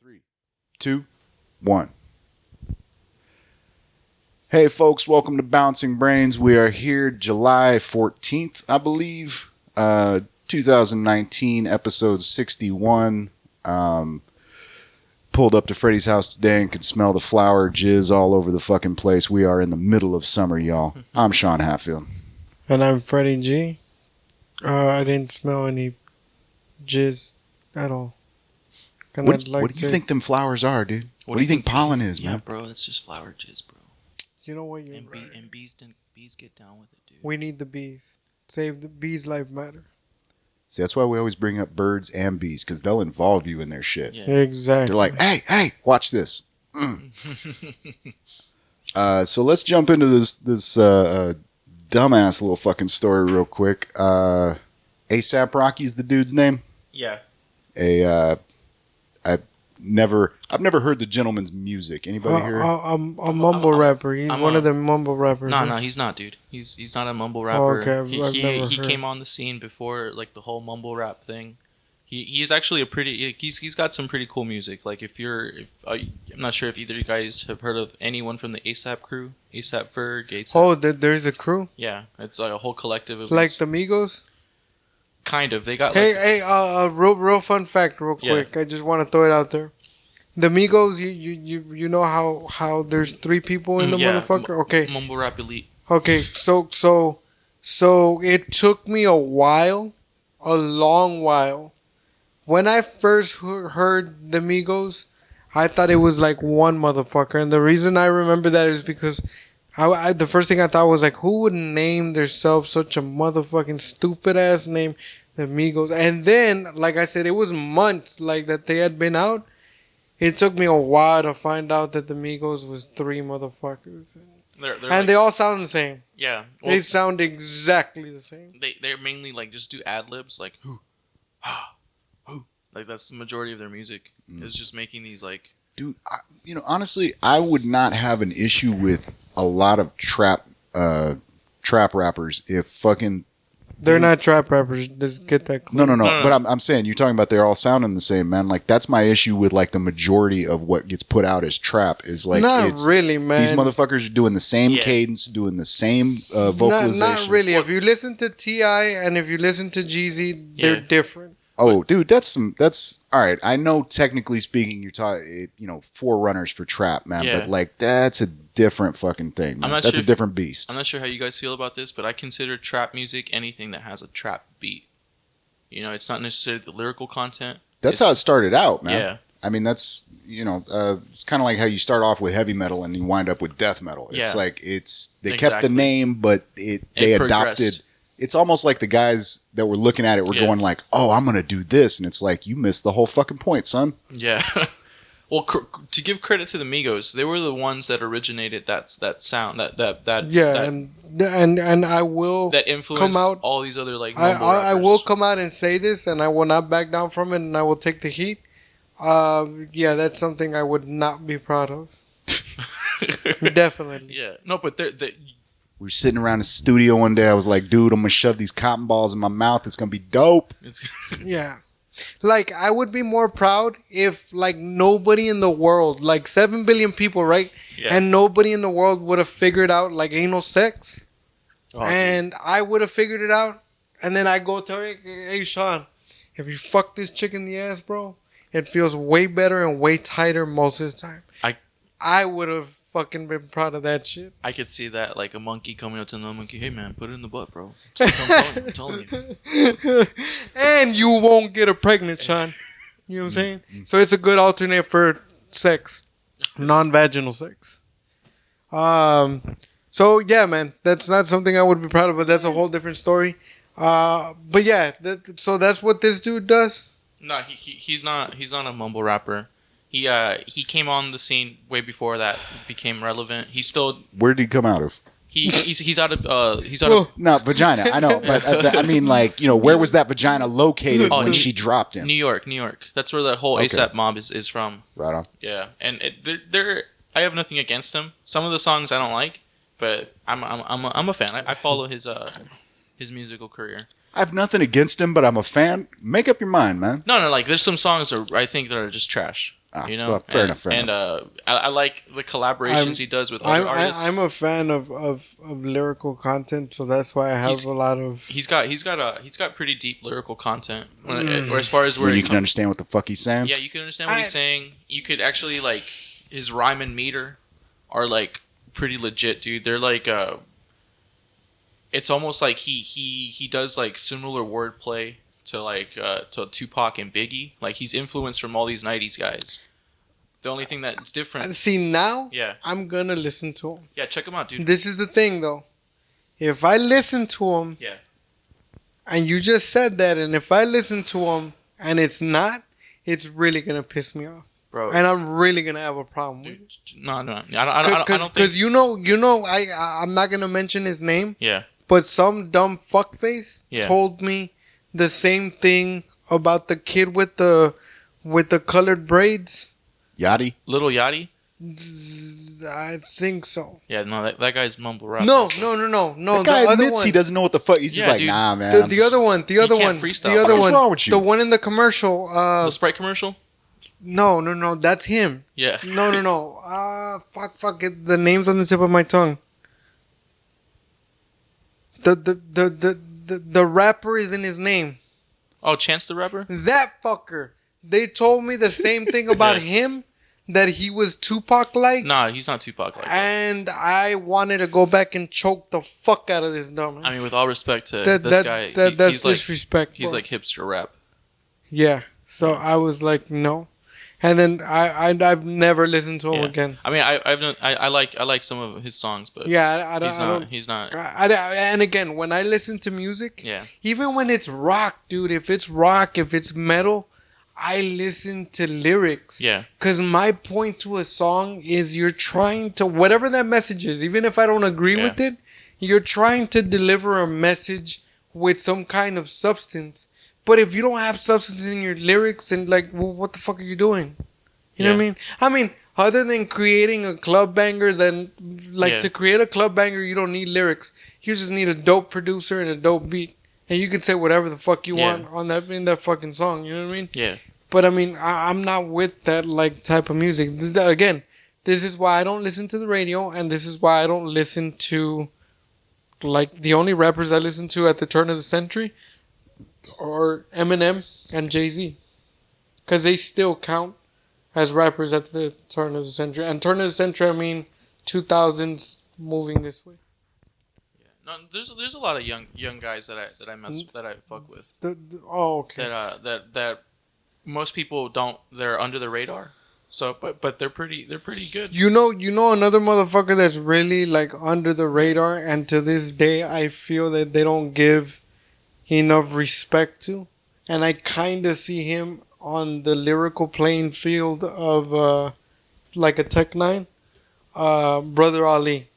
3, 2, 1. Hey folks, welcome to Bouncing Brains. We are here July 14th, I believe, 2019, episode 61. Pulled up to Freddy's house today and could smell the flower jizz all over the fucking place. We are in the middle of summer, y'all. I'm Sean Hatfield. And I'm Freddy G. I didn't smell any jizz at all. What do you think them flowers are, dude? What do you think pollen is, man? Yeah, bro, it's just flower jizz, bro. You know what? And bees get down with it, dude. We need the bees. Save the bees' life matter. See, that's why we always bring up birds and bees, because they'll involve you in their shit. Yeah. Exactly. They're like, hey, watch this. So let's jump into this dumbass little fucking story real quick. A$AP Rocky's the dude's name. Yeah. I've never heard the gentleman's music. Anybody here? A mumble rapper. He's one of the mumble rappers. No, he's not, dude. He's not a mumble rapper. Okay, he came on the scene before like the whole mumble rap thing. He's actually he's got some pretty cool music. Like I'm not sure if either of you guys have heard of anyone from the A$AP crew, A$AP Ferg, A$AP. Oh, there's a crew? Yeah, it's like a whole collective of like the Migos? Kind of. They got real fun fact real quick. I just want to throw it out there. The Migos, you know how there's three people in the motherfucker? Okay. Mumble rap elite. Okay, so it took me a long while. When I first heard the Migos, I thought it was like one motherfucker. And the reason I remember that is because the first thing I thought was like, who would name themselves such a motherfucking stupid ass name, the Migos? And then, like I said, it was months like that they had been out. It took me a while to find out that the Migos was three motherfuckers. And they all sound the same. Yeah. Well, they sound exactly the same. They're mainly like just do ad-libs like who, ha, who. Like that's the majority of their music. Is just making these like... Dude, honestly, I would not have an issue with a lot of trap rappers if fucking... They're not trap rappers. Just get that clear. No. But I'm saying, you're talking about they're all sounding the same, man. Like, that's my issue with, like, the majority of what gets put out as trap is, like... Not really, man. These motherfuckers are doing the same cadence, doing the same vocalization. Not really. If you listen to T.I. and if you listen to Jeezy, they're different. Oh, dude, that's all right. I know, technically speaking, you're talking, forerunners for trap, man. Yeah. But like, that's a different fucking thing, man. That's a different beast. I'm not sure how you guys feel about this, but I consider trap music anything that has a trap beat. You know, it's not necessarily the lyrical content. That's how it started out, man. Yeah. I mean, that's it's kind of like how you start off with heavy metal and you wind up with death metal. It's like they kept the name, but they adopted. It's almost like the guys that were looking at it were going like, "Oh, I'm gonna do this," and it's like you missed the whole fucking point, son. Yeah. Well, to give credit to the Migos, they were the ones that originated that sound, and I will that influenced come out, all these other like. I will come out and say this, and I will not back down from it, and I will take the heat. That's something I would not be proud of. Definitely. Yeah. No, but we were sitting around the studio one day. I was like, dude, I'm going to shove these cotton balls in my mouth. It's going to be dope. Yeah. Like, I would be more proud if, like, nobody in the world, like 7 billion people, right? Yeah. And nobody in the world would have figured out, like, anal sex. Oh, and dude. I would have figured it out. And then I go tell her, hey, Sean, if you fuck this chick in the ass, bro, it feels way better and way tighter most of the time. I would have fucking been proud of that shit. I could see that, like a monkey coming up to another monkey. Hey man, put it in the butt, bro. I'm telling you. And you won't get her pregnant, Sean. You know what I'm saying? Mm-hmm. So it's a good alternate for sex, non-vaginal sex. So yeah, man, that's not something I would be proud of, but that's a whole different story. But yeah, so that's what this dude does. No, he's not a mumble rapper. He came on the scene way before that became relevant. He's still. Where did he come out of? He's out of no, vagina. I know, but I mean, like, where was that vagina located when she dropped him? New York. That's where the whole A$AP mob is from. Right on. Yeah, and I have nothing against him. Some of the songs I don't like, but I'm a fan. I follow his musical career. I have nothing against him, but I'm a fan. Make up your mind, man. No, like there's some songs that I think that are just trash. You know, well, fair enough. And I like the collaborations he does with other artists. I'm a fan of lyrical content, so that's why I have a lot of. He's got pretty deep lyrical content. Or as far as where you can understand what the fuck he's saying. Yeah, you can understand what he's saying. You could actually like his rhyme and meter are like pretty legit, dude. They're like it's almost like he does like similar wordplay to like to Tupac and Biggie. Like he's influenced from all these 90s guys. The only thing that's different. See now, I'm gonna listen to him. Yeah, check him out, dude. This is the thing, though. If I listen to him, and you just said that, and if I listen to him and it's not, it's really gonna piss me off, bro. And I'm really gonna have a problem with it. No, I don't think. Because you know, I'm not gonna mention his name. Yeah. But some dumb fuckface told me the same thing about the kid with the colored braids. Yachty? Little Yachty? I think so. Yeah, no, that guy's mumble rap. No. That guy admits he doesn't know what the fuck. He's just like, dude, nah, man. The other one. What's wrong with you? The one in the commercial. The Sprite commercial? No. That's him. Yeah. No. Fuck it. The name's on the tip of my tongue. The rapper is in his name. Oh, Chance the Rapper? That fucker. They told me the same thing about him, that he was Tupac-like. Nah, he's not Tupac-like. And I wanted to go back and choke the fuck out of this dumbass. I mean, with all respect to this guy, that's disrespect. He's like hipster rap. Yeah. So I was like, no. And then I've never listened to him again. I mean, I like some of his songs, but he's not. And again, when I listen to music, even when it's rock, dude, if it's rock, if it's metal, I listen to lyrics. Yeah. Because my point to a song is you're trying to, whatever that message is, even if I don't agree with it, you're trying to deliver a message with some kind of substance. But if you don't have substance in your lyrics, and like, well, what the fuck are you doing? You know what I mean? I mean, other than creating a club banger, then to create a club banger, you don't need lyrics. You just need a dope producer and a dope beat, and you can say whatever the fuck you want on that in that fucking song. You know what I mean? Yeah. But I mean, I'm not with that like type of music. Again, this is why I don't listen to the radio, and this is why I don't listen to like the only rappers I listen to at the turn of the century. Or Eminem and Jay-Z, because they still count as rappers at the turn of the century. And turn of the century, I mean 2000s moving this way. Yeah, no, there's a lot of young guys that I fuck with. Okay. That most people don't. They're under the radar. So, but they're pretty good. You know another motherfucker that's really like under the radar, and to this day I feel that they don't give enough respect to, and I kind of see him on the lyrical playing field of like a Tech 9, Brother Ali.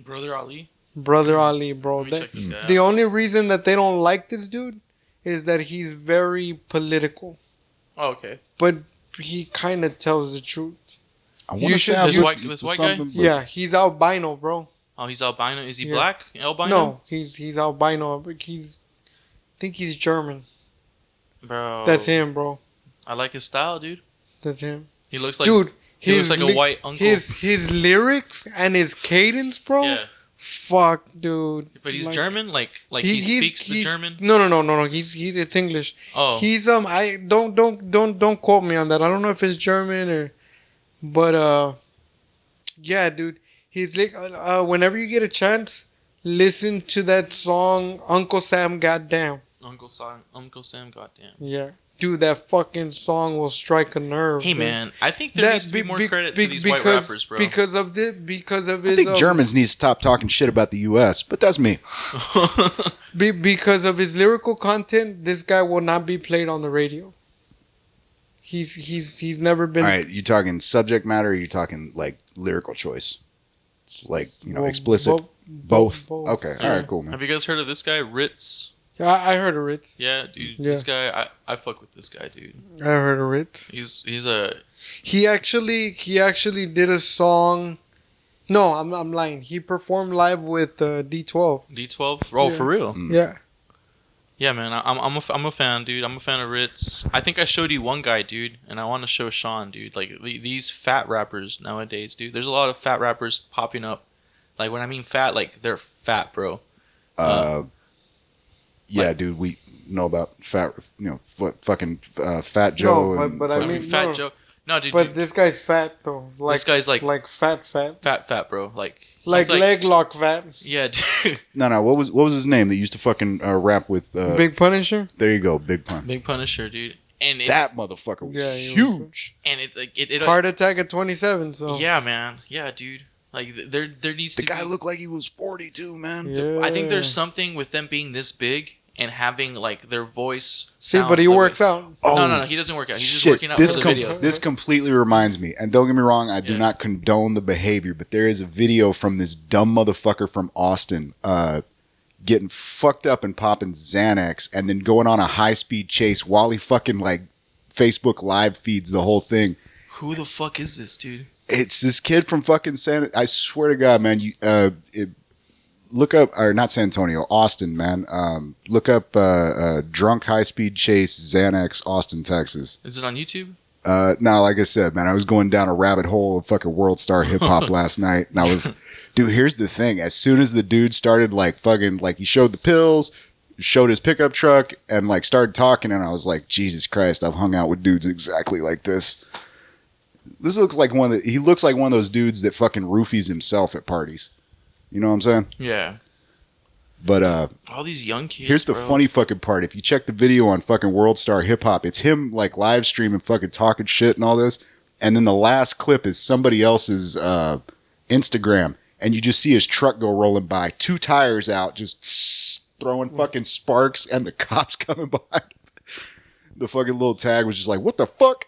Brother Ali, bro. The only reason that they don't like this dude is that he's very political. Oh, okay. But he kind of tells the truth. I want to say this white guy. Yeah, he's albino, bro. Oh, he's albino. Is he black? Albino? No, he's albino. But I think he's German. Bro. That's him, bro. I like his style, dude. That's him. He looks like he looks like a white uncle. His lyrics and his cadence, bro. Yeah. Fuck, dude. But he's German, like he speaks the German. No. He's it's English. Oh. He's I don't quote me on that. I don't know if it's German but yeah, dude. He's like whenever you get a chance, listen to that song Uncle Sam Goddamn. Uncle Sam Goddamn. Yeah. Dude, that fucking song will strike a nerve. Hey, man, I think there needs to be more credit to these white rappers, bro. Because of his. I think Germans need to stop talking shit about the U.S., but that's me. Because of his lyrical content, this guy will not be played on the radio. He's never been. All right, you talking subject matter? Or you talking like lyrical choice, like explicit? Both. Okay. All right. Cool, man. Have you guys heard of this guy, Ritz? Yeah, I heard of Ritz. Yeah, dude. Yeah. This guy, I fuck with this guy, dude. I heard of Ritz. He actually did a song. No, I'm lying. He performed live with D12. D12? Oh, for real? Yeah. Yeah, man, I'm a fan, dude. I'm a fan of Ritz. I think I showed you one guy, dude, and I want to show Sean, dude. Like these fat rappers nowadays, dude. There's a lot of fat rappers popping up. Like when I mean fat, like they're fat, bro. Yeah, like, dude, we know about fat, fucking Fat Joe. No, but I mean, Fat no. Joe. No, dude. But this guy's fat though. Like, this guy's like fat, fat, bro. Like leg lock fat. Yeah, dude. No. What was his name that used to fucking rap with Big Punisher? There you go, Big Pun. Big Punisher, dude. And that motherfucker was huge. And it's like it heart attack at 27. So yeah, man. Yeah, dude. Like there needs to be... The guy looked like he was 42, man. Yeah. I think there's something with them being this big and having like their voice. See, but he works out. Oh, no, he doesn't work out. He's just working out for the video. This completely reminds me, and don't get me wrong, I do not condone the behavior, but there is a video from this dumb motherfucker from Austin getting fucked up and popping Xanax and then going on a high-speed chase while he fucking like Facebook live feeds the whole thing. Who the fuck is this, dude? It's this kid from fucking I swear to God, man. Look up, or not San Antonio, Austin, man. Look up drunk high speed chase Xanax, Austin, Texas. Is it on YouTube? No, like I said, man, I was going down a rabbit hole of fucking World Star Hip Hop last night, and I was, dude. Here's the thing: as soon as the dude started like fucking, like he showed the pills, showed his pickup truck, and like started talking, and I was like, Jesus Christ, I've hung out with dudes exactly like this. This looks like he looks like one of those dudes that fucking roofies himself at parties. You know what I'm saying? Yeah. But all these young kids. Here's the funny fucking part. If you check the video on fucking World Star Hip Hop, it's him like live streaming, fucking talking shit and all this. And then the last clip is somebody else's Instagram, and you just see his truck go rolling by, 2 tires out, just throwing fucking sparks, and the cops coming by. The fucking little tag was just like, "What the fuck?"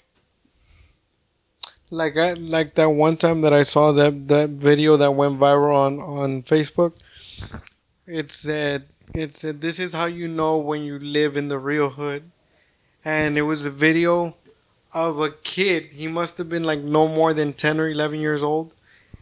Like that one time that I saw that video that went viral on Facebook. It said this is how you know when you live in the real hood, and it was a video of a kid. He must have been like no more than 10 or 11 years old,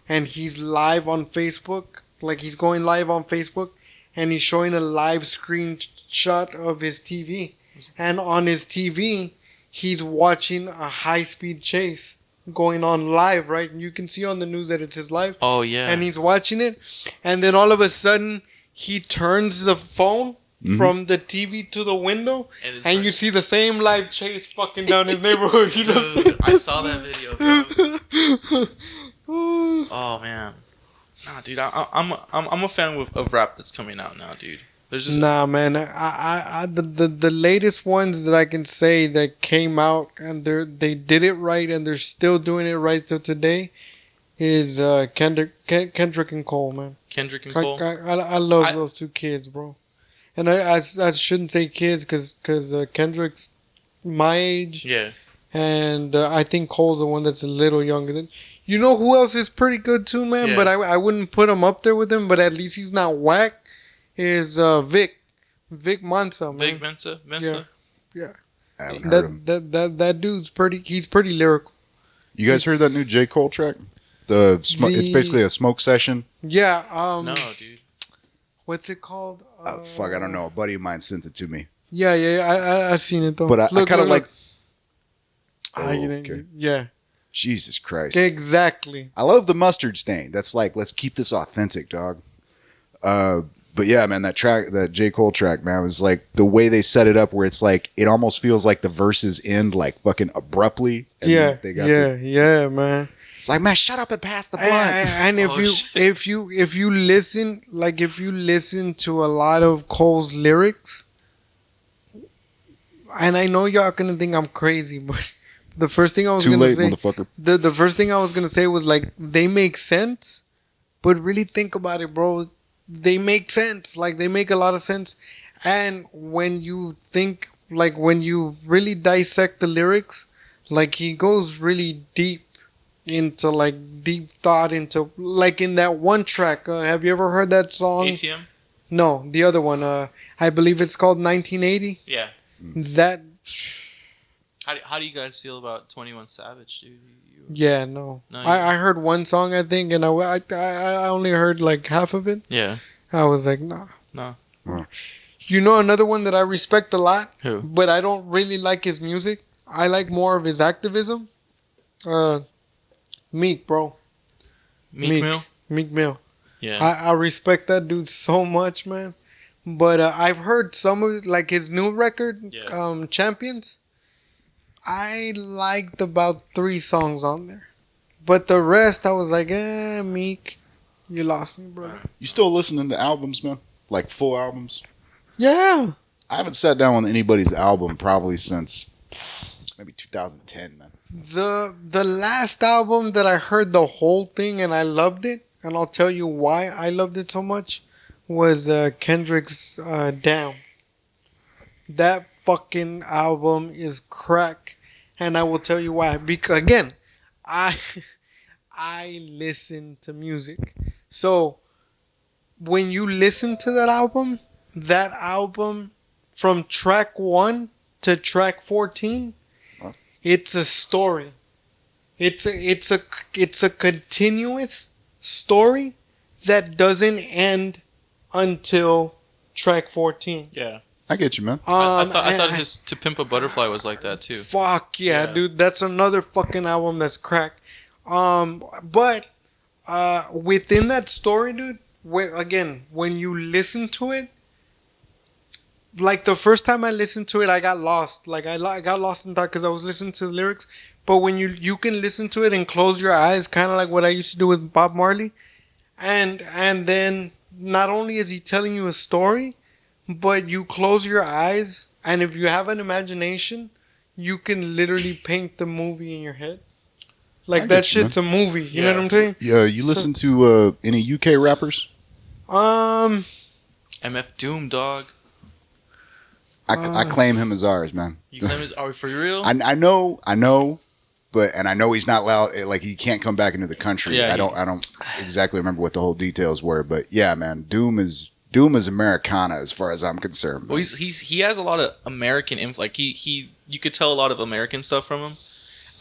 and he's live on Facebook. Like he's going live on Facebook, and he's showing a live screenshot of his TV, and on his TV he's watching a high-speed chase going on live, right? And you can see on the news that it's his live. Oh, yeah. And he's watching it. And then all of a sudden, he turns the phone from the TV to the window. And you see the same live chase fucking down his neighborhood. You know what I'm saying? I saw that video, bro. Oh, man. Nah, dude, I'm a fan of rap that's coming out now, dude. Nah, man. The latest ones that I can say that came out and they did it right and they're still doing it right till today is Kendrick and Cole, man. Kendrick and Cole. I love those 2 kids, bro. And I shouldn't say kids because Kendrick's my age. Yeah. And I think Cole's the one that's a little younger than. You know who else is pretty good too, man? Yeah. But I wouldn't put him up there with him. But at least he's not whack. Is Vic Mensa, man. Big Mensa? Yeah. I haven't heard him. That dude's he's pretty lyrical. You guys heard that new J. Cole track? It's basically a smoke session. Yeah. No, dude. What's it called? Fuck, I don't know. A buddy of mine sent it to me. Yeah. I seen it though. But I kind of like. Okay. Yeah. Jesus Christ. Exactly. I love the mustard stain. That's like, let's keep this authentic, dog. But yeah, man, that J. Cole track, man, was like the way they set it up where it's like, it almost feels like the verses end like fucking abruptly. And yeah, man. It's like, man, shut up and pass the blunt. And if you listen to a lot of Cole's lyrics, and I know y'all gonna think I'm crazy, but the first thing I was gonna say, motherfucker. The first thing I was gonna say was like, they make sense, but really think about it, bro. They make sense. Like, they make a lot of sense. And when you think, like, when you really dissect the lyrics, like, he goes really deep into, like, deep thought into, like, in that one track. Have you ever heard that song? ATM? No, the other one. I believe it's called 1980. Yeah. That. How do you guys feel about 21 Savage, dude? Yeah, no. I heard one song, I think, and I only heard like half of it. Yeah. I was like, nah. No. You know another one that I respect a lot? Who? But I don't really like his music. I like more of his activism. Meek, bro. Meek Mill? Meek Mill. Yeah. I respect that dude so much, man. But I've heard some of it, like his new record, Champions. I liked about 3 songs on there. But the rest, I was like, Meek, you lost me, brother. You still listening to albums, man? Like full albums? Yeah. I haven't sat down with anybody's album probably since maybe 2010, man. The last album that I heard the whole thing and I loved it, and I'll tell you why I loved it so much, was Kendrick's Down. That fucking album is crack, and I will tell you why. Because again, I listen to music, so when you listen to that album from track 1 to track 14, it's a story. It's a continuous story that doesn't end until track 14. Yeah. I get you, man. I thought his To Pimp a Butterfly was like that too. Fuck yeah, dude. That's another fucking album that's crack. But within that story, dude, when you listen to it, like the first time I listened to it, I got lost. Like I got lost in thought because I was listening to the lyrics. But when you can listen to it and close your eyes, kind of like what I used to do with Bob Marley, and then not only is he telling you a story, but you close your eyes, and if you have an imagination, you can literally paint the movie in your head. Like that shit's a movie. You know what I'm saying? Yeah. You listen to any UK rappers? MF Doom, dog. I claim him as ours, man. You claim his? Are we for real? I know, but I know he's not allowed. Like he can't come back into the country. Yeah, I don't exactly remember what the whole details were, but yeah, man, Doom is Americana as far as I'm concerned. Well, he has a lot of American influence. Like you could tell a lot of American stuff from him.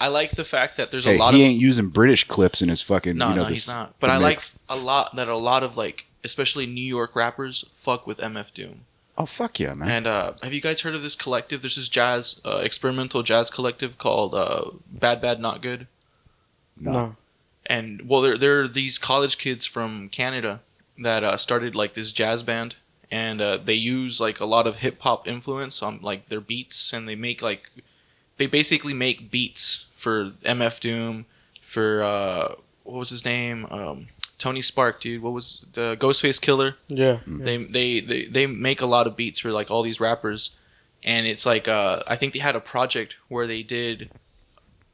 I like the fact that there's a lot. He ain't using British clips in his fucking. No, he's not. But I like a lot of like, especially New York rappers fuck with MF Doom. Oh fuck yeah, man! And have you guys heard of this collective? There's this jazz, experimental jazz collective called Bad Bad Not Good. No. And well, they're these college kids from Canada that started like this jazz band, and they use like a lot of hip hop influence on like their beats, and they basically make beats for MF Doom, for what was his name? Tony Spark, dude. What was the Ghostface Killer? Yeah. They make a lot of beats for like all these rappers, and it's like I think they had a project where they did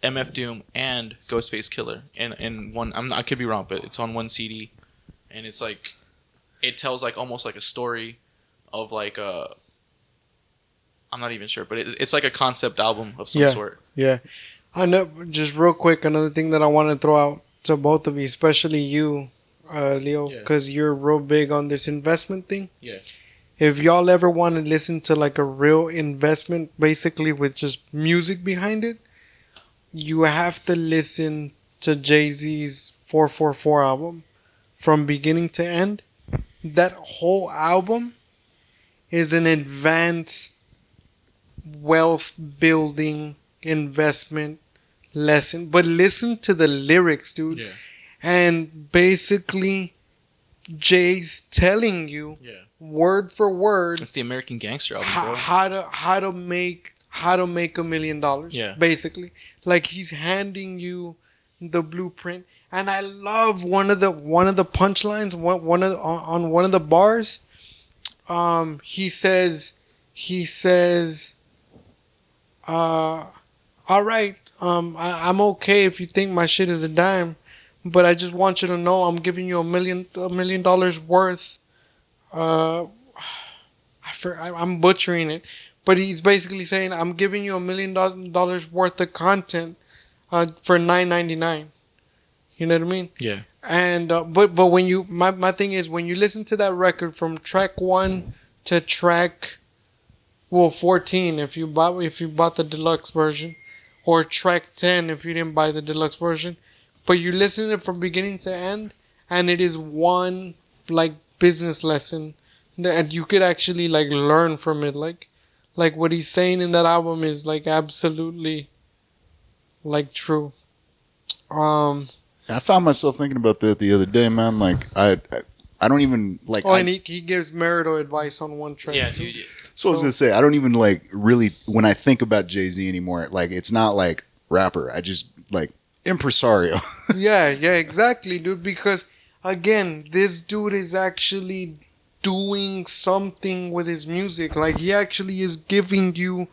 MF Doom and Ghostface Killer in one. I could be wrong, but it's on one CD, and it's like it tells like almost like a story of like I'm not even sure, but it's like a concept album of some sort. Yeah. I know. Just real quick, another thing that I want to throw out to both of you, especially you, Leo, because you're real big on this investment thing. Yeah. If y'all ever want to listen to like a real investment, basically with just music behind it, you have to listen to Jay-Z's 444 album from beginning to end. That whole album is an advanced wealth building investment lesson. But listen to the lyrics, dude. Yeah. And basically, Jay's telling you word for word. It's the American Gangster album, bro. How to make $1 million. Yeah. Basically, like he's handing you the blueprint. And I love one of the punchlines. On one of the bars, he says, all right, I'm okay if you think my shit is a dime, but I just want you to know I'm giving you $1 million worth. I'm butchering it, but he's basically saying I'm giving you $1 million worth of content for $9.99. You know what I mean? Yeah. And but when you my thing is when you listen to that record from track 1 to track 14 if you bought the deluxe version, or track 10 if you didn't buy the deluxe version, but you listen to it from beginning to end, and it is one like business lesson and you could actually like learn from it. Like what he's saying in that album is like absolutely like true. I found myself thinking about that the other day, man. Like I don't even like. Oh, and he gives marital advice on one track. Yeah, dude. Yeah. That's what I was gonna say. I don't even like really when I think about Jay-Z anymore. Like it's not like rapper. I just like impresario. yeah, exactly, dude. Because again, this dude is actually doing something with his music. Like he actually is giving you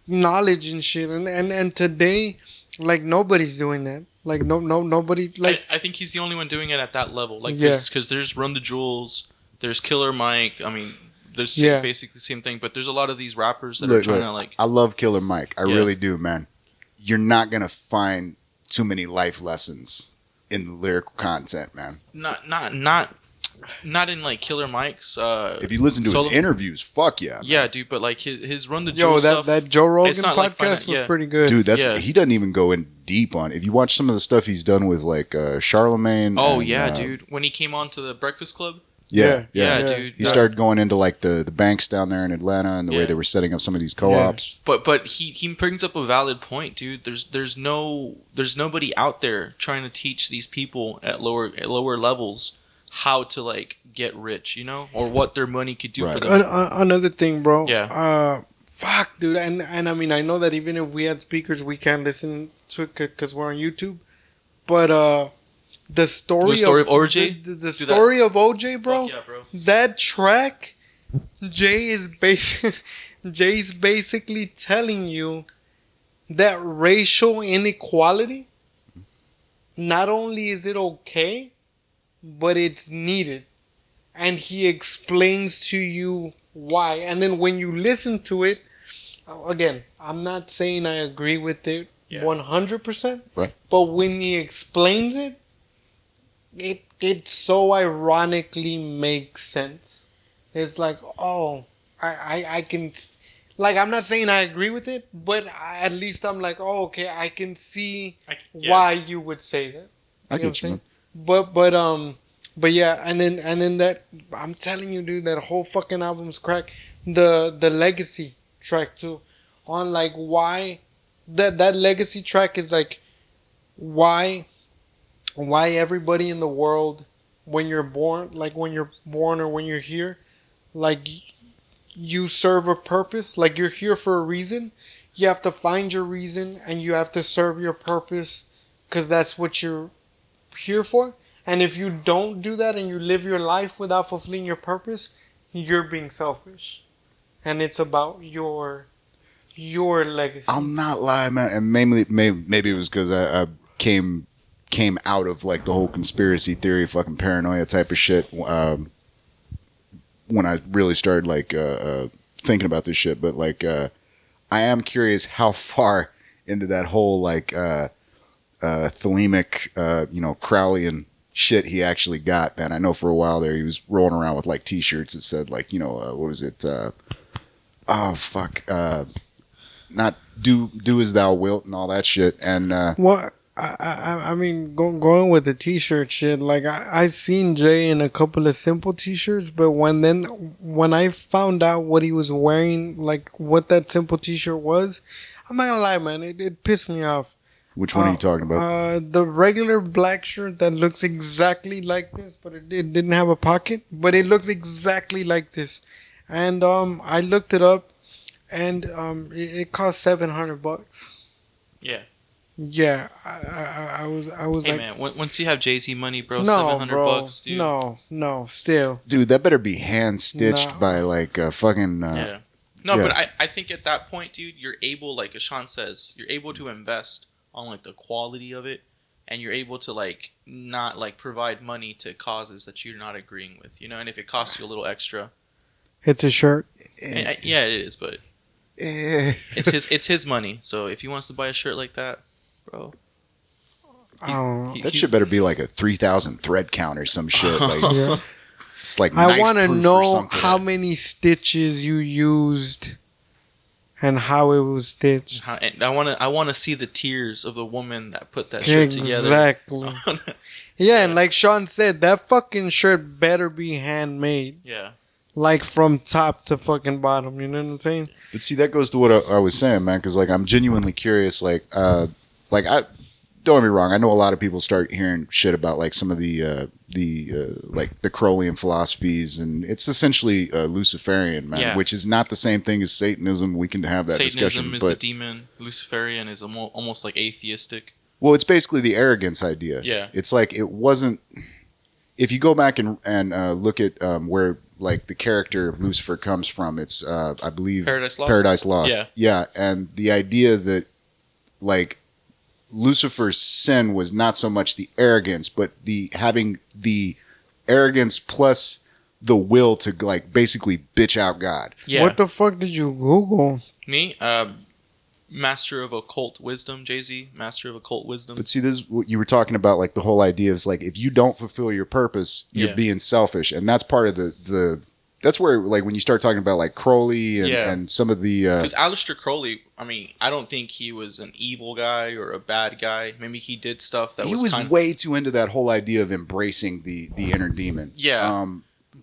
knowledge and shit. And today, like nobody's doing that. Like nobody. Like I think he's the only one doing it at that level. Like because there's Run the Jewels, there's Killer Mike. I mean, there's basically the same thing. But there's a lot of these rappers that are trying to like. I love Killer Mike. I really do, man. You're not gonna find too many life lessons in the lyrical content, man. Not in like Killer Mike's. If you listen to his interviews, fuck yeah. Man. Yeah, dude. But like his Run the Jewels stuff. that Joe Rogan podcast was pretty good. Dude, he doesn't even go in deep on. If you watch some of the stuff he's done with like Charlemagne. Oh and, dude. When he came on to the Breakfast Club. Yeah, dude. He started going into like the banks down there in Atlanta and the way they were setting up some of these co-ops. Yeah. But he brings up a valid point, dude. There's nobody out there trying to teach these people at lower levels how to like get rich, you know, or what their money could do for them. Another thing, bro. Yeah. Fuck, dude. And I mean, I know that even if we had speakers, we can't listen to it because we're on YouTube. But the story of OJ, the story of OJ, bro. Fuck yeah, bro. That track, Jay's basically telling you that racial inequality. Not only is it okay, but it's needed. And he explains to you why. And then when you listen to it, again, I'm not saying I agree with it 100%. Right. But when he explains it, it so ironically makes sense. It's like, oh, I can... Like, I'm not saying I agree with it, but at least I'm like, oh, okay, I can see why you would say that. I get you, man. But yeah, and then that, I'm telling you, dude, that whole fucking album's crack. The Legacy track too, on like why that Legacy track is like why everybody in the world when you're born or when you're here, like you serve a purpose, like you're here for a reason. You have to find your reason and you have to serve your purpose because that's what you're here for. And if you don't do that and you live your life without fulfilling your purpose, you're being selfish. And it's about your legacy. I'll not lie, man. And maybe it was because I came out of like the whole conspiracy theory, fucking paranoia type of shit when I really started like thinking about this shit. But like I am curious how far into that whole like thelemic, Crowleyan shit he actually got, man. I know for a while there he was rolling around with like t-shirts that said like, what was it? Not do as thou wilt and all that shit. And what I mean, going with the t-shirt shit, like I seen Jay in a couple of simple t-shirts, but when I found out what he was wearing, like what that simple t-shirt was, I'm not gonna lie, man, it pissed me off. Which one are you talking about? The regular black shirt that looks exactly like this, but it didn't have a pocket, but it looks exactly like this. And I looked it up, and it cost $700. Yeah. Yeah, I was hey, like, man, once you have Jay-Z money, bro, no, $700, dude. No, still. Dude, that better be hand stitched by like a fucking. Yeah. No, but I think at that point, dude, you're able, like as Sean says, you're able to invest on like the quality of it, and you're able to like not like provide money to causes that you're not agreeing with, and if it costs you a little extra, it's a shirt. Yeah, it is, but it's his money. So if he wants to buy a shirt like that, bro, that shit better be like a 3,000 thread count or some shit. Like, yeah. It's like I want to know how many stitches you used. And how it was stitched. And I want to see the tears of the woman that put that shirt together. Exactly. Yeah, and like Sean said, that fucking shirt better be handmade. Yeah. like from top to fucking bottom. You know what I'm saying? But see, that goes to what I was saying, man. Because like I'm genuinely curious. Like I don't get me wrong. I know a lot of people start hearing shit about like some of the like the Crowleyan philosophies, and it's essentially Luciferian, man, which is not the same thing as Satanism. We can have that discussion. Satanism is the demon. Luciferian is almost like atheistic. Well, it's basically the arrogance idea. Yeah, it's like it wasn't. If you go back and look at where like the character of Lucifer comes from, it's I believe Paradise Lost. Yeah, and the idea that like Lucifer's sin was not so much the arrogance, but the having the arrogance plus the will to like basically bitch out God. Yeah. What the fuck did you Google? Me? Master of Occult Wisdom, Jay-Z, Master of Occult Wisdom. But see, this is what you were talking about, like the whole idea is like if you don't fulfill your purpose, you're being selfish, and that's part of the that's where like when you start talking about like Crowley and some of the because Aleister Crowley, I mean, I don't think he was an evil guy or a bad guy. Maybe he did stuff that he was way too into that whole idea of embracing the inner demon. Yeah.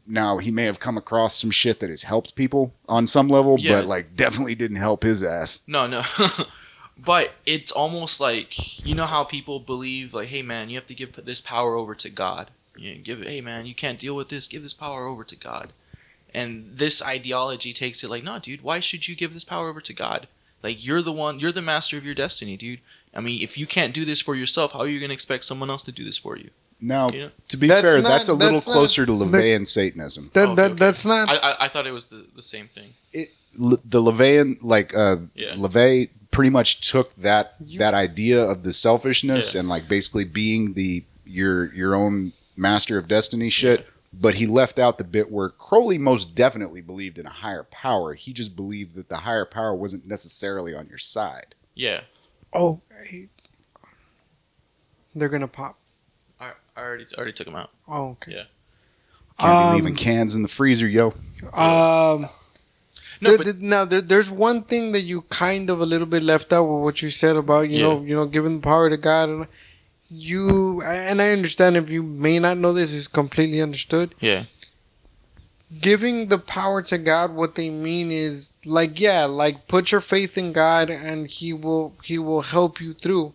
Now he may have come across some shit that has helped people on some level, but like definitely didn't help his ass. No. But it's almost like, you know how people believe like, hey man, you have to give this power over to God. Hey man, you can't deal with this. Give this power over to God. And this ideology takes it like, no, dude, why should you give this power over to God? Like, you're the master of your destiny, dude. I mean, if you can't do this for yourself, how are you going to expect someone else to do this for you? Now, to be fair, that's a little closer to LaVeyan Satanism. That's not... I thought it was the same thing. The LaVeyan, like, LaVey pretty much took that idea of the selfishness and, like, basically being your own master of destiny shit, but he left out the bit where Crowley most definitely believed in a higher power. He just believed that the higher power wasn't necessarily on your side. Yeah. Oh, they're going to pop. I already took them out. Oh, okay. Yeah. Can't be leaving cans in the freezer, yo. There's one thing that you kind of a little bit left out with what you said about you know giving the power to God, and I understand if you may not know this is completely understood. Yeah. Giving the power to God, what they mean is like put your faith in God and He will help you through.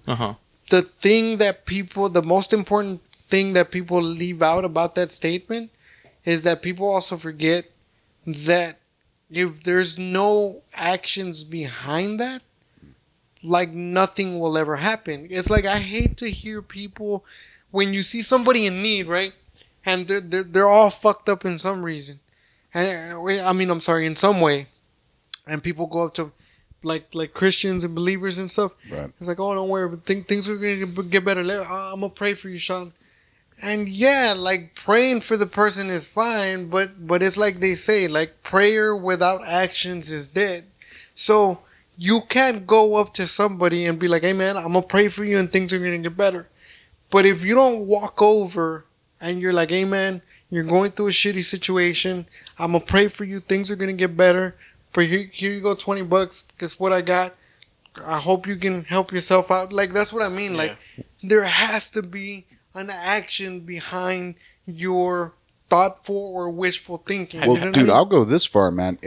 The thing that the most important thing that people leave out about that statement is that people also forget that if there's no actions behind that, like nothing will ever happen. It's like I hate to hear people when you see somebody in need, right? And they're all fucked up in some reason. And in some way. And people go up to like Christians and believers and stuff. Right. It's like, oh, don't worry, but things are gonna get better. I'm gonna pray for you, Sean. And like praying for the person is fine, but it's like they say, like prayer without actions is dead. So you can't go up to somebody and be like, hey man, I'm gonna pray for you and things are gonna get better. But if you don't walk over and you're like, hey man, you're going through a shitty situation, I'm gonna pray for you, things are gonna get better. But here you go, $20. Guess what I got? I hope you can help yourself out. Like that's what I mean. Yeah. Like there has to be an action behind your thoughtful or wishful thinking. Well, dude, I'll go this far, man.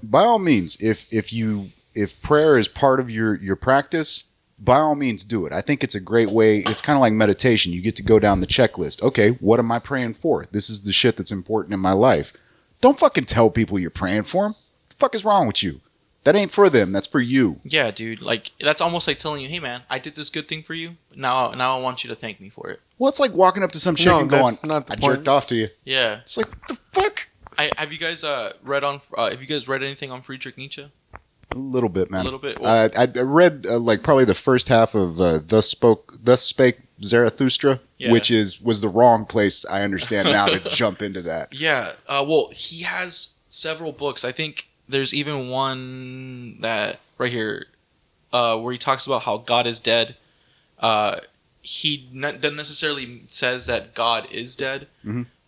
By all means, if prayer is part of your practice, by all means do it. I think it's a great way. It's kind of like meditation. You get to go down the checklist. Okay, what am I praying for? This is the shit that's important in my life. Don't fucking tell people you're praying for them. What the fuck is wrong with you? That ain't for them. That's for you. Yeah, dude. Like that's almost like telling you, "Hey, man, I did this good thing for you. Now I want you to thank me for it." Well, it's like walking up to some chick and going, "I jerked off to you." Yeah. It's like, what the fuck? Have you guys read anything on Friedrich Nietzsche? A little bit, man. A little bit. Well, I read like probably the first half of Thus Spake Zarathustra, which was the wrong place. I understand now to jump into that. Yeah. Well, he has several books. I think there's even one that right here where he talks about how God is dead. He doesn't necessarily says that God is dead,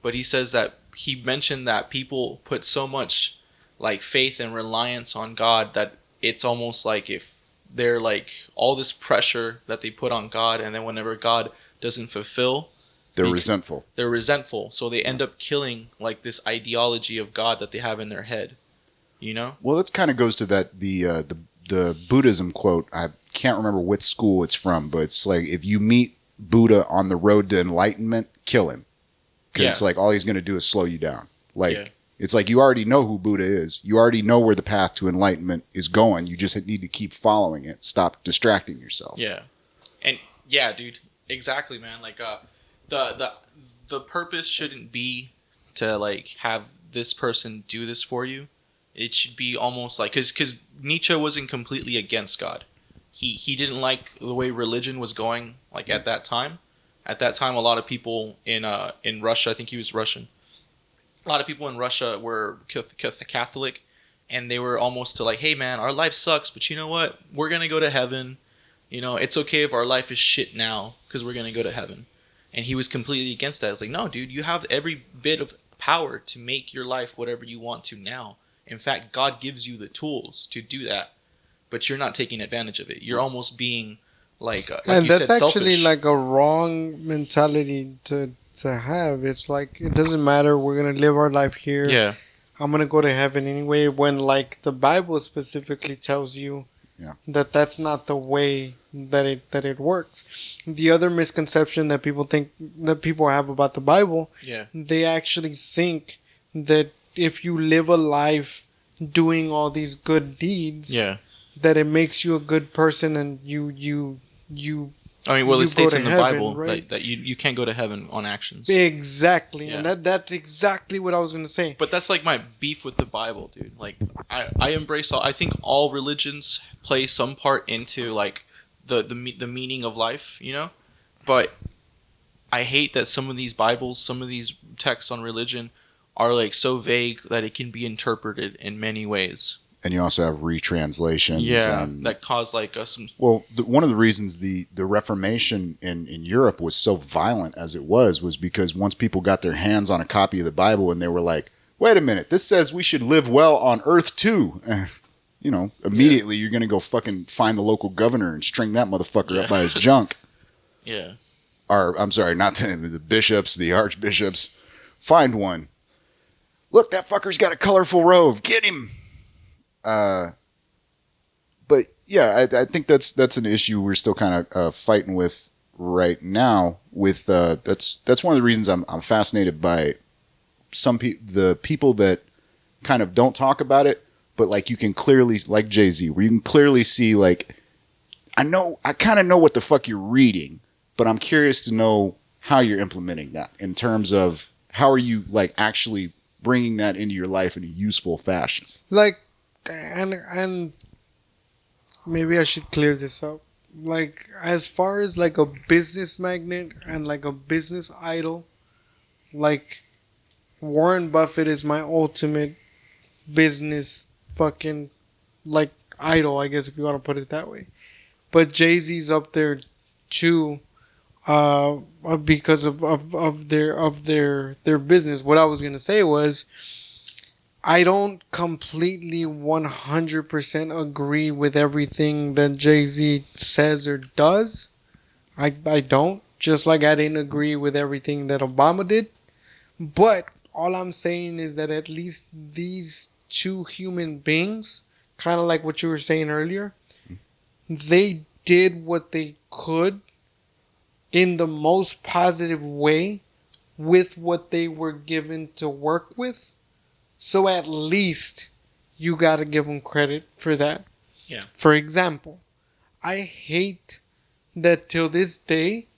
but he says that he mentioned that people put so much like faith and reliance on God that it's almost like if they're like all this pressure that they put on God, and then whenever God doesn't fulfill, They're resentful. They're resentful, so they end up killing like this ideology of God that they have in their head. You know? Well, that kind of goes to that the Buddhism quote. I can't remember which school it's from, but it's like, if you meet Buddha on the road to enlightenment, kill him, because like all he's going to do is slow you down. Like it's like, you already know who Buddha is. You already know where the path to enlightenment is going. You just need to keep following it. Stop distracting yourself. Yeah, and yeah, dude, exactly, man. Like the purpose shouldn't be to like have this person do this for you. It should be almost like, because Nietzsche wasn't completely against God. He didn't like the way religion was going. Like at that time, a lot of people in Russia, I think he was Russian. A lot of people in Russia were Catholic, and they were almost to like, hey man, our life sucks, but you know what? We're gonna go to heaven. You know, it's okay if our life is shit now, because we're gonna go to heaven. And he was completely against that. It's like, no, dude, you have every bit of power to make your life whatever you want to now. In fact, God gives you the tools to do that, but you're not taking advantage of it. You're almost being like and you that's said, actually selfish. like a wrong mentality to have. It's like, it doesn't matter. We're gonna live our life here. Yeah. I'm gonna go to heaven anyway. When like the Bible specifically tells you that that's not the way that it works. The other misconception that people have about the Bible, they actually think that if you live a life doing all these good deeds, that it makes you a good person, and you I mean, well, it states in the heaven, Bible, right? that you can't go to heaven on actions. Exactly, and that's exactly what I was going to say. But that's like my beef with the Bible, dude. Like, I embrace all. I think all religions play some part into like the meaning of life, you know. But I hate that some of these Bibles, some of these texts on religion, are like so vague that it can be interpreted in many ways. And you also have retranslations. That cause like some. Well, one of the reasons the Reformation in Europe was so violent as it was because once people got their hands on a copy of the Bible and they were like, wait a minute, this says we should live well on earth too. You know, immediately you're going to go fucking find the local governor and string that motherfucker up by his junk. Yeah. Or, I'm sorry, not the bishops, the archbishops. Find one. Look, that fucker's got a colorful robe. Get him. But yeah, I think that's an issue we're still kind of fighting with right now. With that's one of the reasons I'm fascinated by the people that kind of don't talk about it, but like you can clearly, like Jay-Z, where you can clearly see like, I kind of know what the fuck you're reading, but I'm curious to know how you're implementing that in terms of how are you like actually bringing that into your life in a useful fashion. Like. And maybe I should clear this up. Like, as far as like a business magnet and like a business idol, like Warren Buffett is my ultimate business fucking like idol, I guess, if you want to put it that way. But Jay-Z's up there too, because of their business. What I was gonna say was, I don't completely 100% agree with everything that Jay-Z says or does. I don't. Just like I didn't agree with everything that Obama did. But all I'm saying is that at least these two human beings, kind of like what you were saying earlier, they did what they could in the most positive way with what they were given to work with. So at least you gotta give them credit for that. Yeah. For example, I hate that till this day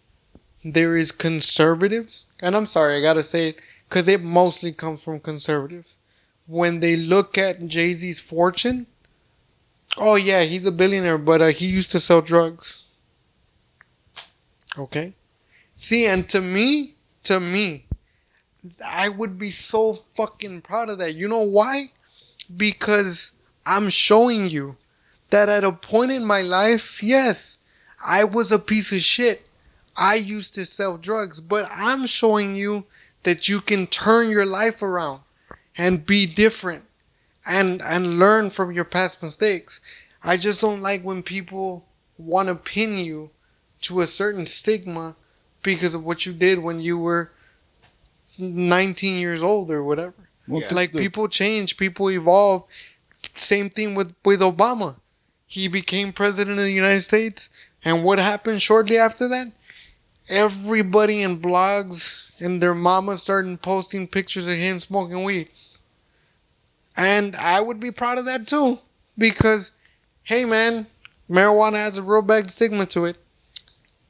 there is conservatives, and I'm sorry, I gotta say it, because it mostly comes from conservatives. When they look at Jay-Z's fortune, oh yeah, he's a billionaire, but he used to sell drugs. Okay? See, and to me, I would be so fucking proud of that. You know why? Because I'm showing you that at a point in my life, yes, I was a piece of shit. I used to sell drugs, but I'm showing you that you can turn your life around and be different and learn from your past mistakes. I just don't like when people want to pin you to a certain stigma because of what you did when you were 19 years old or whatever. Well, like people change, people evolve. Same thing with Obama. He became president of the United States, and what happened shortly after that? Everybody in blogs and their mamas started posting pictures of him smoking weed. And I would be proud of that too. Because, hey man, marijuana has a real bad stigma to it.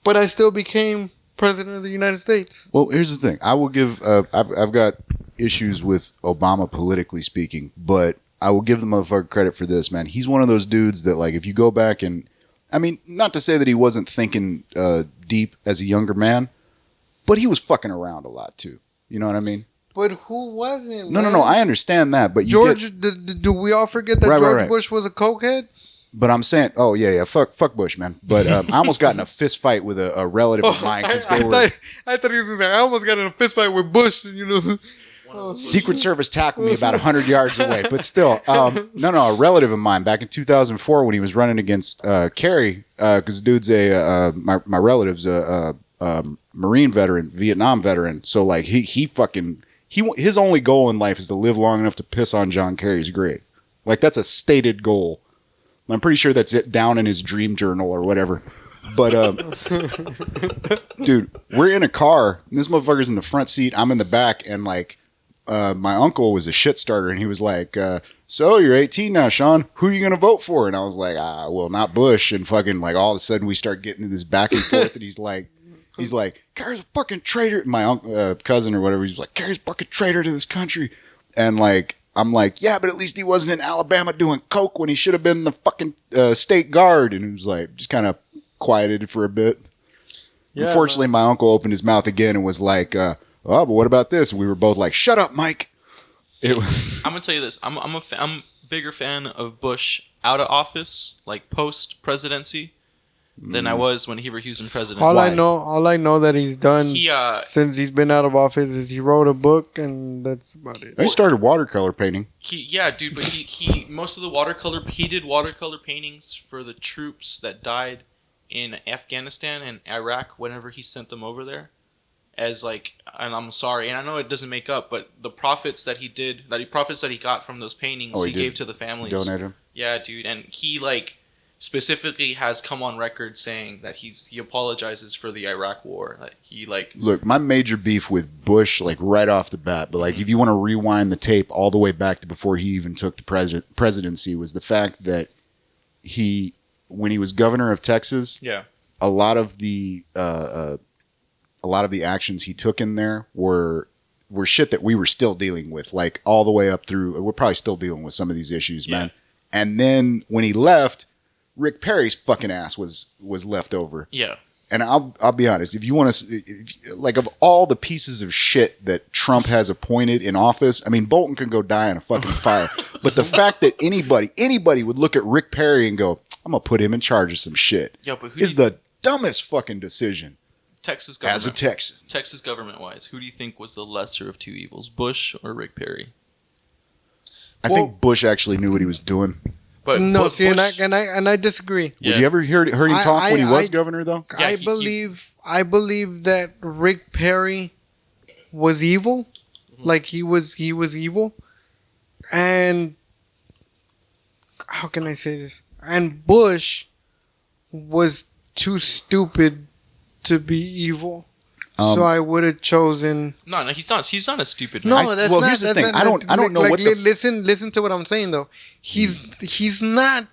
But I still became president of the United States. Well, here's the thing. I will give... I've got issues with Obama politically speaking, but I will give the motherfucker credit for this, man. He's one of those dudes that, like, if you go back and... I mean, not to say that he wasn't thinking deep as a younger man, but he was fucking around a lot too. You know what I mean? But who wasn't? No. I understand that, but do we all forget that George Bush was a cokehead? But I'm saying, oh yeah, fuck Bush, man. But I almost got in a fist fight with a relative of mine because I thought he was gonna say I almost got in a fist fight with Bush. You know, Secret Service tackled me about 100 yards away, but still, no, a relative of mine back in 2004 when he was running against Kerry, because dude's my relative's a Marine veteran, Vietnam veteran. So like his only goal in life is to live long enough to piss on John Kerry's grave. Like that's a stated goal. I'm pretty sure that's it down in his dream journal or whatever. But dude, we're in a car. And this motherfucker's in the front seat. I'm in the back, and like my uncle was a shit starter, and he was like, "So you're 18 now, Sean. Who are you gonna vote for?" And I was like, well, not Bush. And fucking like all of a sudden we start getting into this back and forth, and he's like, Kerry's a fucking traitor. My cousin or whatever, he's like, Kerry's a fucking traitor to this country. And like, I'm like, yeah, but at least he wasn't in Alabama doing coke when he should have been in the fucking state guard. And he was like, just kind of quieted for a bit. Yeah, unfortunately, my uncle opened his mouth again and was like, oh, but what about this? And we were both like, shut up, Mike. I'm gonna tell you this. I'm a bigger fan of Bush out of office, like post presidency, than I was when he was in president. All I know that he's done since he's been out of office is he wrote a book, and that's about it. He started watercolor painting. But he most of the watercolor he did watercolor paintings for the troops that died in Afghanistan and Iraq whenever he sent them over there. As like, and I'm sorry, and I know it doesn't make up, but the profits that he got from those paintings, he gave to the families. Donate them. Yeah, dude, and he like specifically has come on record saying that he apologizes for the Iraq War. Like he like look, my major beef with Bush, like right off the bat, but like if you want to rewind the tape all the way back to before he even took the presidency, was the fact that when he was governor of Texas, a lot of the actions he took in there were shit that we were still dealing with, like all the way up through. We're probably still dealing with some of these issues, man. And then when he left, Rick Perry's fucking ass was left over. Yeah. And I'll be honest, if you want to, like, of all the pieces of shit that Trump has appointed in office, I mean, Bolton can go die in a fucking fire. But the fact that anybody would look at Rick Perry and go, I'm gonna put him in charge of some shit, is the dumbest fucking decision. Texas government. As a Texan. Texas government-wise, who do you think was the lesser of two evils, Bush or Rick Perry? I think Bush actually knew what he was doing. But no, Bush, and I disagree. Yeah. Did you ever hear him talk when he was governor, though? Yeah, I believe that Rick Perry was evil, like he was evil, and how can I say this? And Bush was too stupid to be evil. So I would have chosen. No, he's not. He's not a stupid man. No, that's not. Here's the thing. I don't know what. Listen to what I'm saying though. He's not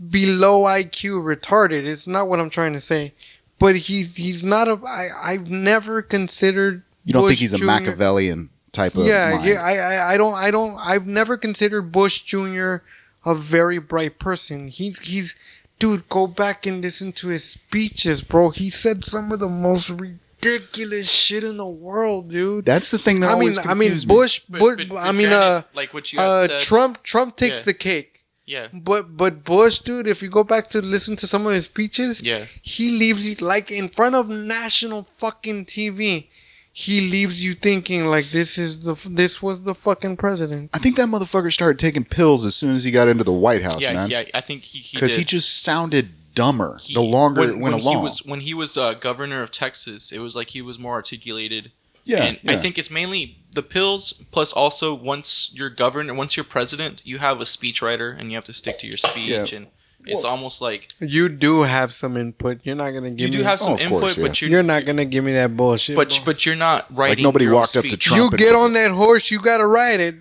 below IQ retarded. It's not what I'm trying to say. But he's not a. I've never considered. You don't think he's a Machiavellian type of? Yeah. I don't. I've never considered Bush Jr. a very bright person. He's. Dude, go back and listen to his speeches, bro. He said some of the most ridiculous shit in the world, dude. That's the thing that always confused me. Bush. Like what you said, Trump takes the cake. Yeah. But Bush, dude, if you go back to listen to some of his speeches, he leaves you like in front of national fucking TV. He leaves you thinking like this was the fucking president. I think that motherfucker started taking pills as soon as he got into the White House, man. Yeah, I think he because he just sounded dumber the longer it went along. When he was governor of Texas, it was like he was more articulated. Yeah, and I think it's mainly the pills, plus also once you're governor, once you're president, you have a speechwriter and you have to stick to your speech, and it's almost like you do have some input. You're not gonna give me. You do have some input, course, but you're not gonna give me that bullshit. But you're not writing. Like nobody your own walked up to speech. Trump. You get on that horse, you gotta ride it,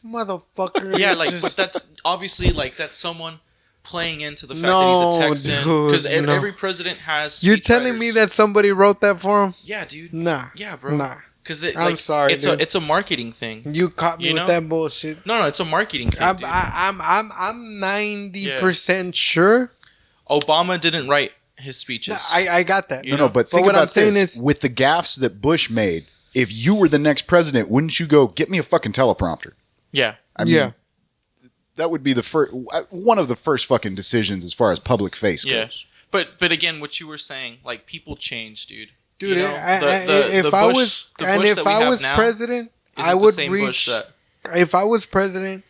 motherfucker. Yeah, like, but that's obviously like that's someone playing into the fact that he's a Texan, because every president has. You're telling me that somebody wrote that for him? Yeah, dude. Nah. Yeah, bro. Nah. Because I'm sorry, it's a marketing thing. You caught me with that bullshit. No, it's a marketing thing. I'm 90% sure. Obama didn't write his speeches. I got that. No, but think about this. With the gaffes that Bush made, if you were the next president, wouldn't you go, get me a fucking teleprompter? Yeah. I mean, that would be one of the first fucking decisions as far as public face goes. But again, what you were saying, like, people change, dude. Dude, if I was president, I would reach. If I was president,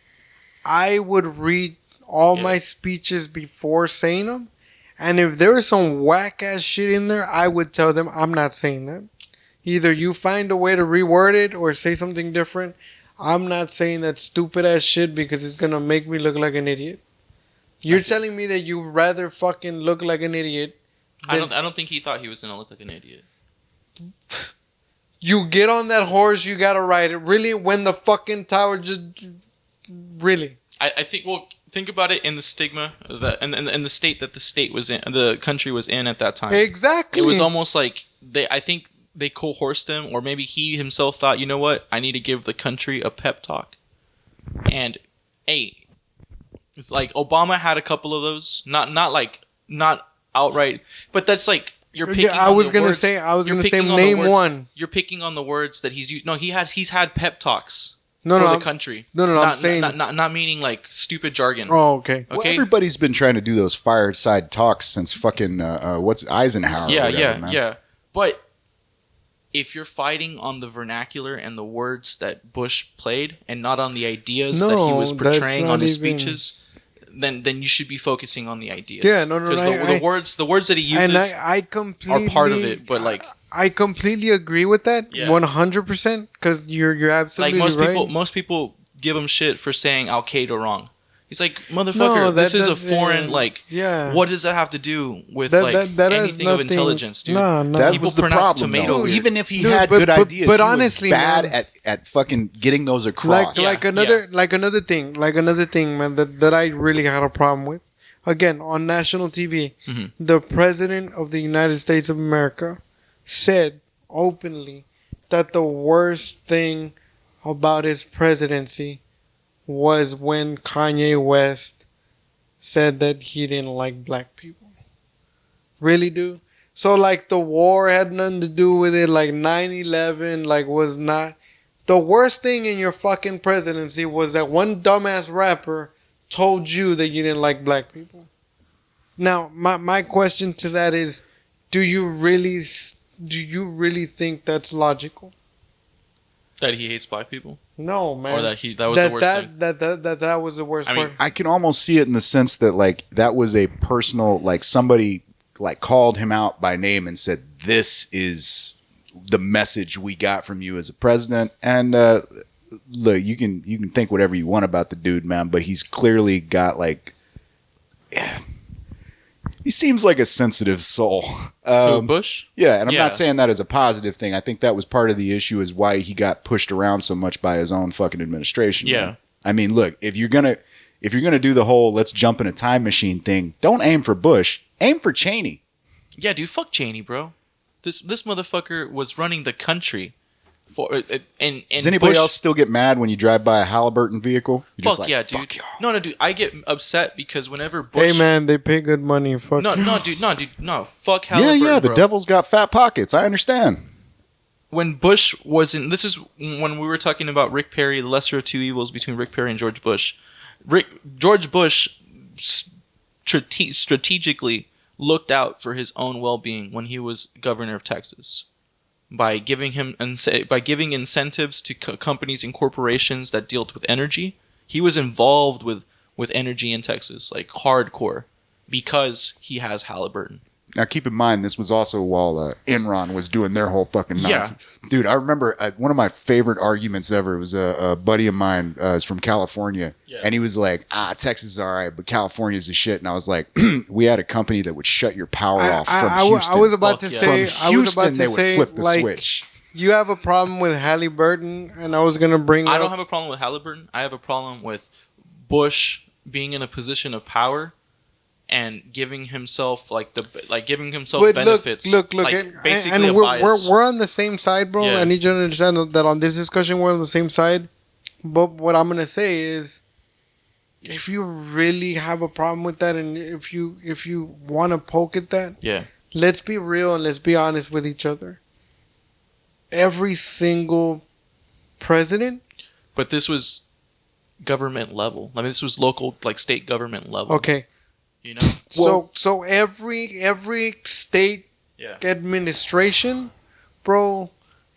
I would read all my speeches before saying them, and if there was some whack ass shit in there, I would tell them I'm not saying that. Either you find a way to reword it or say something different. I'm not saying that stupid ass shit because it's gonna make me look like an idiot. You're telling me that you'd rather fucking look like an idiot. I don't think he thought he was gonna look like an idiot. You get on that horse, you gotta ride it. Really, when the fucking tower just really. I think. Well, think about it in the stigma that and the state that the country was in at that time. Exactly. It was almost like I think they coerced him, or maybe he himself thought, you know what, I need to give the country a pep talk. And it's like Obama had a couple of those, not outright, but that's like. You're picking I was gonna say name one. You're picking on the words that he's used. No, he's had pep talks for the country. I'm saying not meaning like stupid jargon. Oh, okay. Well, everybody's been trying to do those fireside talks since fucking what's Eisenhower. Yeah. But if you're fighting on the vernacular and the words that Bush played, and not on the ideas that he was portraying on his speeches. Then you should be focusing on the ideas. Yeah, because the words that he uses and I completely are part of it. But like, I completely agree with that, 100%. Because you're absolutely like most people give him shit for saying Al Qaeda wrong. He's like, motherfucker, this is a foreign What does that have to do with anything of intelligence, dude? No. That was the problem. Even if he had good ideas, but honestly, he was bad at fucking getting those across. Like another thing, man, that I really had a problem with. Again, on national TV, the president of the United States of America said openly that the worst thing about his presidency was when Kanye West said that he didn't like black people. Really, dude? So, like, the war had nothing to do with it. Like, 9/11, like, was not. The worst thing in your fucking presidency was that one dumbass rapper told you that you didn't like black people. Now, my question to that is, do you really think that's logical? That he hates black people? No, man. Or that was the worst thing? That was the worst part. I can almost see it in the sense that, like, that was a personal, like, somebody, like, called him out by name and said, this is the message we got from you as a president. And, look, you can think whatever you want about the dude, man, but he's clearly got, like, he seems like a sensitive soul. Bush? Yeah, and I'm not saying that as a positive thing. I think that was part of the issue, is why he got pushed around so much by his own fucking administration. Yeah. Man. I mean, look, if you're gonna do the whole let's jump in a time machine thing, don't aim for Bush. Aim for Cheney. Yeah, dude, fuck Cheney, bro. This motherfucker was running the country. And does anybody else still get mad when you drive by a Halliburton vehicle? You're fuck yeah, dude. No, dude. I get upset because whenever Bush. Hey man, they pay good money. Fuck. No, dude. Fuck Halliburton. Yeah. The devil's got fat pockets. I understand. When Bush was in, this is when we were talking about Rick Perry, the lesser of two evils between Rick Perry and George Bush. George Bush strategically looked out for his own well-being when he was governor of Texas. By giving incentives to companies and corporations that dealt with energy. He was involved with energy in Texas, like hardcore. because he has Halliburton. Now, keep in mind, this was also while Enron was doing their whole fucking nonsense. Yeah. Dude, I remember one of my favorite arguments ever was a buddy of mine is from California. Yeah. And he was like, Texas is all right, but California's the shit. And I was like, we had a company that would shut your power off from Houston. I was about to say, from Houston, they would flip the switch. You have a problem with Halliburton, and I was going to bring I don't have a problem with Halliburton. I have a problem with Bush being in a position of power and giving himself benefits. Look, and we're on the same side, bro. Yeah. I need you to understand that on this discussion we're on the same side. But what I'm gonna say is, if you really have a problem with that, and if you want to poke at that, yeah, let's be real and let's be honest with each other. Every single president, but this was government level. I mean, this was local, like state government level. Okay. You know? So every state administration, bro,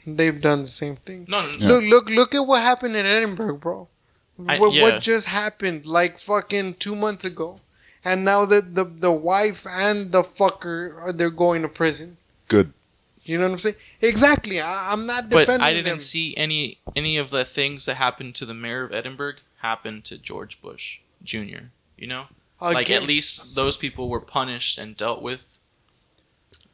they've done the same thing. No. Look at what happened in Edinburgh, bro. What just happened like fucking 2 months ago, and now the wife and the fucker they're going to prison. Good. You know what I'm saying? Exactly. I'm not defending them. But I didn't see any of the things that happened to the mayor of Edinburgh happen to George Bush Jr. You know? Again. Like, at least those people were punished and dealt with.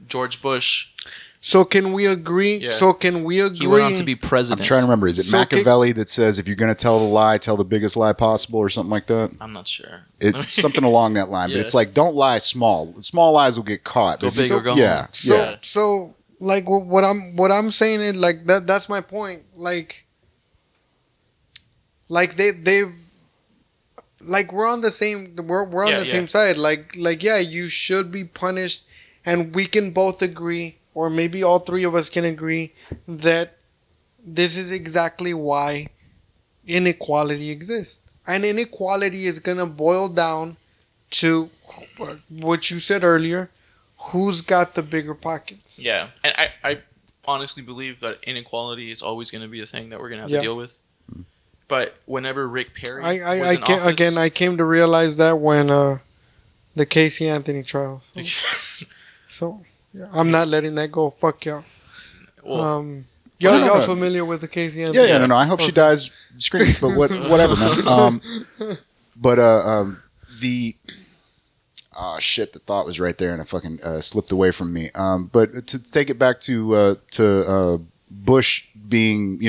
George Bush. So can we agree? Yeah. He went on to be president. I'm trying to remember. Is it Machiavelli that says if you're going to tell the lie, tell the biggest lie possible or something like that? I'm not sure. It's something along that line. Yeah. But it's like, don't lie small. Small lies will get caught. Go big or go home. Yeah. So like what I'm saying is like that's my point. Like they've like we're on the same same side. Like you should be punished, and we can both agree, or maybe all three of us can agree that this is exactly why inequality exists. And inequality is gonna boil down to what you said earlier: who's got the bigger pockets? Yeah, and I honestly believe that inequality is always going to be a thing that we're going to have to deal with. But whenever Rick Perry was in office... I came to realize that when the Casey Anthony trials. So I'm not letting that go. Fuck y'all. Well, y'all familiar with the Casey Anthony? Yeah, no. I hope she dies screaming, but whatever, man. Shit, the thought was right there and it fucking slipped away from me. But to take it back to Bush being,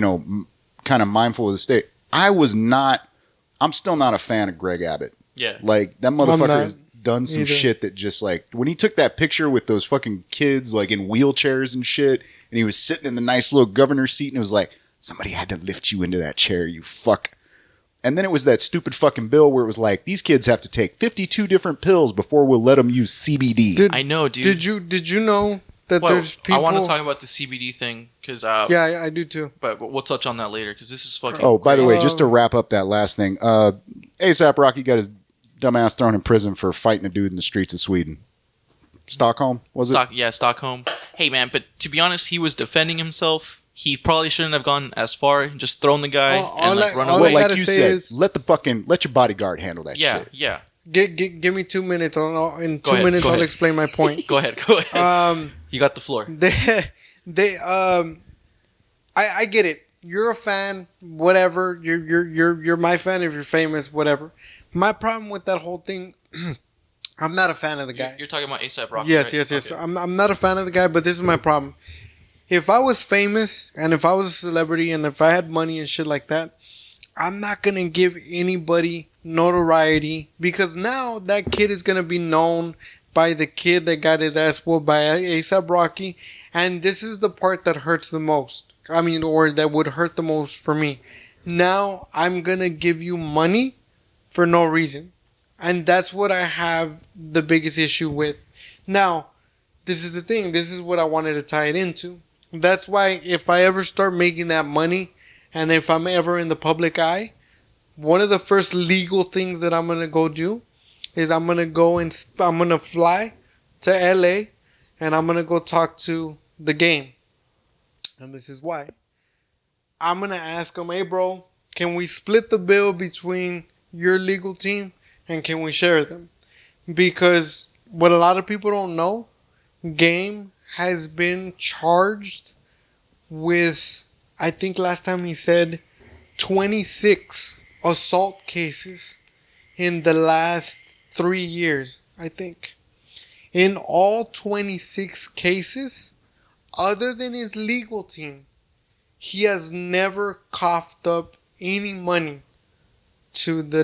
kind of mindful of the state, I'm still not a fan of Greg Abbott. Yeah. Like, that motherfucker has done some shit that just, like, when he took that picture with those fucking kids, like, in wheelchairs and shit, and he was sitting in the nice little governor's seat, and it was like, somebody had to lift you into that chair, you fuck. And then it was that stupid fucking bill where it was like, these kids have to take 52 different pills before we'll let them use CBD. I know, dude. Did you know that there's people... I want to talk about the CBD thing, because... yeah, I do too. But we'll touch on that later, because this is fucking crazy. By the way, just to wrap up that last thing, A$AP Rocky got his dumbass thrown in prison for fighting a dude in the streets of Sweden. Stockholm, was it? Yeah, Stockholm. Hey, man, but to be honest, he was defending himself. He probably shouldn't have gone as far, just thrown the guy and run away. Like you said, let your bodyguard handle that shit. Yeah. Give me 2 minutes. In 2 minutes, I'll explain my point. Go ahead. You got the floor. I get it. You're a fan, whatever. You're my fan if you're famous, whatever. My problem with that whole thing, I'm not a fan of the guy. You're talking about A$AP Rocky, yes, right? Yes. Okay. I'm not a fan of the guy, but this is my problem. If I was famous and if I was a celebrity and if I had money and shit like that, I'm not going to give anybody notoriety, because now that kid is going to be known by the kid that got his ass whooped by A$AP Rocky. And this is the part that hurts the most. I mean, or that would hurt the most for me. Now I'm going to give you money for no reason. And that's what I have the biggest issue with. Now, this is the thing. This is what I wanted to tie it into. That's why if I ever start making that money, and if I'm ever in the public eye, one of the first legal things that I'm going to go do is I'm going to fly to LA and I'm going to go talk to the game. And this is why. I'm going to ask them, hey bro, can we split the bill between your legal team and can we share them? because what a lot of people don't know, Game has been charged with, I think last time he said, 26 assault cases in the last 3 years, I think. In all 26 cases, other than his legal team, he has never coughed up any money to the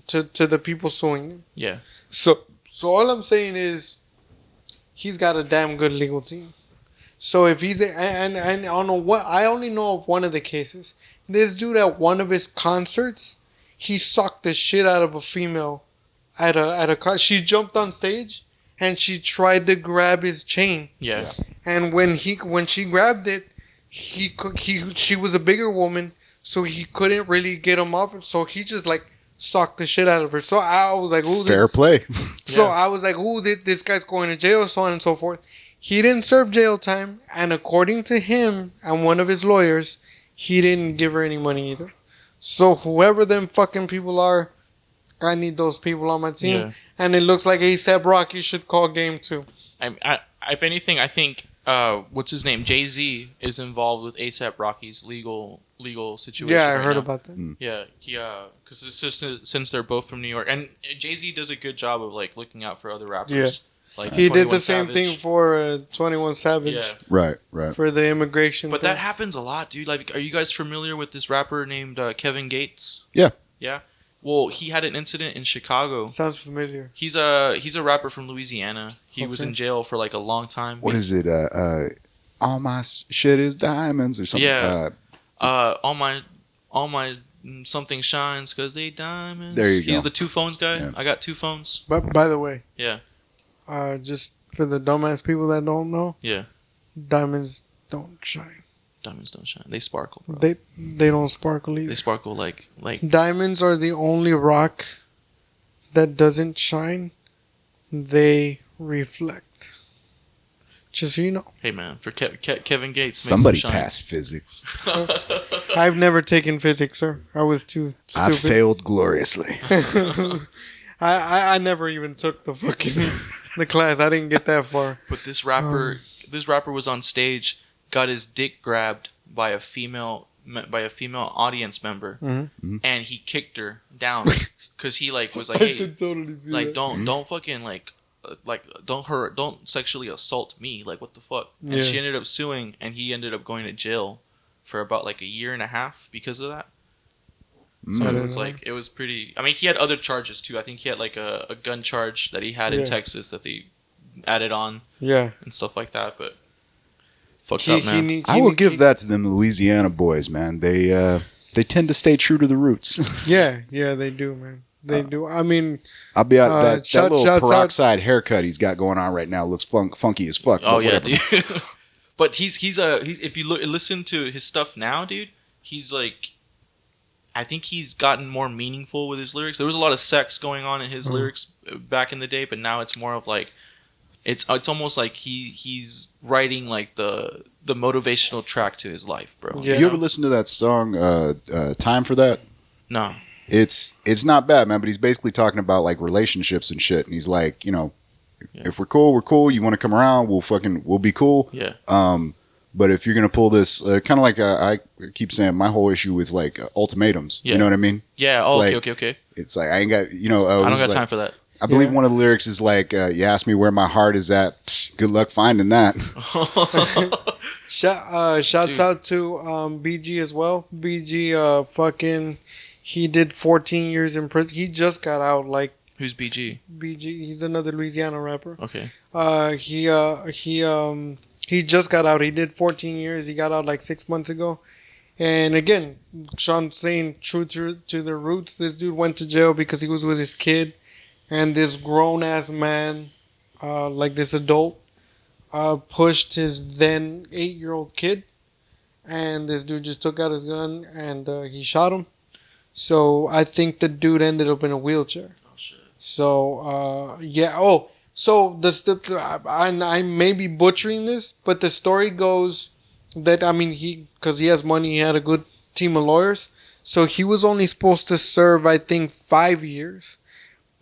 to the people suing him. Yeah. So all I'm saying is, he's got a damn good legal team. So if he's and I don't know what, I only know of one of the cases. This dude at one of his concerts, he socked the shit out of a female at a she jumped on stage and she tried to grab his chain. Yeah. And when she grabbed it, she was a bigger woman, so he couldn't really get him up. So he just like socked the shit out of her. So I was like, "Ooh, fair play." So I was like, "Ooh, this guy's going to jail," so on and so forth. He didn't serve jail time, and according to him and one of his lawyers, he didn't give her any money either. So whoever them fucking people are, I need those people on my team. Yeah. And it looks like A$AP Rocky should call game too. If anything, I think what's his name, Jay-Z, is involved with A$AP Rocky's legal situation. Yeah, I heard about that. Yeah, because it's just since they're both from New York, and Jay-Z does a good job of like looking out for other rappers. Yeah. Like he did the same thing for 21 Savage. Yeah. Right. For the immigration But thing. that happens a lot, dude. Like, are you guys familiar with this rapper named Kevin Gates? Yeah. Yeah. Well, he had an incident in Chicago. Sounds familiar. He's a rapper from Louisiana. He was in jail for like a long time. What is it? All my shit is diamonds or something. Yeah. All my something shines because they diamonds. There you go. He's the 2 phones guy. Yeah. I got 2 phones. But by the way. Yeah. Just for the dumbass people that don't know. Yeah. Diamonds don't shine. Diamonds don't shine. They sparkle, bro. They don't sparkle either. They sparkle like diamonds are the only rock that doesn't shine. They reflect. Just so you know. Hey man, for Kevin Gates, somebody passed physics. I've never taken physics, sir. I was too stupid. I failed gloriously. I never even took the fucking the class. I didn't get that far. But this rapper was on stage, got his dick grabbed by a female audience member, and he kicked her down because he like was like, "Hey, totally like don't fucking like don't sexually assault me, like what the fuck?" And she ended up suing, and he ended up going to jail for about like a year and a half because of that. So it was pretty. I mean, he had other charges too. I think he had like a gun charge that he had in Texas that they added on, and stuff like that. But fucked up, man. I will give that to them Louisiana boys, man. They tend to stay true to the roots. yeah, they do, man. They do. I mean, I'll be out that little peroxide haircut he's got going on right now looks funky as fuck. Oh yeah, dude. But if you listen to his stuff now, dude, he's like, I think he's gotten more meaningful with his lyrics. There was a lot of sex going on in his lyrics back in the day, but now it's more of like, it's almost like he's writing like the motivational track to his life, bro. Yeah. You ever listen to that song, Time for That? No. It's not bad, man, but he's basically talking about like relationships and shit. And he's like, if we're cool, we're cool. You want to come around, we'll be cool. Yeah. But if you're going to pull this, kind of like I keep saying, my whole issue with like ultimatums, you know what I mean? Yeah. Oh, like, okay. It's like, I ain't got, I don't got time for that. I believe one of the lyrics is like, you ask me where my heart is at. Psh, good luck finding that. Shouts out to BG as well. BG, he did 14 years in prison. He just got out. Like, who's BG? BG, he's another Louisiana rapper. Okay. He just got out. He did 14 years. He got out like 6 months ago. And again, Sean saying true to the roots. This dude went to jail because he was with his kid. And this grown-ass man, like this adult, pushed his then 8-year-old kid. And this dude just took out his gun and he shot him. So I think the dude ended up in a wheelchair. Oh, shit. So, yeah. Oh, so I may be butchering this, but the story goes that, I mean, because he has money, he had a good team of lawyers. So he was only supposed to serve, I think, 5 years.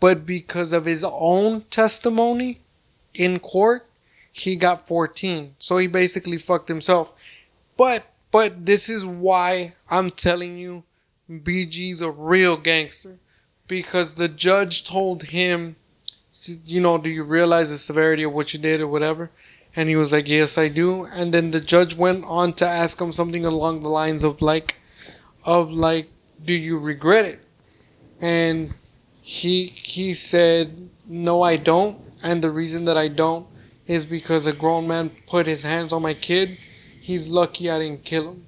But because of his own testimony in court, he got 14. So he basically fucked himself. But this is why I'm telling you, BG's a real gangster. Because the judge told him, you know, do you realize the severity of what you did or whatever? And he was like, yes, I do. And then the judge went on to ask him something along the lines of like, do you regret it? And he said, no, I don't. And the reason that I don't is because a grown man put his hands on my kid. He's lucky I didn't kill him.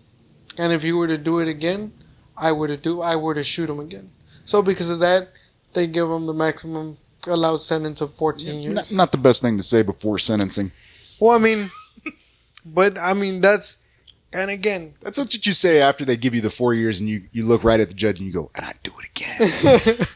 And if he were to do it again, I were to shoot him again. So because of that, they give him the maximum allowed sentence of 14 years. Not the best thing to say before sentencing. Well, I mean, but I mean, that's, and again, that's what you say after they give you the 4 years and you look right at the judge and you go, and I do it again.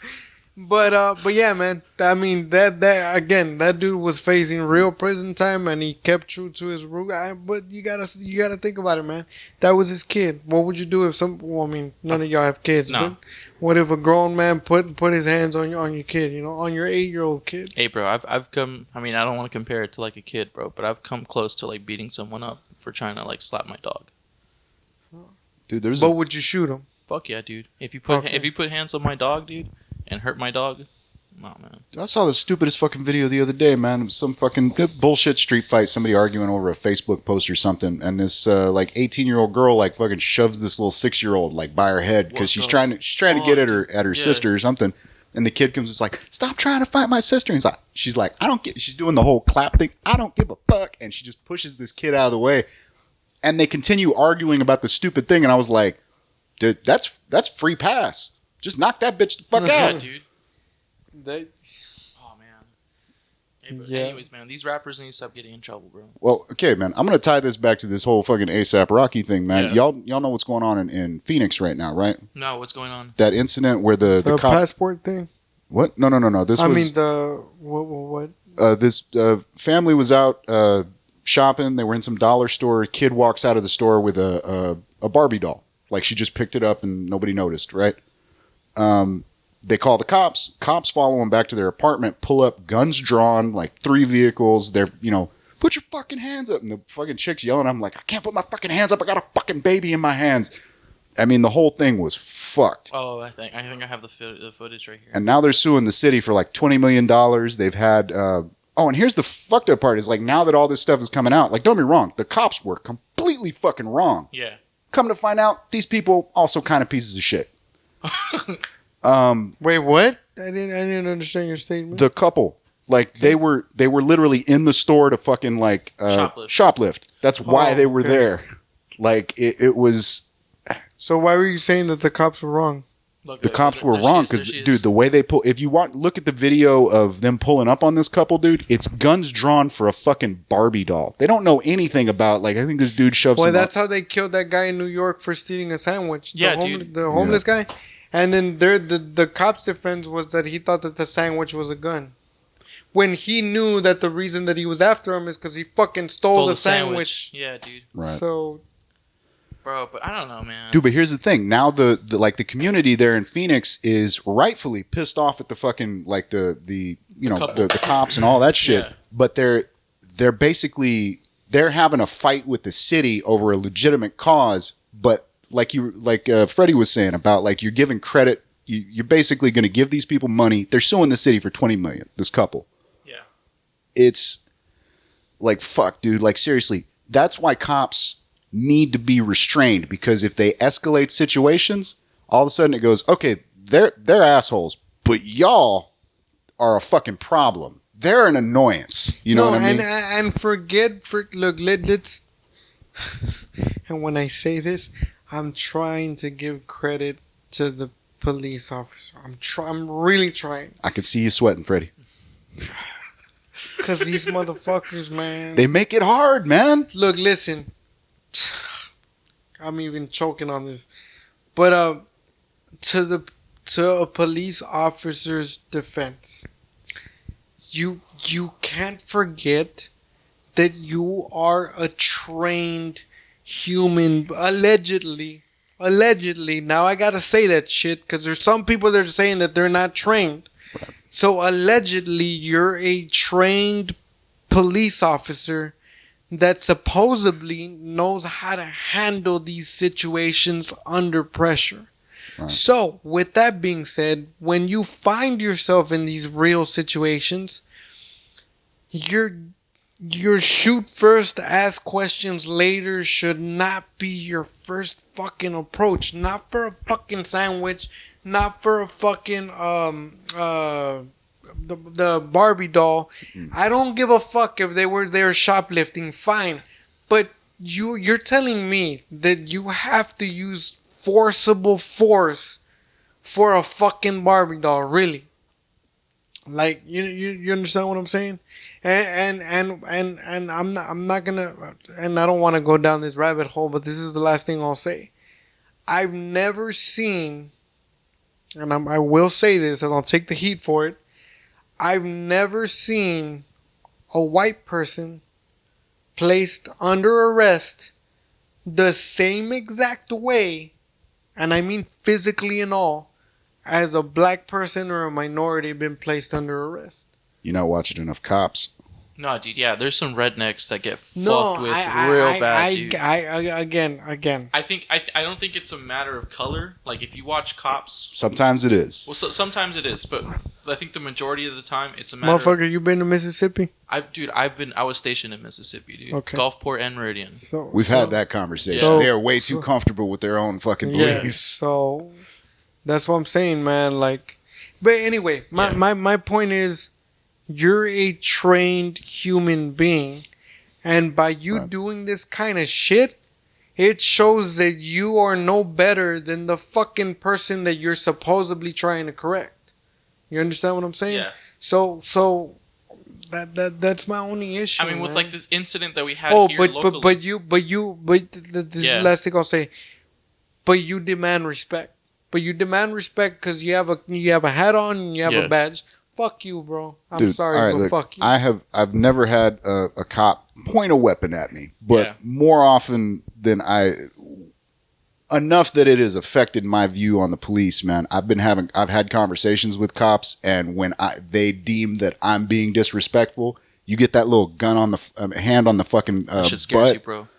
But yeah, man. I mean, that dude was facing real prison time, and he kept true to his rule. But you gotta think about it, man. That was his kid. What would you do if well, I mean, none of y'all have kids, no. But what if a grown man put his hands on your kid? You know, on your 8-year-old kid. Hey, bro, I've come. I mean, I don't want to compare it to like a kid, bro, but I've come close to like beating someone up for trying to like slap my dog. Dude, would you shoot him? Fuck yeah, dude. If you put hands on my dog, dude, and hurt my dog, no, man. I saw the stupidest fucking video the other day, man. It was some fucking bullshit street fight, somebody arguing over a Facebook post or something, and this like 18-year-old girl like fucking shoves this little 6-year-old like by her head because she's trying to get at her sister or something, and the kid comes and is like, "Stop trying to fight my sister." And she's like, "I don't get." She's doing the whole clap thing. "I don't give a fuck," and she just pushes this kid out of the way, and they continue arguing about the stupid thing, and I was like, "Dude, that's free pass. Just knock that bitch the fuck out, dude." Oh man. Hey, bro. Yeah. Anyways, man, these rappers need to stop getting in trouble, bro. Well, okay, man. I'm gonna tie this back to this whole fucking ASAP Rocky thing, man. Yeah. Y'all know what's going on in Phoenix right now, right? No, what's going on? That incident where the cop. Passport thing. What? No. This was. What? This family was out shopping. They were in some dollar store. A kid walks out of the store with a Barbie doll. Like she just picked it up and nobody noticed, right? They call the cops. Cops follow them back to their apartment, pull up, guns drawn, like 3 vehicles. They're, put your fucking hands up. And the fucking chick's yelling. I'm like, I can't put my fucking hands up. I got a fucking baby in my hands. I mean, the whole thing was fucked. Oh, I think I have the footage right here. And now they're suing the city for like $20 million. They've had, and here's the fucked up part is like now that all this stuff is coming out, like don't be wrong, the cops were completely fucking wrong. Yeah. Come to find out, these people also kind of pieces of shit. Wait, what? I didn't understand your statement. The couple, like they were literally in the store to fucking like shoplift. That's why they were there. Like it was. So why were you saying that the cops were wrong? Look, the cops were wrong because, dude, the way they pull. If you look at the video of them pulling up on this couple, dude, it's guns drawn for a fucking Barbie doll. They don't know anything about. Like, I think this dude shoved. Well, that's how they killed that guy in New York for stealing a sandwich. Dude. The homeless guy. And then the cop's defense was that he thought that the sandwich was a gun. When he knew that the reason that he was after him is because he fucking stole the sandwich. Yeah, dude. Right. So, bro, but I don't know, man. Dude, but here's the thing. Now the community there in Phoenix is rightfully pissed off at the fucking like the cops and all that shit. Yeah. But they're basically having a fight with the city over a legitimate cause, but like Freddy was saying about like you're giving credit, you're basically going to give these people money. They're suing the city for $20 million. This couple. Yeah. It's like fuck, dude. Like seriously, that's why cops need to be restrained because if they escalate situations, all of a sudden it goes, okay, they're assholes, but y'all are a fucking problem. They're an annoyance. You know what I mean? And let's. And when I say this, I'm trying to give credit to the police officer. I'm really trying. I can see you sweating, Freddy. Because these motherfuckers, man. They make it hard, man. Look, listen. I'm even choking on this. But to a police officer's defense, you can't forget that you are a trained human, allegedly. Now I gotta say that shit because there's some people that are saying that they're not trained. Right. So allegedly, you're a trained police officer that supposedly knows how to handle these situations under pressure. Right. So, with that being said, when you find yourself in these real situations, your shoot first, ask questions later should not be your first fucking approach. Not for a fucking sandwich, not for a fucking the Barbie doll. I don't give a fuck if they were there shoplifting, fine. But you're telling me that you have to use forcible force for a fucking Barbie doll, really? Like, you understand what I'm saying? And I'm not gonna, and I don't want to go down this rabbit hole, but this is the last thing I'll say. I've never seen, and I will say this, and I'll take the heat for it. I've never seen a white person placed under arrest the same exact way, and I mean physically and all, as a black person or a minority been placed under arrest. You're not watching enough Cops. No, dude, yeah, there's some rednecks that get fucked with real bad, dude. Again. I don't think it's a matter of color. Like, if you watch Cops... Sometimes it is. Well, sometimes it is, but I think the majority of the time, it's a matter Motherfucker, you been to Mississippi? I was stationed in Mississippi, dude. Okay. Gulfport and Meridian. We've had that conversation. They are way too comfortable with their own fucking beliefs. Yeah, so, that's what I'm saying, man. Like, but anyway, my point is, you're a trained human being, and by you doing this kind of shit, it shows that you are no better than the fucking person that you're supposedly trying to correct. You understand what I'm saying? Yeah. So that's my only issue. I mean, with like this incident that we had here locally. This is the last thing I'll say. But you demand respect. But you demand respect because you have a hat on and you have a badge. Fuck you, bro. I'm sorry, but fuck you. I've never had a cop point a weapon at me, but more often than enough that it has affected my view on the police, man. I've had conversations with cops, and when they deem that I'm being disrespectful, you get that little gun on the hand on the fucking that shit scares you, bro.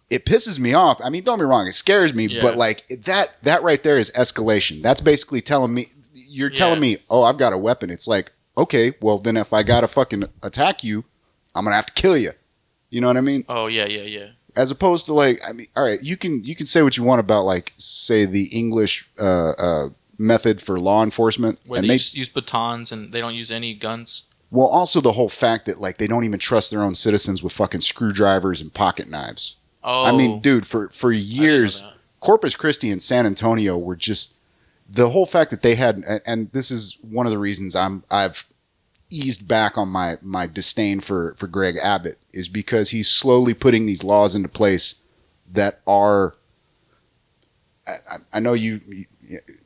It pisses me off. I mean, don't be wrong, it scares me, but like that right there is escalation. That's basically telling me. You're telling me, oh, I've got a weapon. It's like, okay, well, then if I got to fucking attack you, I'm going to have to kill you. You know what I mean? Oh, yeah. As opposed to like, I mean, all right, you can say what you want about like, say the English method for law enforcement. Where they use batons and they don't use any guns. Well, also the whole fact that like they don't even trust their own citizens with fucking screwdrivers and pocket knives. Oh. I mean, dude, for years, Corpus Christi and San Antonio were just... The whole fact that they had, and this is one of the reasons I've eased back on my disdain for Greg Abbott, is because he's slowly putting these laws into place that are, I know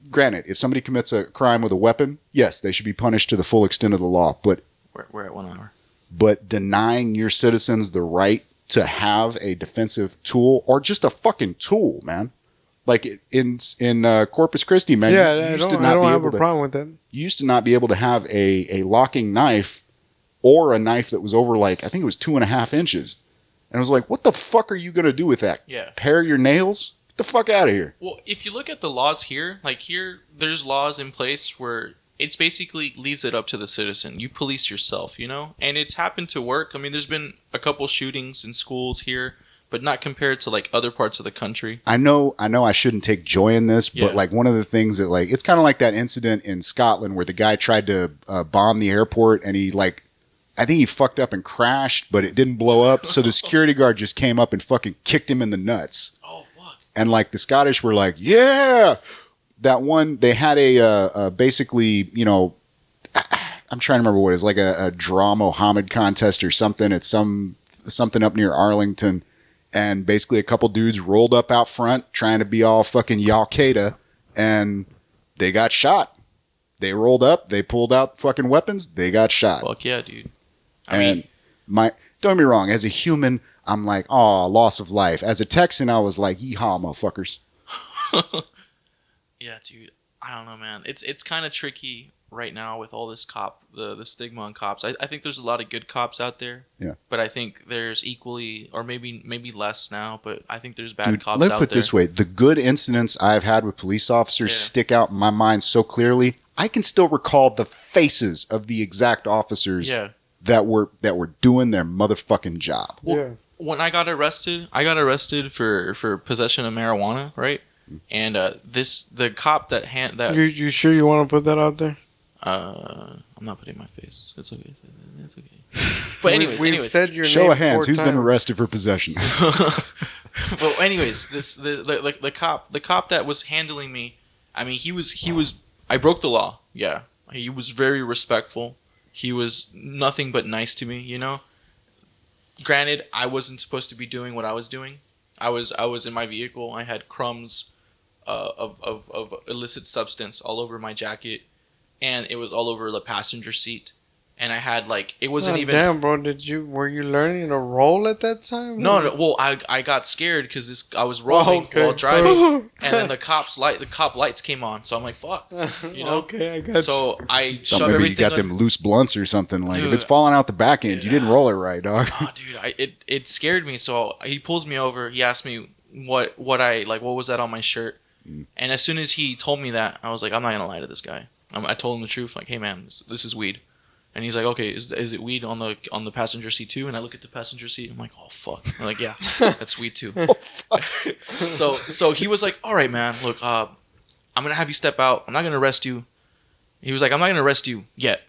granted, if somebody commits a crime with a weapon, yes, they should be punished to the full extent of the law, but we're at 1 hour. But denying your citizens the right to have a defensive tool, or just a fucking tool, man. Like in Corpus Christi, man. Yeah, I don't have a problem with that. You used to not be able to have a locking knife or a knife that was over like, I think it was 2.5 inches. And I was like, what the fuck are you going to do with that? Yeah. Pare your nails? Get the fuck out of here. Well, if you look at the laws here, like here, there's laws in place where it's basically leaves it up to the citizen. You police yourself, you know? And it's happened to work. I mean, there's been a couple shootings in schools here, but not compared to like other parts of the country. I know I shouldn't take joy in this, but like one of the things that like, it's kind of like that incident in Scotland where the guy tried to bomb the airport and he like, I think he fucked up and crashed, but it didn't blow up. So the security guard just came up and fucking kicked him in the nuts. Oh, fuck. And like the Scottish were like, yeah, that one, they had a basically, you know, I'm trying to remember what it is, like a Draw Mohammed contest or something. It's something up near Arlington. And basically a couple dudes rolled up out front trying to be all fucking Al-Qaeda, and they got shot. They rolled up, they pulled out fucking weapons, they got shot. Fuck yeah, dude. I mean, don't get me wrong, as a human, I'm like, oh, loss of life. As a Texan, I was like, yeehaw, motherfuckers. Yeah, dude. I don't know, man. It's kind of tricky right now with all this the stigma on cops. I think there's a lot of good cops out there. Yeah. But I think there's equally, or maybe less now, but I think there's bad Dude, cops out let's there. put it this way. The good incidents I've had with police officers stick out in my mind so clearly. I can still recall the faces of the exact officers that were doing their motherfucking job. Well, when I got arrested for possession of marijuana, right? And the cop that you sure you want to put that out there? I'm not putting my face. It's okay. It's okay. But anyways, said your show name of hands. Who's times. been arrested for possession? Well, anyways, the cop that was handling me. I mean, he was. I broke the law. Yeah, he was very respectful. He was nothing but nice to me. You know. Granted, I wasn't supposed to be doing what I was doing. I was in my vehicle. I had crumbs of illicit substance all over my jacket, and it was all over the passenger seat. And I had it wasn't even. Damn, bro! Were you learning to roll at that time? No. Well, I got scared because I was rolling while driving, and then the cop lights came on. So I'm like, fuck, you know. Okay, I got you. So I So shove maybe everything. you got them loose blunts or something. Like, Dude, if it's falling out the back end, you didn't roll it right, dog. Oh, dude, it scared me. So he pulls me over. He asked me what was that on my shirt, and as soon as he told me that, I was like, I'm not gonna lie to this guy. I told him the truth. Like, hey man, this is weed. And he's like, okay, is it weed on the passenger seat too? And I look at the passenger seat. I'm like, oh fuck. I'm like, yeah, that's weed too. Oh, fuck. so he was like, all right, man. Look, I'm gonna have you step out. I'm not gonna arrest you. He was like, I'm not gonna arrest you yet,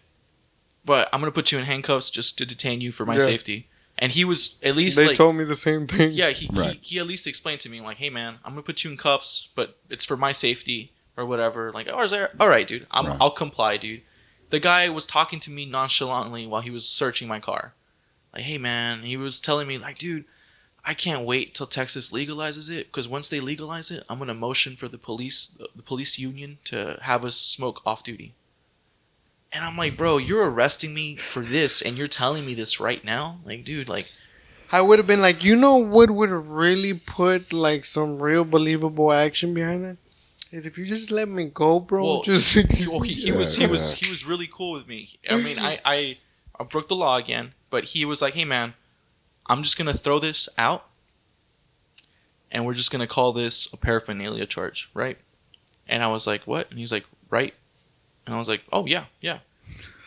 but I'm gonna put you in handcuffs just to detain you for my safety. And he was at least they told me the same thing. Yeah, he at least explained to me like, hey man, I'm gonna put you in cuffs, but it's for my safety or whatever. Like, oh, is there? All right, dude. I'll comply, dude. The guy was talking to me nonchalantly while he was searching my car. Like, hey, man, he was telling me, like, dude, I can't wait till Texas legalizes it, because once they legalize it, I'm going to motion for the police union to have us smoke off-duty. And I'm like, bro, you're arresting me for this, and you're telling me this right now? Like, dude, like... I would have been like, you know what would really put, like, some real believable action behind that? Is if you just let me go, bro. Well, he was really cool with me. I mean, I broke the law again, but he was like, hey man, I'm just gonna throw this out, and we're just gonna call this a paraphernalia charge, right? And I was like, what? And he's like, right? And I was like, oh yeah.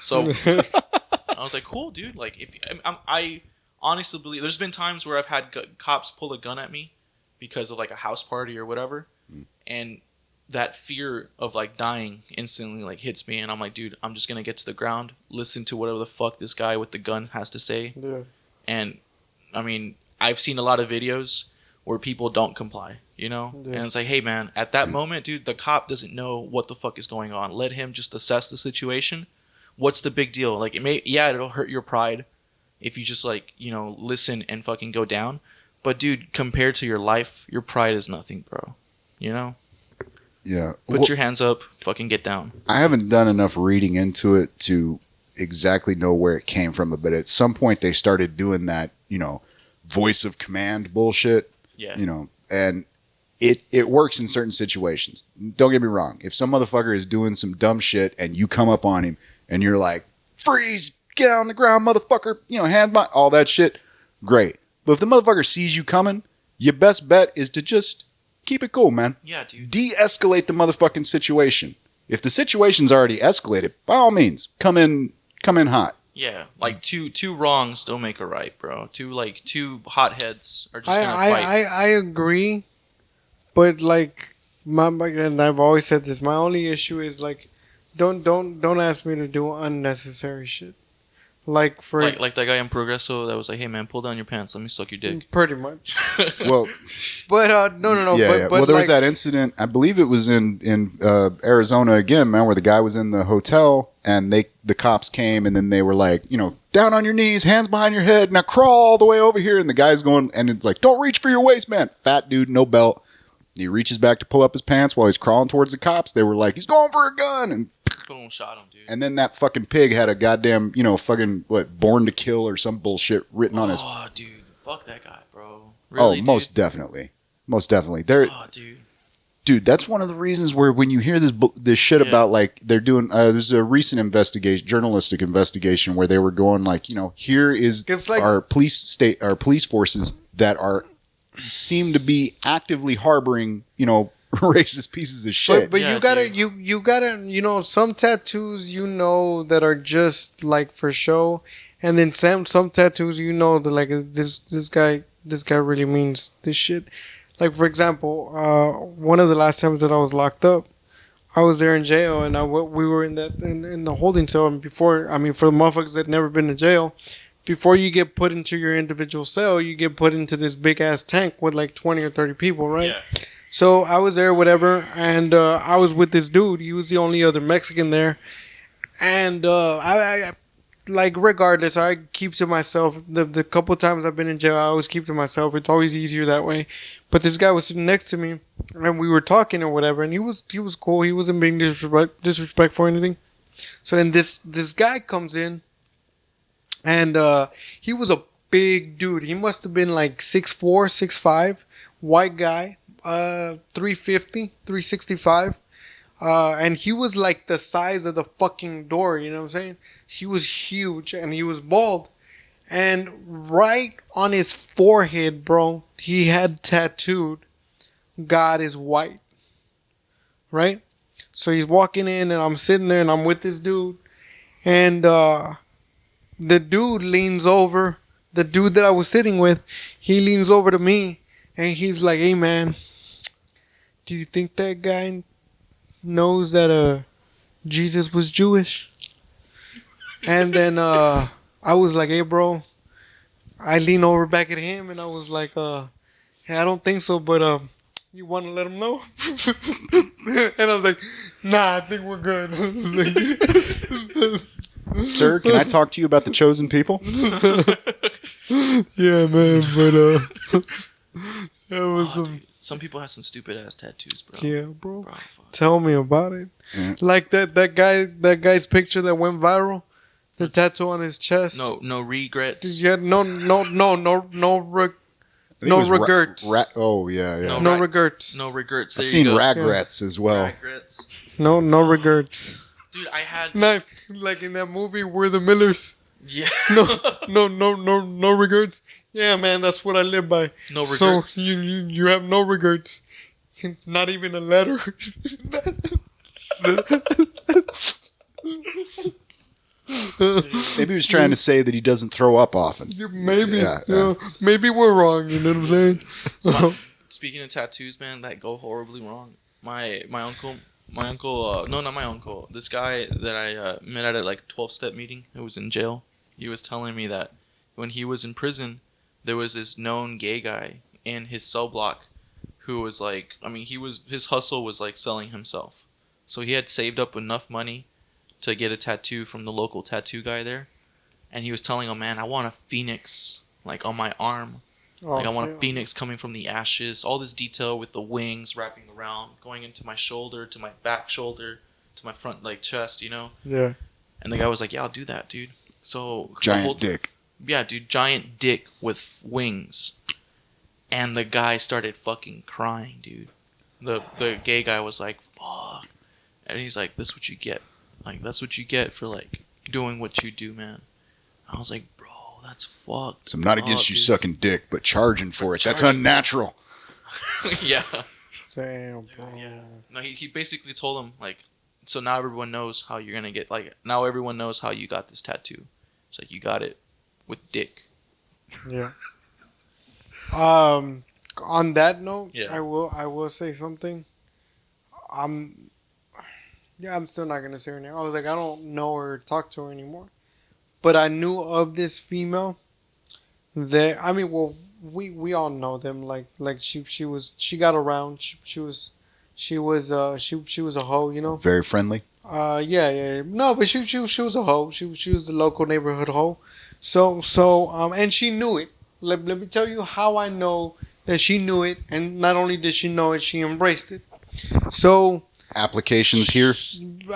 So I was like, cool, dude. Like, if I honestly believe there's been times where I've had cops pull a gun at me because of like a house party or whatever, and that fear of like dying instantly like hits me, and I'm like, dude, I'm just gonna get to the ground, listen to whatever the fuck this guy with the gun has to say. Yeah. And I mean, I've seen a lot of videos where people don't comply, you know? Yeah. And it's like, hey man, at that moment, dude, the cop doesn't know what the fuck is going on. Let him just assess the situation. What's the big deal? Like, it'll hurt your pride if you just like, you know, listen and fucking go down. But dude, compared to your life, your pride is nothing, bro. You know? Yeah. Put your hands up, fucking get down. I haven't done enough reading into it to exactly know where it came from, but at some point they started doing that, you know, voice of command bullshit. Yeah. You know, and it works in certain situations. Don't get me wrong. If some motherfucker is doing some dumb shit and you come up on him and you're like, freeze, get on the ground, motherfucker, you know, hands by all that shit, great. But if the motherfucker sees you coming, your best bet is to just keep it cool, man. Yeah, dude. De-escalate the motherfucking situation. If the situation's already escalated, by all means, come in hot. Yeah, like two wrongs don't make a right, bro. Two hotheads are just gonna fight. I agree, but like and I've always said this. My only issue is like, don't ask me to do unnecessary shit. Like that guy in Progresso that was like, hey man, pull down your pants, let me suck your dick. Pretty much. Well, but no. Yeah, But well, there was that incident. I believe it was in Arizona again, man, where the guy was in the hotel and the cops came and then they were like, you know, down on your knees, hands behind your head, now crawl all the way over here. And the guy's going, and it's like, don't reach for your waist, man. Fat dude, no belt. He reaches back to pull up his pants while he's crawling towards the cops. They were like, he's going for a gun, and boom, shot him, dude. And then that fucking pig had a goddamn, you know, fucking, Born to Kill or some bullshit written on his... Oh, dude. Fuck that guy, bro. Really, most definitely. Most definitely. There, oh, dude. Dude, that's one of the reasons where when you hear this shit about like they're doing, there's a recent investigation, journalistic investigation where they were going like, here is like, our police forces that seem to be actively harboring, racist pieces of shit. But you gotta, some tattoos, that are just like for show, and then some tattoos, that like this guy really means this shit. Like, for example, one of the last times that I was locked up, I was there in jail, and we were in the holding cell. And before, for the motherfuckers that never been to jail, before you get put into your individual cell, you get put into this big ass tank with like 20 or 30 people, right? Yeah. So I was there, whatever, and I was with this dude. He was the only other Mexican there, and I like, regardless, I keep to myself. The couple times I've been in jail, I always keep to myself. It's always easier that way. But this guy was sitting next to me, and we were talking or whatever, and he was cool. He wasn't being disrespectful or anything. So then this guy comes in, and he was a big dude. He must have been like 6'4", 6'5", white guy, 350, 365. And he was like the size of the fucking door, you know what I'm saying? He was huge, and he was bald. And right on his forehead, bro, he had tattooed, God is white. Right? So he's walking in, and I'm sitting there, and I'm with this dude. And the dude leans over, the dude that I was sitting with, he leans over to me, and he's like, hey, man, do you think that guy knows that Jesus was Jewish? And then I was like, hey, bro. I lean over back at him, and I was like, hey, I don't think so, but you want to let him know? And I was like, nah, I think we're good. Sir, can I talk to you about the chosen people? Yeah, man, but that was some people have some stupid ass tattoos, bro. Yeah, bro. Tell me about it. Yeah. Like that guy's picture that went viral. The tattoo on his chest. No regrets. Yeah, no regrets. Oh yeah. No regrets. No regrets. I've seen regrets as well. Regrets. No regrets. Dude, I had like in that movie, We're the Millers. Yeah. No regrets. Yeah, man, that's what I live by. No regrets. So you have no regrets. Not even a letter. Maybe he was trying to say that he doesn't throw up often. Maybe. Yeah. Maybe we're wrong, you know what I'm saying? Speaking of tattoos, man, that go horribly wrong. My uncle, no, not my uncle. This guy that I met at a like 12-step meeting, who was in jail, he was telling me that when he was in prison, there was this known gay guy in his cell block who was like, his hustle was like selling himself. So he had saved up enough money to get a tattoo from the local tattoo guy there. And he was telling him, man, I want a phoenix, like, on my arm. I want a phoenix coming from the ashes. All this detail with the wings wrapping around, going into my shoulder, to my back shoulder, to my front, like, chest, you know? Yeah. And the guy was like, yeah, I'll do that, dude. So giant dick. Yeah, dude, giant dick with wings. And the guy started fucking crying, dude. The gay guy was like, fuck. And he's like, that's what you get. Like, that's what you get for, like, doing what you do, man. I was like, bro, that's fucked. So I'm not against you sucking dick, but charging for it. That's unnatural. Yeah. Damn, bro. Yeah. No, he basically told him, like, so now everyone knows how you're going to get, like, now everyone knows how you got this tattoo. It's like, you got it with dick. Yeah. On that note, yeah. I will say something. I'm still not gonna say her name. I was like, I don't know her or talk to her anymore. But I knew of this female that we all know them. Like she got around. She was a hoe, you know. Very friendly. Yeah. No, but she was a hoe. She was the local neighborhood hoe. So and she knew it. Let me tell you how I know that she knew it, and not only did she know it, she embraced it. So. Applications here? Something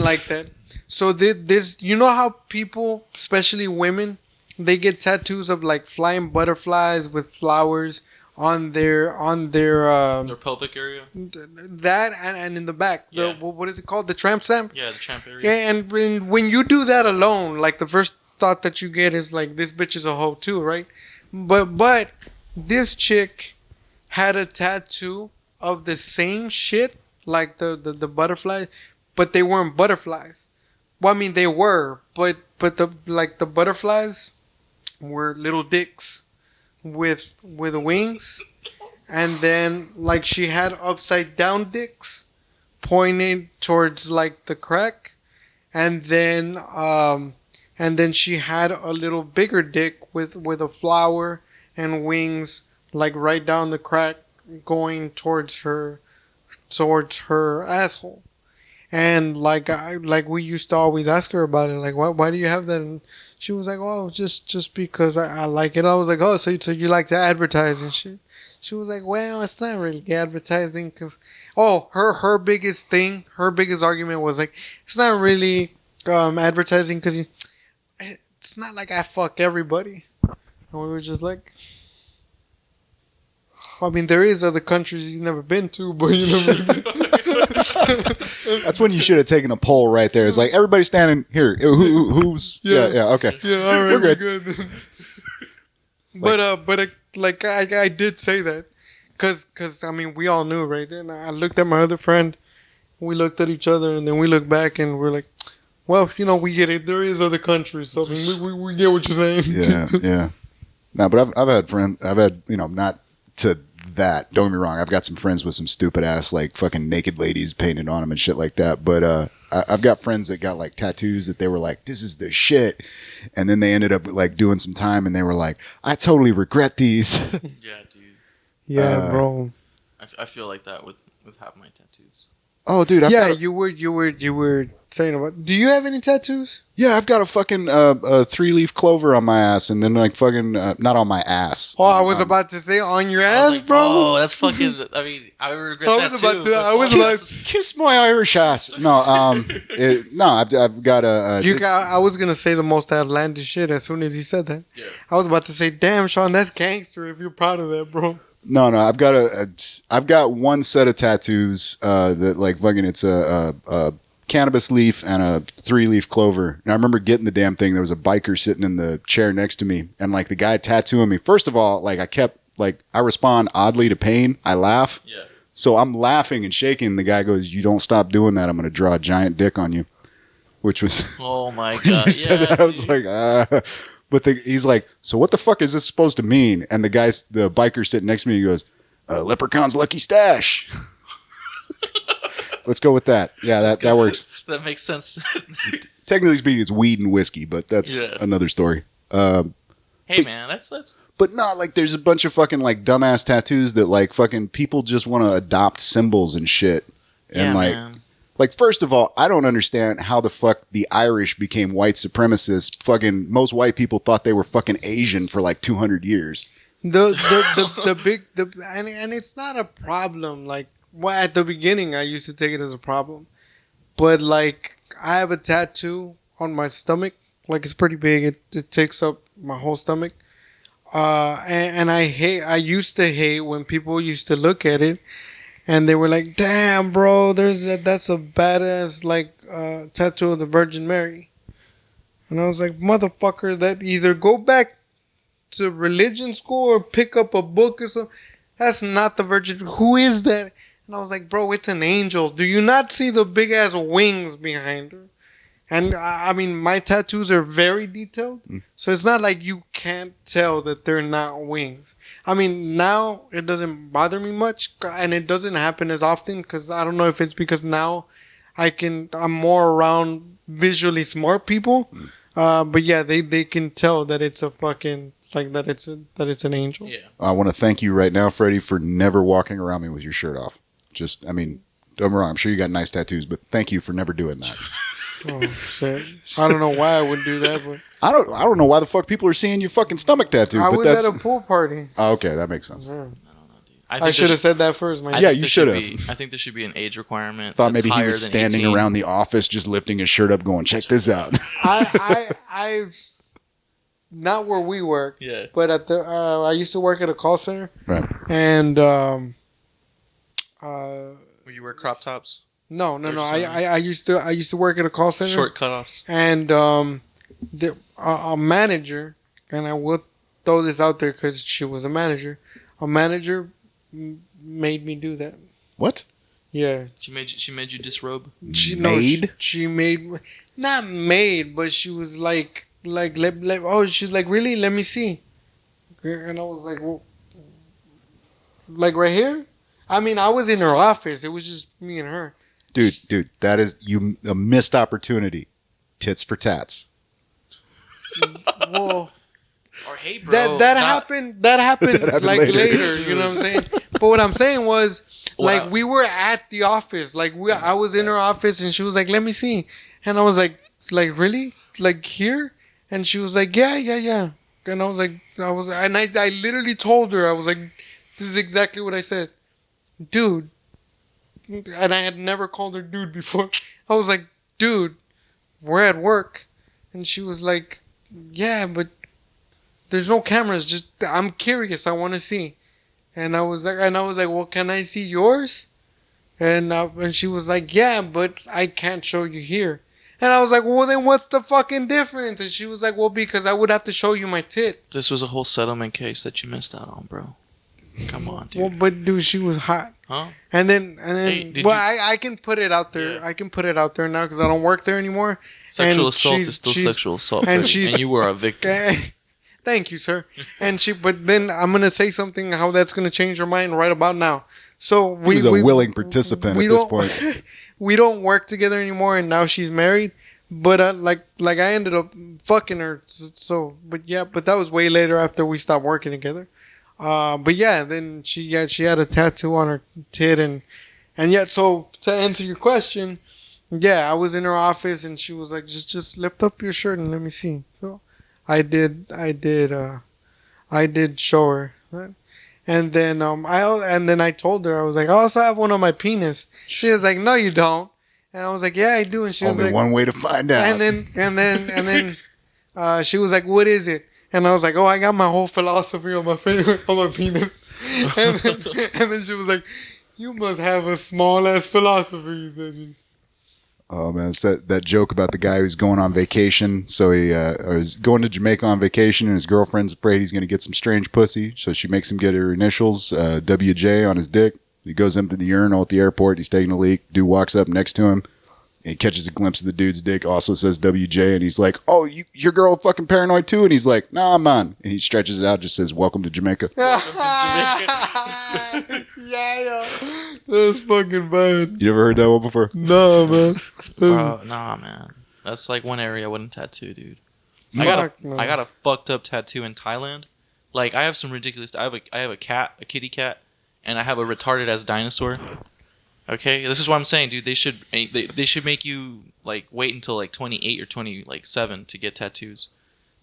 like that. So this, you know how people, especially women, they get tattoos of like flying butterflies with flowers their pelvic area. That and in the back. Yeah. What is it called? The tramp stamp. Yeah, the tramp area. Yeah, and when you do that alone, like the first thought that you get is like this bitch is a hoe too, right? But this chick had a tattoo of the same shit, like the butterflies, but they weren't butterflies. Well, I mean they were, but the butterflies were little dicks with wings, and then like she had upside down dicks pointed towards like the crack, and then she had a little bigger dick with a flower and wings like right down the crack going towards her asshole. And like we used to always ask her about it, like why do you have that? And she was like, oh, just because I like it. I was like, oh, so you like to advertise and shit. She was like, well, it's not really advertising because her biggest argument was like, it's not really advertising because it's not like I fuck everybody. And we were just like, I mean, there is other countries you've never been to, but you know. That's when you should have taken a poll right there. It's like everybody standing here. Who's yeah okay. Yeah, all right, we're good. But like I did say that, cause I mean we all knew, right? And I looked at my other friend, we looked at each other, and then we looked back and we're like, well, you know, we get it. There is other countries, so I mean we get what you're saying. Yeah. No, but I've had friends. I've had, you know, not to that. Don't get me wrong. I've got some friends with some stupid ass like fucking naked ladies painted on them and shit like that. But I've got friends that got like tattoos that they were like, this is the shit, and then they ended up like doing some time and they were like, I totally regret these. Yeah, dude. Yeah, bro. I feel like that with half my tattoos. Oh, dude. You were saying about. Do you have any tattoos? Yeah, I've got a fucking 3-leaf clover on my ass, and then like fucking not on my ass. Oh, I was about to say on your ass, like, bro. Oh, that's fucking. I mean, I regret that too. I was about to kiss my Irish ass. No, I've got a. I was gonna say the most outlandish shit as soon as he said that. Yeah. I was about to say, damn, Sean, that's gangster. If you're proud of that, bro. No, I've got one set of tattoos that like fucking it's a cannabis leaf and a 3-leaf clover. And I remember getting the damn thing. There was a biker sitting in the chair next to me, and like the guy tattooing me. First of all, like I respond oddly to pain. I laugh. Yeah. So I'm laughing and shaking. The guy goes, "You don't stop doing that, I'm gonna draw a giant dick on you," which was. Oh my When god! he said that, I was like, But he's like, so what the fuck is this supposed to mean? And the biker sitting next to me, he goes, Leprechaun's lucky stash. Let's go with that. Yeah, that works. That makes sense. Technically speaking, it's weed and whiskey, but that's another story. Hey, man, that's. But not like there's a bunch of fucking like dumbass tattoos that like fucking people just want to adopt symbols and shit. And man. Like, first of all, I don't understand how the fuck the Irish became white supremacists. Fucking most white people thought they were fucking Asian for like 200 years. And it's not a problem. Like, well, at the beginning, I used to take it as a problem, but like I have a tattoo on my stomach. Like it's pretty big. It takes up my whole stomach. And I used to hate when people used to look at it. And they were like, "Damn, bro, that's a badass like tattoo of the Virgin Mary." And I was like, "Motherfucker, that either go back to religion school or pick up a book or something. That's not the Virgin. Who is that?" And I was like, "Bro, it's an angel. Do you not see the big ass wings behind her?" And I mean, my tattoos are very detailed, so it's not like you can't tell that they're not wings. I mean, now it doesn't bother me much, and it doesn't happen as often because I don't know if it's because now I'm more around visually smart people. But yeah, they can tell that it's a fucking like that it's an angel. Yeah. I want to thank you right now, Freddy, for never walking around me with your shirt off. Just, I mean, don't get me wrong, I'm sure you got nice tattoos, but thank you for never doing that. Oh shit! I don't know why I would do that, but I don't know why the fuck people are seeing your fucking stomach tattoo. I but was at a pool party. Oh, okay, that makes sense. Yeah. I don't know, dude. I should have said that first, man. Yeah, you should have. I think there should be an age requirement. Thought maybe he was standing 18. around the office just lifting his shirt up, going, "Check this out." not where we work. Yeah. But at the I used to work at a call center. Right. And Where you wear crop tops. No. I used to work at a call center. Short cutoffs. And a manager, and I will throw this out there because she was a manager. A manager made me do that. What? Yeah. She made you disrobe. She made not made, but she was like she's like, really? Let me see. And I was like, well, like right here? I mean, I was in her office. It was just me and her. Dude, that is a missed opportunity. Tits for tats. Well, or hey, bro, that happened like later. You know what I'm saying? But what I'm saying was, like, we were at the office. Like, I was in her office, and she was like, "Let me see," and I was like, really? Like here? And she was like, yeah. And I was like, I literally told her, I was like, this is exactly what I said, dude. And I had never called her dude before. I was like, dude, we're at work. And she was like, yeah, but there's no cameras. Just, I'm curious. I want to see. And I was like, well, can I see yours? And she was like, yeah, but I can't show you here. And I was like, well, then what's the fucking difference? And she was like, well, because I would have to show you my tit. This was a whole settlement case that you missed out on, bro. Come on, dude. Well, but dude, she was hot. Huh? And then, I can put it out there. Yeah. I can put it out there now because I don't work there anymore. Sexual assault is still sexual assault, and you were a victim. Thank you, sir. But then I'm gonna say something how that's gonna change your mind right about now. So we was a willing participant at this point. We don't work together anymore, and now she's married. But like I ended up fucking her. So, but that was way later after we stopped working together. But yeah, then she had a tattoo on her tit, and yet. So to answer your question, yeah, I was in her office, and she was like, just lift up your shirt and let me see. So I did show her that. And then I told her, I was like, I also have one on my penis. She was like, no, you don't. And I was like, yeah, I do. And she was like, only one way to find out. And then she was like, what is it? And I was like, oh, I got my whole philosophy on my penis. And then she was like, you must have a small ass philosophy. Oh man, it's that joke about the guy who's going on vacation. So he is going to Jamaica on vacation, and his girlfriend's afraid he's going to get some strange pussy. So she makes him get her initials, WJ, on his dick. He goes into the urinal at the airport. He's taking a leak. Dude walks up next to him. And he catches a glimpse of the dude's dick. Also says WJ, and he's like, "Oh, your girl fucking paranoid too?" And he's like, "Nah, man." And he stretches it out, just says, "Welcome to Jamaica." Yeah, that's fucking bad. You ever heard that one before? No, man. Bro, nah, man. That's like one area I wouldn't tattoo, dude. I got a fucked up tattoo in Thailand. Like, I have some ridiculous. I have a cat, a kitty cat, and I have a retarded ass dinosaur. Okay, this is what I'm saying, dude. They should make you like wait until like 28 or 27 to get tattoos.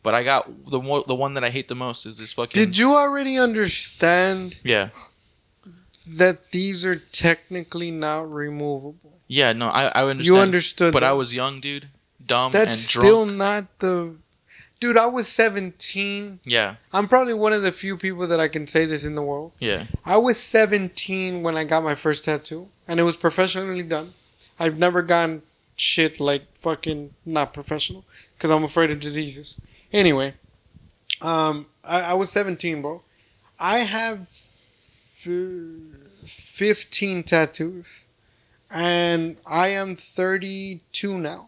But I got the one that I hate the most is this fucking. Did you already understand? Yeah. That these are technically not removable. Yeah, no, I understand. You understood, but I was young, dude, dumb, and drunk. That's still not the. Dude, I was 17. Yeah. I'm probably one of the few people that I can say this in the world. Yeah. I was 17 when I got my first tattoo, and it was professionally done. I've never gotten shit like fucking not professional because I'm afraid of diseases. Anyway, I was 17, bro. I have 15 tattoos, and I am 32 now,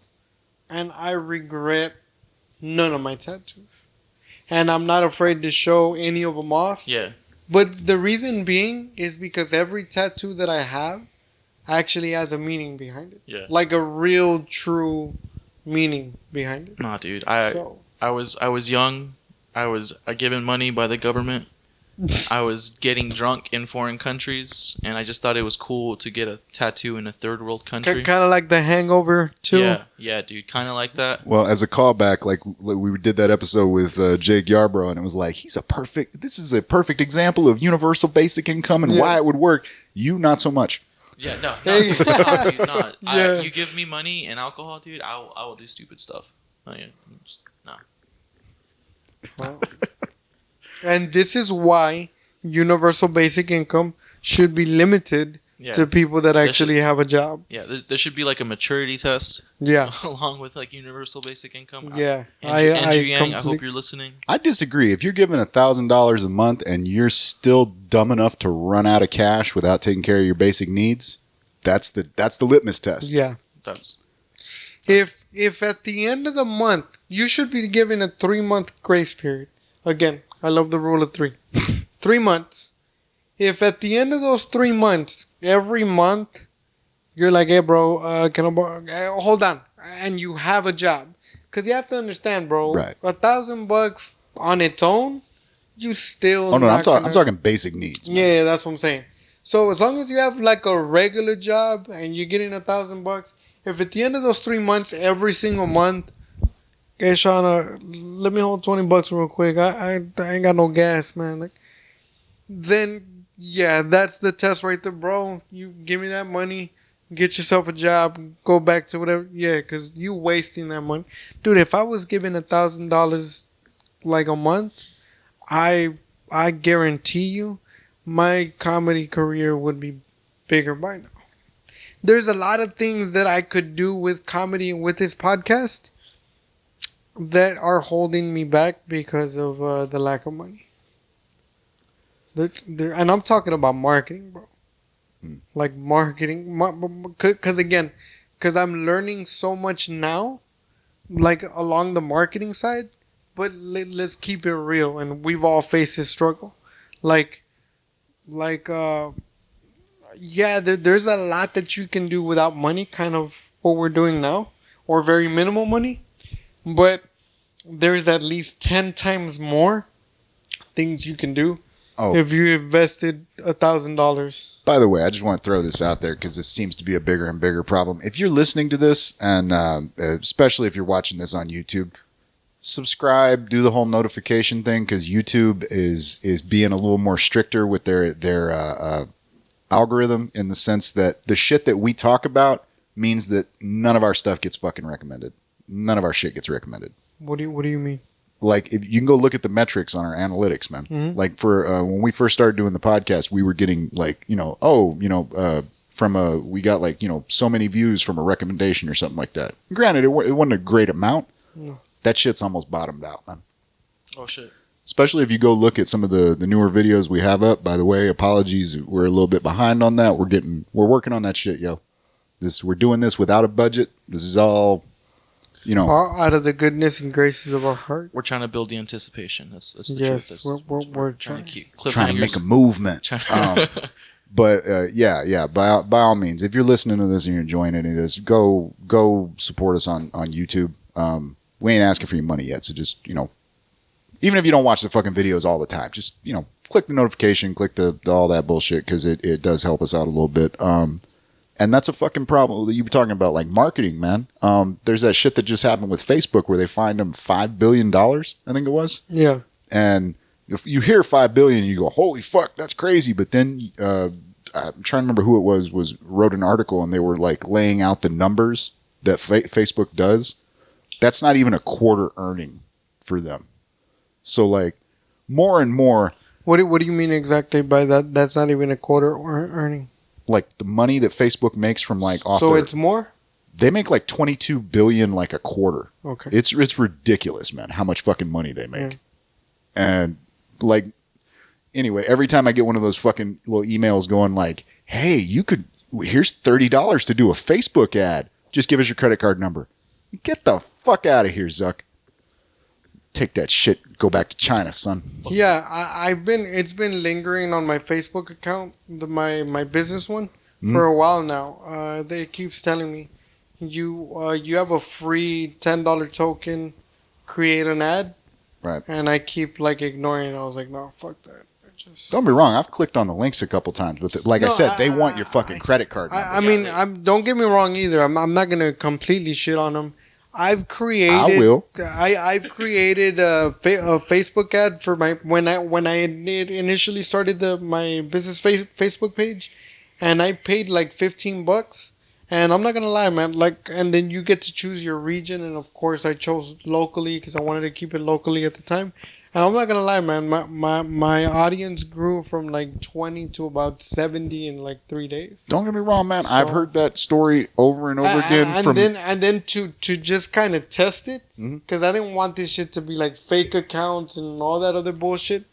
and I regret none of my tattoos, and I'm not afraid to show any of them off. Yeah. But the reason being is because every tattoo that I have actually has a meaning behind it. Yeah. Like a real, true meaning behind it. Nah, dude. I was young. I was given money by the government. I was getting drunk in foreign countries, and I just thought it was cool to get a tattoo in a third world country. Kind of like The Hangover too. Yeah, dude, kind of like that. Well, as a callback, like we did that episode with Jake Yarbrough, and it was like this is a perfect example of universal basic income and why it would work. You, not so much. Yeah, no, dude, no. Yeah. You give me money and alcohol, dude, I will do stupid stuff. Oh, yeah, no. And this is why universal basic income should be limited to people that actually have a job. Yeah, there should be like a maturity test. Yeah. Along with like universal basic income. Yeah. Andrew Yang, I hope you're listening. I disagree. If you're given $1,000 a month and you're still dumb enough to run out of cash without taking care of your basic needs, that's the litmus test. Yeah. If at the end of the month, you should be given a 3-month grace period. Again, I love the rule of 3. 3 months. If at the end of those 3 months, every month, you're like, hey, bro, can I borrow? Hold on. And you have a job. Because you have to understand, bro. Right. $1,000 on its own, you still. Oh, no, I'm talking basic needs. Man. Yeah, that's what I'm saying. So as long as you have like a regular job and you're getting $1,000, if at the end of those 3 months, every single month, hey, Shauna, let me hold $20 real quick. I ain't got no gas, man. Like, then, yeah, that's the test right there, bro. You give me that money, get yourself a job, go back to whatever. Yeah, because you wasting that money. Dude, if I was given $1,000 like a month, I guarantee you my comedy career would be bigger by now. There's a lot of things that I could do with comedy and with this podcast that are holding me back because of the lack of money. And I'm talking about marketing, bro. Like marketing. Because I'm learning so much now, like along the marketing side. But let's keep it real. And we've all faced this struggle. Yeah, there's a lot that you can do without money, kind of what we're doing now, or very minimal money. But there's at least 10 times more things you can do if you invested $1,000. By the way, I just want to throw this out there because this seems to be a bigger and bigger problem. If you're listening to this, and especially if you're watching this on YouTube, subscribe, do the whole notification thing, because YouTube is being a little more stricter with their algorithm, in the sense that the shit that we talk about means that none of our stuff gets fucking recommended. None of our shit gets recommended. What do you mean? Like, if you can go look at the metrics on our analytics, man. Mm-hmm. Like for when we first started doing the podcast, we were getting like, we got like, so many views from a recommendation or something like that. Granted, it wasn't a great amount. No. That shit's almost bottomed out, man. Oh shit. Especially if you go look at some of the newer videos we have up. By the way, apologies, we're a little bit behind on that. We're working on that shit, yo. We're doing this without a budget. This is all, all out of the goodness and graces of our heart. We're trying to build the anticipation. That's the truth. Yes, we're trying to keep trying to make a movement. But by all means, if you're listening to this and you're enjoying any of this, go support us on YouTube. We ain't asking for your money yet, so just even if you don't watch the fucking videos all the time, just click the notification, click the all that bullshit, because it does help us out a little bit. And that's a fucking problem. You were talking about like marketing, man. There's that shit that just happened with Facebook where they fined them $5 billion, I think it was. Yeah. And if you hear $5 billion, you go, holy fuck, that's crazy. But then I'm trying to remember who it was wrote an article, and they were like laying out the numbers that Facebook does. That's not even a quarter earning for them. So like more and more. What do you mean exactly by that? That's not even a quarter earning. Like the money that Facebook makes from like off. So it's more? They make like $22 billion like a quarter. Okay. It's ridiculous, man, how much fucking money they make. Yeah. And like, anyway, every time I get one of those fucking little emails going like, hey, here's $30 to do a Facebook ad. Just give us your credit card number. Get the fuck out of here, Zuck. Take that shit. Go back to China, son. Yeah, it's been lingering on my Facebook account, my business one, for a while now. They keeps telling me, you have a free $10 token, create an ad. Right. And I keep like ignoring it. I was like, no, fuck that. Don't be wrong. I've clicked on the links a couple times, but I said, they want your fucking credit card number. Don't get me wrong either. I'm not gonna completely shit on them. I've created a Facebook ad for when I initially started my business Facebook page, and I paid like $15, And I'm not gonna lie, man. Like, and then you get to choose your region, and of course, I chose locally because I wanted to keep it locally at the time. And I'm not gonna lie, man. My audience grew from like 20 to about 70 in like 3 days. Don't get me wrong, man. So, I've heard that story over and over again. And then to just kind of test it, because I didn't want this shit to be like fake accounts and all that other bullshit.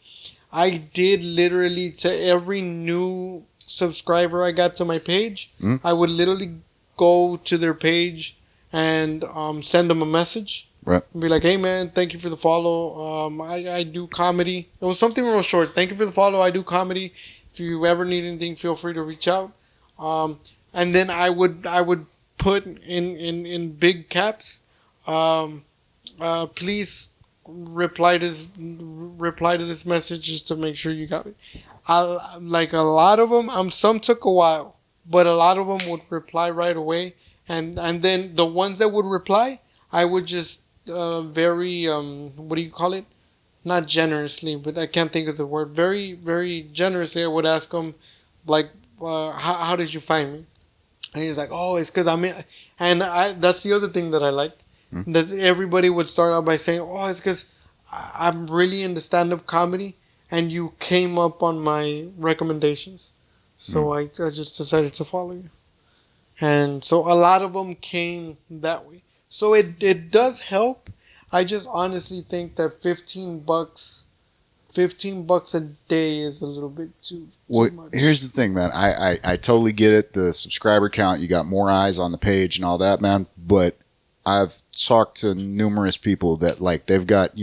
I did literally, to every new subscriber I got to my page, I would literally go to their page and send them a message. Right. And be like, hey man, thank you for the follow. I do comedy. It was something real short. Thank you for the follow. I do comedy. If you ever need anything, feel free to reach out. And then I would put in big caps, please reply to this message just to make sure you got it. Like a lot of them, some took a while, but a lot of them would reply right away. And then the ones that would reply, I would just very what do you call it? Not generously, but I can't think of the word. Very, very generously, I would ask them, like, how did you find me? And he's like, oh, it's because I'm in. And that's the other thing that I like. That everybody would start out by saying, oh, it's because I'm really into stand-up comedy, and you came up on my recommendations. So I just decided to follow you. And so a lot of them came that way. So it does help. I just honestly think that $15 a day is a little bit too much. Here's the thing, man. I totally get it. The subscriber count, you got more eyes on the page and all that, man. But I've talked to numerous people that like they've got,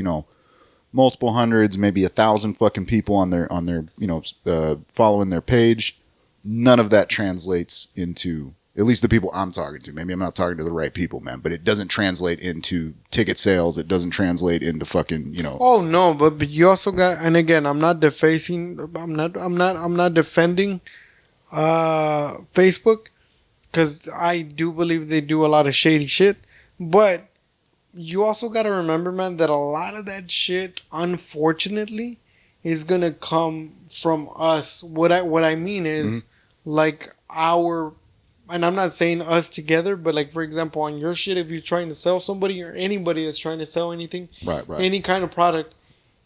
multiple hundreds, maybe 1,000 fucking people on their following their page. None of that translates into, at least the people I'm talking to. Maybe I'm not talking to the right people, man, but it doesn't translate into ticket sales. It doesn't translate into fucking, Oh no, but you also got, and again, I'm not defending Facebook, because I do believe they do a lot of shady shit. But you also got to remember, man, that a lot of that shit, unfortunately, is gonna come from us. What I mean is, like our. And I'm not saying us together, but like, for example, on your shit, if you're trying to sell somebody or anybody that's trying to sell anything, right. any kind of product,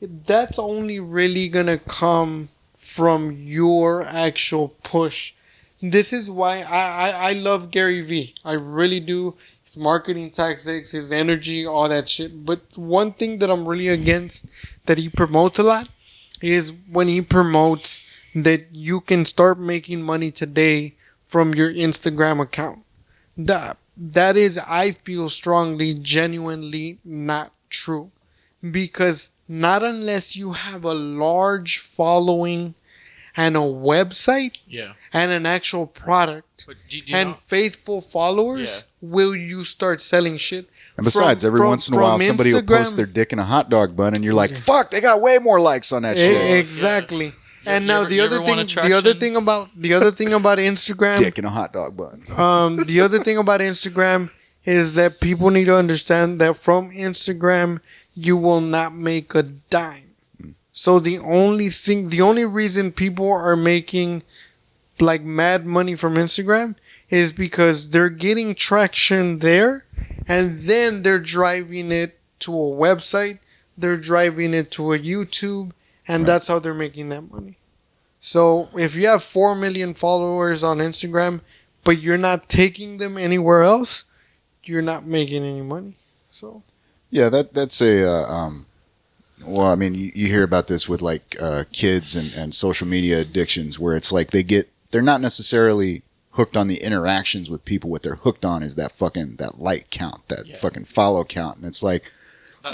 that's only really going to come from your actual push. This is why I love Gary Vee. I really do. His marketing tactics, his energy, all that shit. But one thing that I'm really against that he promotes a lot is when he promotes that you can start making money today from your Instagram account. That is, I feel strongly, genuinely not true. Because not unless you have a large following and a website and an actual product and faithful followers will you start selling shit. And besides, every once in a while, somebody will post their dick in a hot dog bun and you're like, fuck, they got way more likes on that shit. Exactly. And now the other thing about Instagram, dick in a hot dog bun. The other thing about Instagram is that people need to understand that from Instagram you will not make a dime. So the only reason people are making like mad money from Instagram is because they're getting traction there, and then they're driving it to a website, they're driving it to a YouTube. And that's how they're making that money. So if you have 4 million followers on Instagram, but you're not taking them anywhere else, you're not making any money. So yeah, that's a well, I mean, you hear about this with like kids and social media addictions, where it's like they're not necessarily hooked on the interactions with people. What they're hooked on is that like count, that fucking follow count, and it's like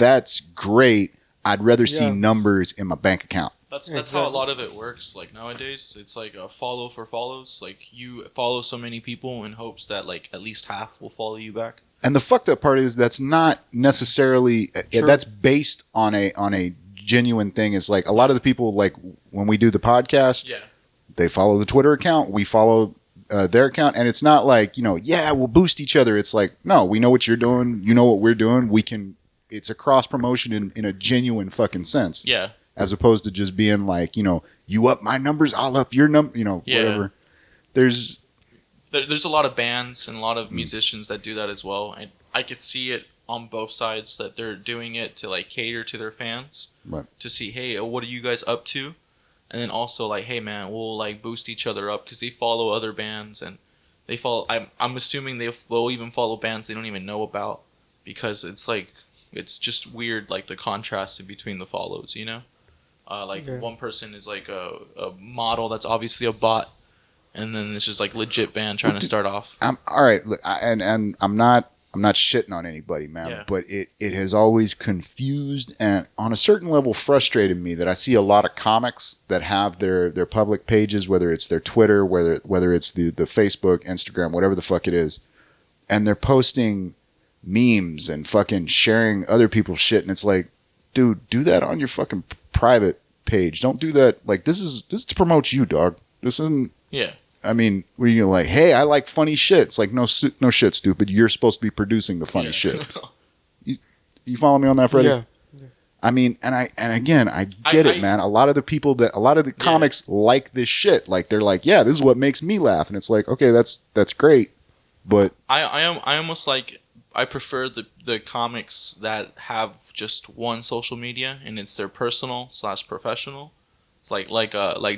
that's great. I'd rather see numbers in my bank account. That's how a lot of it works. Like nowadays, it's like a follow for follows. Like you follow so many people in hopes that like at least half will follow you back. And the fucked up part is that's not necessarily that's based on a genuine thing. Is like a lot of the people, like when we do the podcast, they follow the Twitter account, we follow their account, and it's not like we'll boost each other. It's like, no, we know what you're doing, you know what we're doing, we can. It's a cross promotion in a genuine fucking sense. Yeah. As opposed to just being like, you up my numbers, I'll up your number, whatever. there's a lot of bands and a lot of musicians that do that as well, and I could see it on both sides that they're doing it to like cater to their fans, right. To see, hey, what are you guys up to, and then also like, hey man, we'll like boost each other up because they follow other bands and they follow. I'm assuming they'll even follow bands they don't even know about because it's like it's just weird like the contrast in between the follows, you know. One person is like a model that's obviously a bot, and then it's just like legit band trying to start off. All right, look, and I'm not shitting on anybody, man, but it has always confused and on a certain level frustrated me that I see a lot of comics that have their public pages, whether it's their Twitter, whether it's the Facebook, Instagram, whatever the fuck it is, and they're posting memes and fucking sharing other people's shit, and it's like, dude, do that on your fucking private page. Don't do that. Like, this is to promote you, dog. This isn't. Yeah. I mean, where you're like, hey, I like funny shit. It's like, no shit, stupid. You're supposed to be producing the funny shit. You follow me on that, Freddy? Yeah. I mean, and again, I get it, man. A lot of the comics like this shit. Like, they're like, yeah, this is what makes me laugh, and it's like, okay, that's great, but I almost like I prefer the comics that have just one social media and it's their personal / professional, like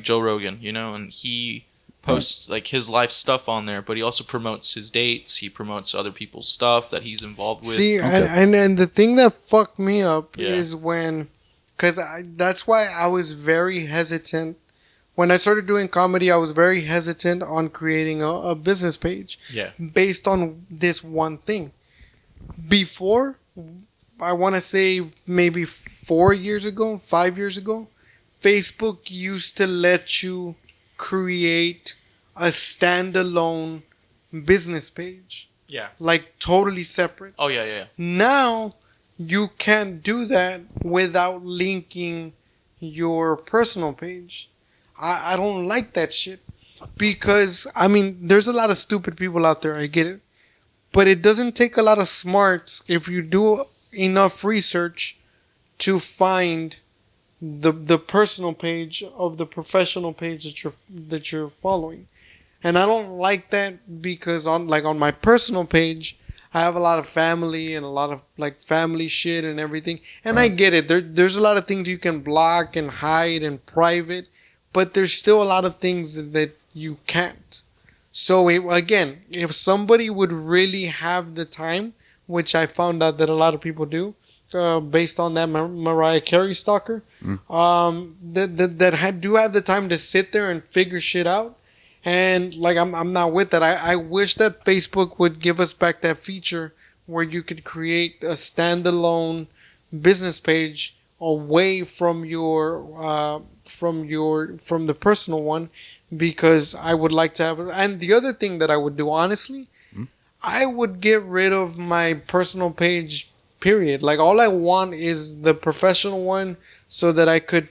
Joe Rogan, you know, and he posts like his life stuff on there, but he also promotes his dates. He promotes other people's stuff that he's involved with. See, and the thing that fucked me up is when, because that's why I was very hesitant. When I started doing comedy, I was very hesitant on creating a business page. Yeah. Based on this one thing. Before, I want to say maybe 5 years ago, Facebook used to let you create a standalone business page. Yeah. Like totally separate. Oh, yeah. Now, you can't do that without linking your personal page. I don't like that shit. Because, I mean, there's a lot of stupid people out there. I get it. But it doesn't take a lot of smarts if you do enough research to find the personal page of the professional page that you're following. And I don't like that because on my personal page, I have a lot of family and a lot of like family shit and everything. And I get it. There's a lot of things you can block and hide and private, but there's still a lot of things that you can't. So again, if somebody would really have the time, which I found out that a lot of people do, based on that Mariah Carey stalker, that do have the time to sit there and figure shit out. And like I'm not with that. I wish that Facebook would give us back that feature where you could create a standalone business page away from from the personal one, because I would like to have it. And the other thing that I would do, honestly, I would get rid of my personal page, period. Like, all I want is the professional one so that I could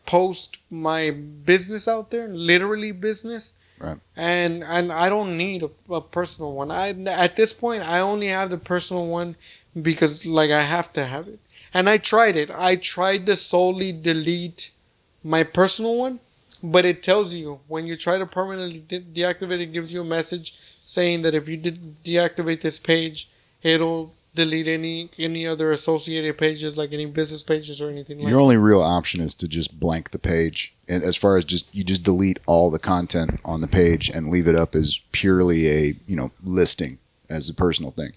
post my business out there, literally business. Right. And I don't need a personal one. At this point, I only have the personal one because like I have to have it. And I tried it. I tried to solely delete my personal one, but it tells you when you try to permanently deactivate, it gives you a message saying that if you did deactivate this page, it'll delete any other associated pages, like any business pages or anything like that. Your only real option is to just blank the page. As far as you just delete all the content on the page and leave it up as purely a listing as a personal thing.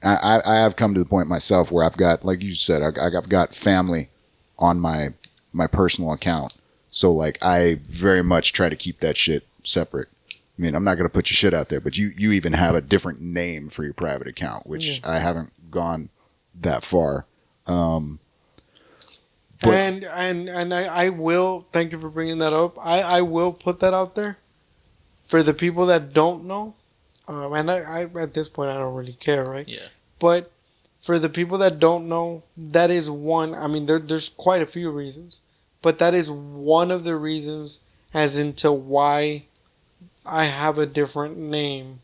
I have come to the point myself where I've got, like you said, I've got family on my personal account. So like I very much try to keep that shit separate. I mean, I'm not going to put your shit out there, but you even have a different name for your private account, which I haven't gone that far. And I will, thank you for bringing that up. I will put that out there for the people that don't know. And I at this point, I don't really care, right? Yeah. But for the people that don't know, that is one. I mean, there's quite a few reasons, but that is one of the reasons as into why I have a different name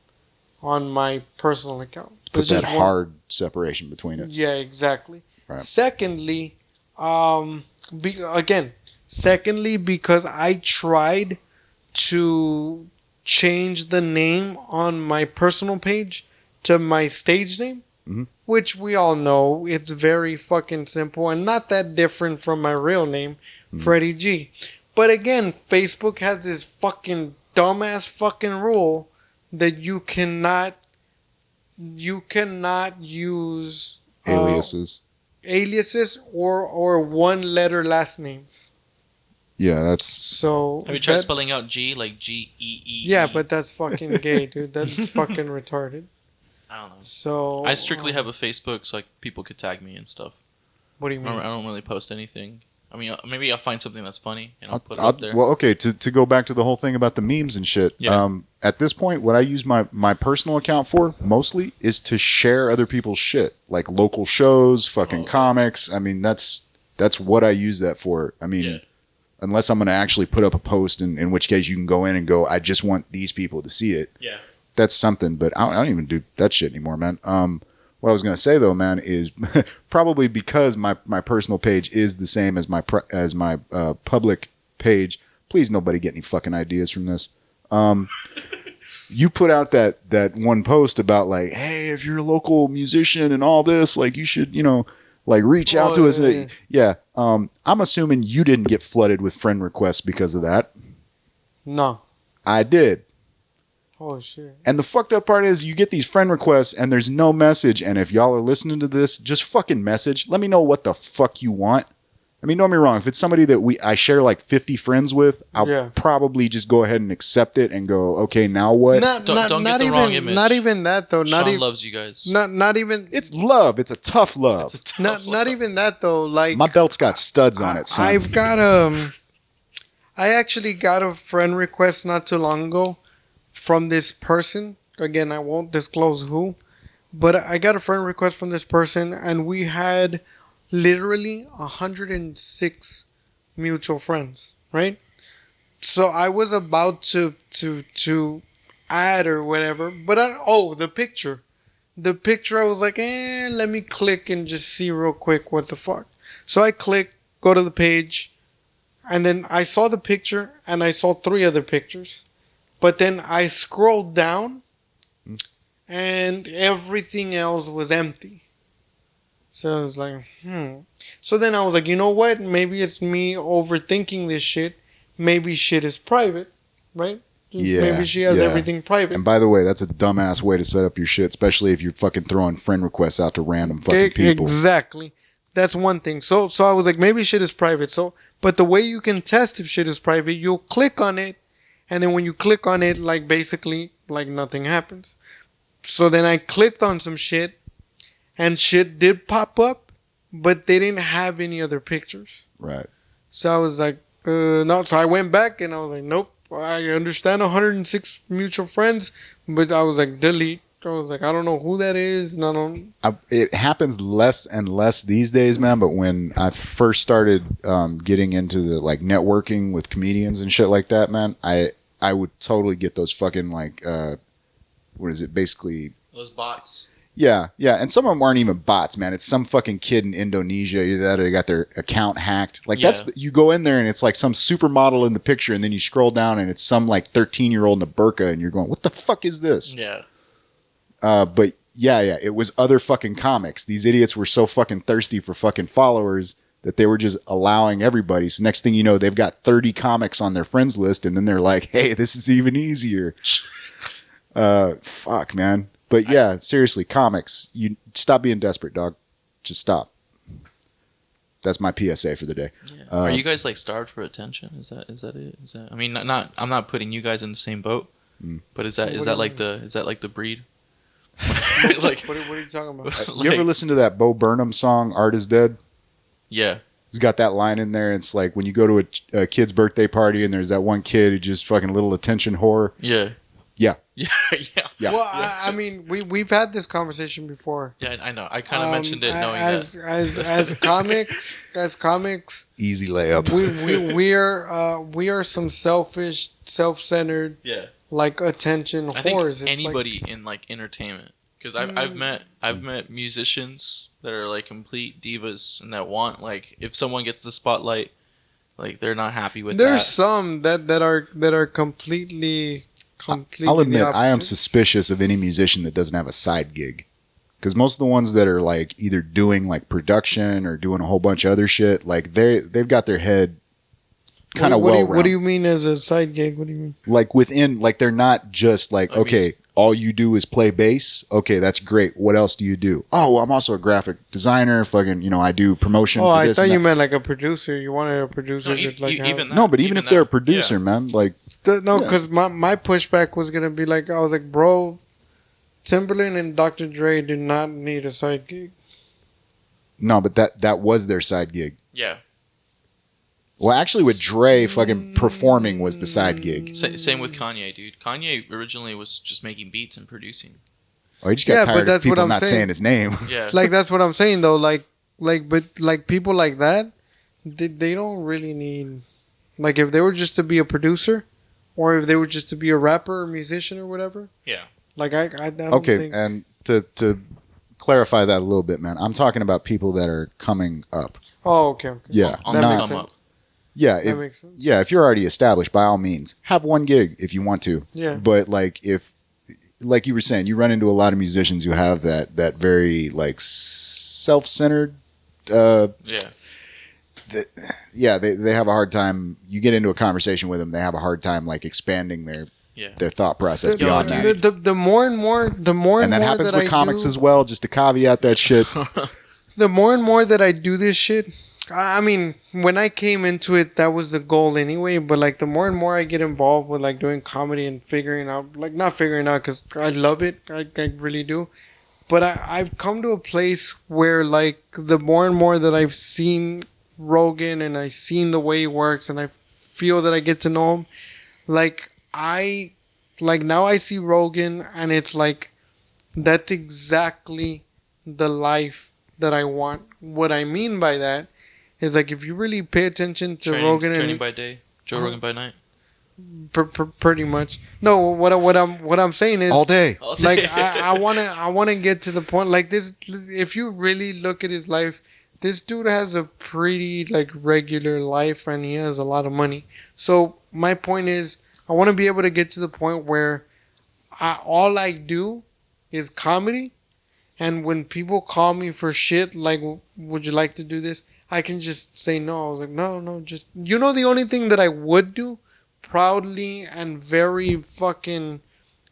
on my personal account. Put that hard separation between it. Yeah, exactly. Right. Secondly, because I tried to change the name on my personal page to my stage name, which we all know it's very fucking simple and not that different from my real name, Freddy G. But again, Facebook has this fucking dumbass fucking rule that you cannot use aliases or one letter last names. Yeah, that's so. Have you tried spelling out G like G-E-E? Yeah, but that's fucking gay, dude. That's fucking retarded. I don't know. So I strictly have a Facebook so like people could tag me and stuff. What do you mean? I don't really post anything. I mean, maybe I'll find something that's funny and I'll put it up there. Well, okay, to go back to the whole thing about the memes and shit. Yeah. At this point, what I use my personal account for mostly is to share other people's shit, like local shows, fucking comics. I mean, that's what I use that for. I mean, unless I'm going to actually put up a post, in which case you can go in and go, I just want these people to see it. Yeah. That's something, but I don't even do that shit anymore, man. What I was going to say though, man, is probably because my personal page is the same as my public page. Please, nobody get any fucking ideas from this. You put out that one post about like, hey, if you're a local musician and all this, like you should, like reach out to us. Yeah. I'm assuming you didn't get flooded with friend requests because of that. No. I did. Oh, shit. And the fucked up part is you get these friend requests and there's no message. And if y'all are listening to this, just fucking message. Let me know what the fuck you want. I mean, don't get me wrong. If it's somebody that I share like 50 friends with, I'll probably just go ahead and accept it and go, okay, now what? Don't get the wrong image. Not even that, though. Sean loves you guys. Not even... It's love. It's a tough love. Not even that, though. Like my belt's got studs on it, son. I've got I actually got a friend request not too long ago from this person. Again, I won't disclose who, but I got a friend request from this person, and we had literally 106 mutual friends, right? So I was about to add or whatever, but the picture, I was like, let me click and just see real quick what the fuck. So I click, go to the page, and then I saw the picture, and I saw 3 other pictures. But then I scrolled down and everything else was empty. So I was like, So then I was like, you know what? Maybe it's me overthinking this shit. Maybe shit is private, right? Yeah. Maybe she has everything private. And by the way, that's a dumbass way to set up your shit, especially if you're fucking throwing friend requests out to random fucking people. Exactly. That's one thing. So I was like, maybe shit is private. But the way you can test if shit is private, you'll click on it. And then when you click on it, like basically, like nothing happens. So then I clicked on some shit, and shit did pop up, but they didn't have any other pictures. Right. So I was like, no. So I went back and I was like, nope. I understand 106 mutual friends, but I was like, delete. I was like, I don't know who that is. And I don't. It happens less and less these days, man. But when I first started getting into the like networking with comedians and shit like that, man, I would totally get those fucking like, what is it? Basically, those bots. Yeah, and some of them aren't even bots, man. It's some fucking kid in Indonesia that they got their account hacked. Like you go in there and it's like some supermodel in the picture, and then you scroll down and it's some like 13-year-old in a burqa, and you're going, what the fuck is this? Yeah. But yeah, it was other fucking comics. These idiots were so fucking thirsty for fucking followers that they were just allowing everybody. So next thing you know, they've got 30 comics on their friends list, and then they're like, hey, this is even easier. Fuck, man. But yeah, seriously, comics. You stop being desperate, dog. Just stop. That's my PSA for the day. Yeah. Are you guys like starved for attention? Is that it? I mean, not. I'm not putting you guys in the same boat. But is that like the breed? Like, what are you talking about? You ever listen to that Bo Burnham song, Art is Dead? Yeah. He's got that line in there. It's like when you go to a kid's birthday party and there's that one kid who just fucking little attention whore. Yeah. Yeah. Well, I mean, we've had this conversation before. Yeah, I know. I kind of mentioned it knowing as comics. Easy layup. We are some selfish, self-centered. Yeah. Like attention whores. I think anybody in like entertainment, because I've met musicians that are like complete divas and that want like if someone gets the spotlight, like they're not happy with. There's some that are completely completely. I'll admit, the I am opposite. suspicious of any musician that doesn't have a side gig. Because most of the ones that are like either doing like production or doing a whole bunch of other shit, like they've got their head kind of well. What do you mean as a side gig? What do you mean? Like within, like they're not just like, okay, all you do is play bass. Okay, that's great. What else do you do? Oh, well, I'm also a graphic designer. Fucking, I do promotion. Oh, for I this thought and you that. meant like a producer. You wanted a producer No, to like even have... that. No, but even if they're a producer, yeah. man, like No, because my pushback was gonna be like, I was like, bro, Timberland and Dr. Dre do not need a side gig. no, but that was their side gig. Yeah. Well, actually, with Dre, fucking performing was the side gig. Same with Kanye, dude. Kanye originally was just making beats and producing. Oh, he just got tired of people not saying his name. Yeah. Like that's what I'm saying though. But like people like that, they don't really need. Like if they were just to be a producer, or if they were just to be a rapper or musician or whatever. Yeah. Like I don't Okay, think... and to clarify that a little bit, man, I'm talking about people that are coming up. Oh, okay. Yeah, On that the makes come sense. up. Yeah, That makes sense. yeah. If you're already established, by all means, have one gig if you want to. Yeah. But like like you were saying, you run into a lot of musicians who have that very like self-centered. Yeah. Yeah, they have a hard time. You get into a conversation with them, they have a hard time like expanding their thought process beyond that. The more and more, And that happens with comics as well. Just to caveat that shit. The more and more that I do this shit, I mean, when I came into it, that was the goal anyway. But like, the more and more I get involved with like doing comedy and figuring out, like not figuring out because I love it, I really do. But I've come to a place where like the more and more that I've seen Rogan and I've seen the way he works and I feel that I get to know him, like now I see Rogan and it's like that's exactly the life that I want. What I mean by that is like if you really pay attention to Rogan training and by day, Joe Rogan by night. pretty much. No, what I'm saying is All day. like I wanna get to the point like this. If you really look at his life, this dude has a pretty like regular life and he has a lot of money. So my point is, I want to be able to get to the point where all I do is comedy, and when people call me for shit like, would you like to do this? I can just say no. I was like, no, just the only thing that I would do proudly and very fucking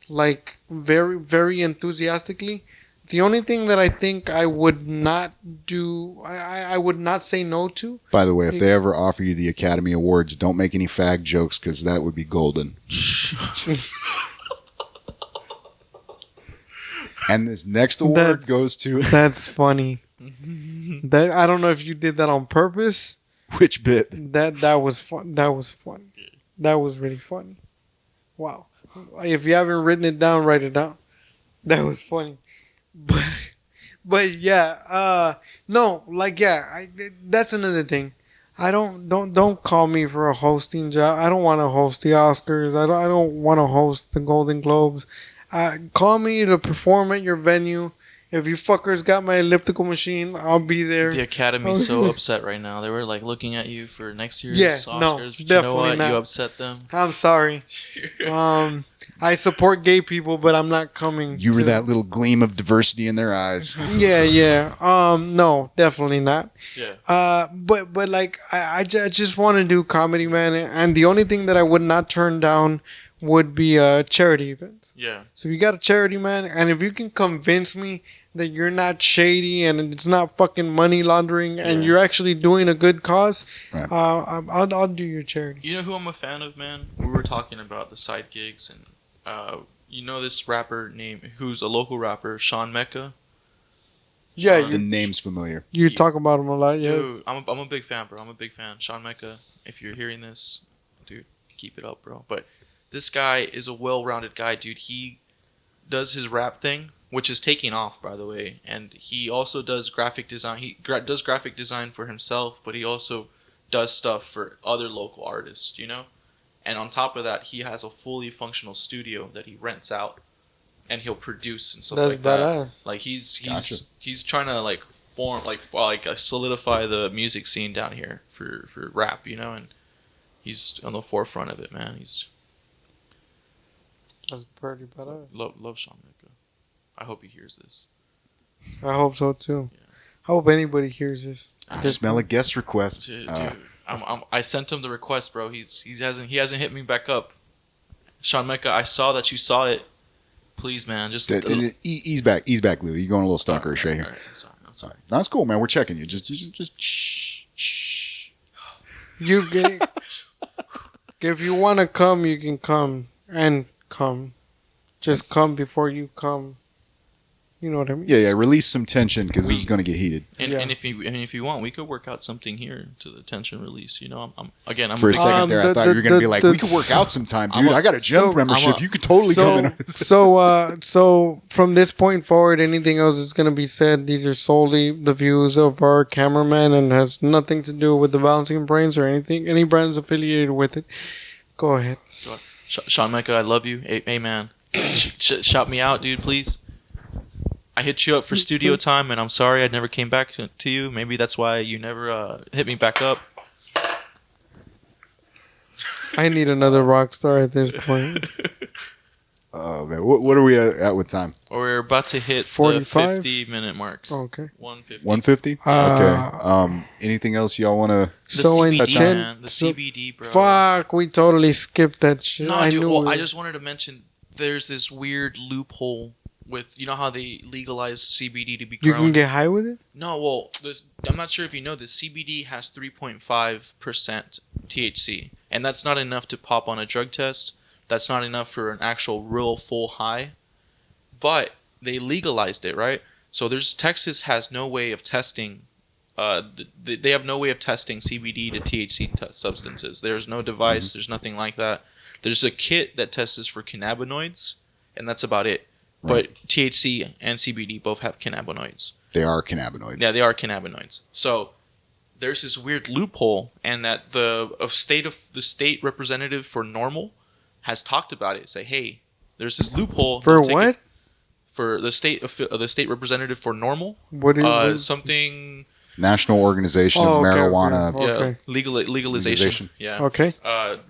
like very very enthusiastically. The only thing that I think I would not do, I would not say no to. By the way, if they ever offer you the Academy Awards, don't make any fag jokes because that would be golden. And this next award goes to... That's funny. That I don't know if you did that on purpose. Which bit? That was fun. That was funny. That was really funny. Wow. If you haven't written it down, write it down. That was funny. But yeah, no, like yeah, that's another thing. I don't call me for a hosting job. I don't want to host the Oscars. I don't want to host the Golden Globes. Call me to perform at your venue. If you fuckers got my elliptical machine, I'll be there. The Academy's so upset right now. They were like looking at you for next year's Oscars. No, but you know definitely what? not. You upset them. I'm sorry. I support gay people, but I'm not coming. You were that little gleam of diversity in their eyes. Yeah. No, definitely not. Yeah. But like I just want to do comedy, man, and the only thing that I would not turn down would be charity events. Yeah. So if you got a charity, man, and if you can convince me that you're not shady and it's not fucking money laundering and you're actually doing a good cause, right. I'll do your charity. You know who I'm a fan of, man? We were talking about the side gigs, and you know this rapper who's a local rapper, Sean Mecca. Yeah, the name's familiar. You talk about him a lot, yeah. Dude, I'm a big fan, bro. I'm a big fan. Sean Mecca, if you're hearing this, dude, keep it up, bro. But this guy is a well-rounded guy, dude. He does his rap thing, which is taking off, by the way, and he also does graphic design. He does graphic design for himself, but he also does stuff for other local artists, you know? And on top of that, he has a fully functional studio that he rents out, and he'll produce and stuff like that. Badass. Like he's trying to like form solidify the music scene down here for rap, you know, and he's on the forefront of it, man. That's pretty badass. Love Sean Mecca. I hope he hears this. I hope so too. Yeah. I hope anybody hears this. I smell a guest request. Dude, I sent him the request, bro. He hasn't hit me back up. Sean Mecca, I saw that you saw it. Please, man, just ease back, Lou. You're going a little stalkerish right here. All right, I'm sorry. No, that's cool, man. We're checking you. Just shh. You get. If you want to come, you can come and come. Just come before you come. You know what I mean? Yeah. Release some tension because this is going to get heated. And if you want, we could work out something here to the tension release. You know, I'm for a second there, I thought you were going to be like, we could work out sometime, dude. I got a gym membership. You could totally come in. So from this point forward, anything else that's going to be said, these are solely the views of our cameraman and has nothing to do with the Bouncing Brains or anything. Any brands affiliated with it. Go ahead. Sean Mecca, I love you. Hey man, shout me out, dude, please. I hit you up for studio time, and I'm sorry I never came back to you. Maybe that's why you never hit me back up. I need another rock star at this point. Oh, man. What are we at with time? We're about to hit 45? the 50-minute mark. Oh, okay. 150. 150? Okay. Anything else y'all want to touch on? The CBD, bro. Fuck, we totally skipped that shit. No, dude, I just wanted to mention there's this weird loophole with, you know how they legalize CBD to be grown? You can get high with it? No, well, I'm not sure if you know this. CBD has 3.5% THC, and that's not enough to pop on a drug test. That's not enough for an actual real full high. But they legalized it, right? So Texas has no way of testing. They have no way of testing CBD to THC substances. There's no device. There's nothing like that. There's a kit that tests for cannabinoids, and that's about it. Right. But THC and CBD both have cannabinoids. They are cannabinoids. Yeah, they are cannabinoids. So there's this weird loophole, and that the state representative for NORML has talked about it. Say, hey, there's this loophole for what? For the state representative for NORML. What is something? National Organization of Marijuana. Okay. Yeah, legalization. Yeah. Okay.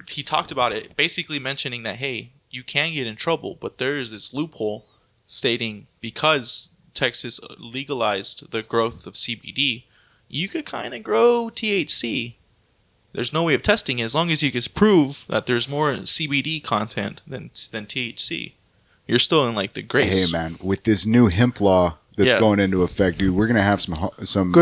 He talked about it, basically mentioning that, hey, you can get in trouble, but there is this loophole stating because Texas legalized the growth of CBD, you could kind of grow THC. There's no way of testing it as long as you can prove that there's more CBD content than THC. You're still in like the grace. Hey man, with this new hemp law that's going into effect, dude, we're gonna have some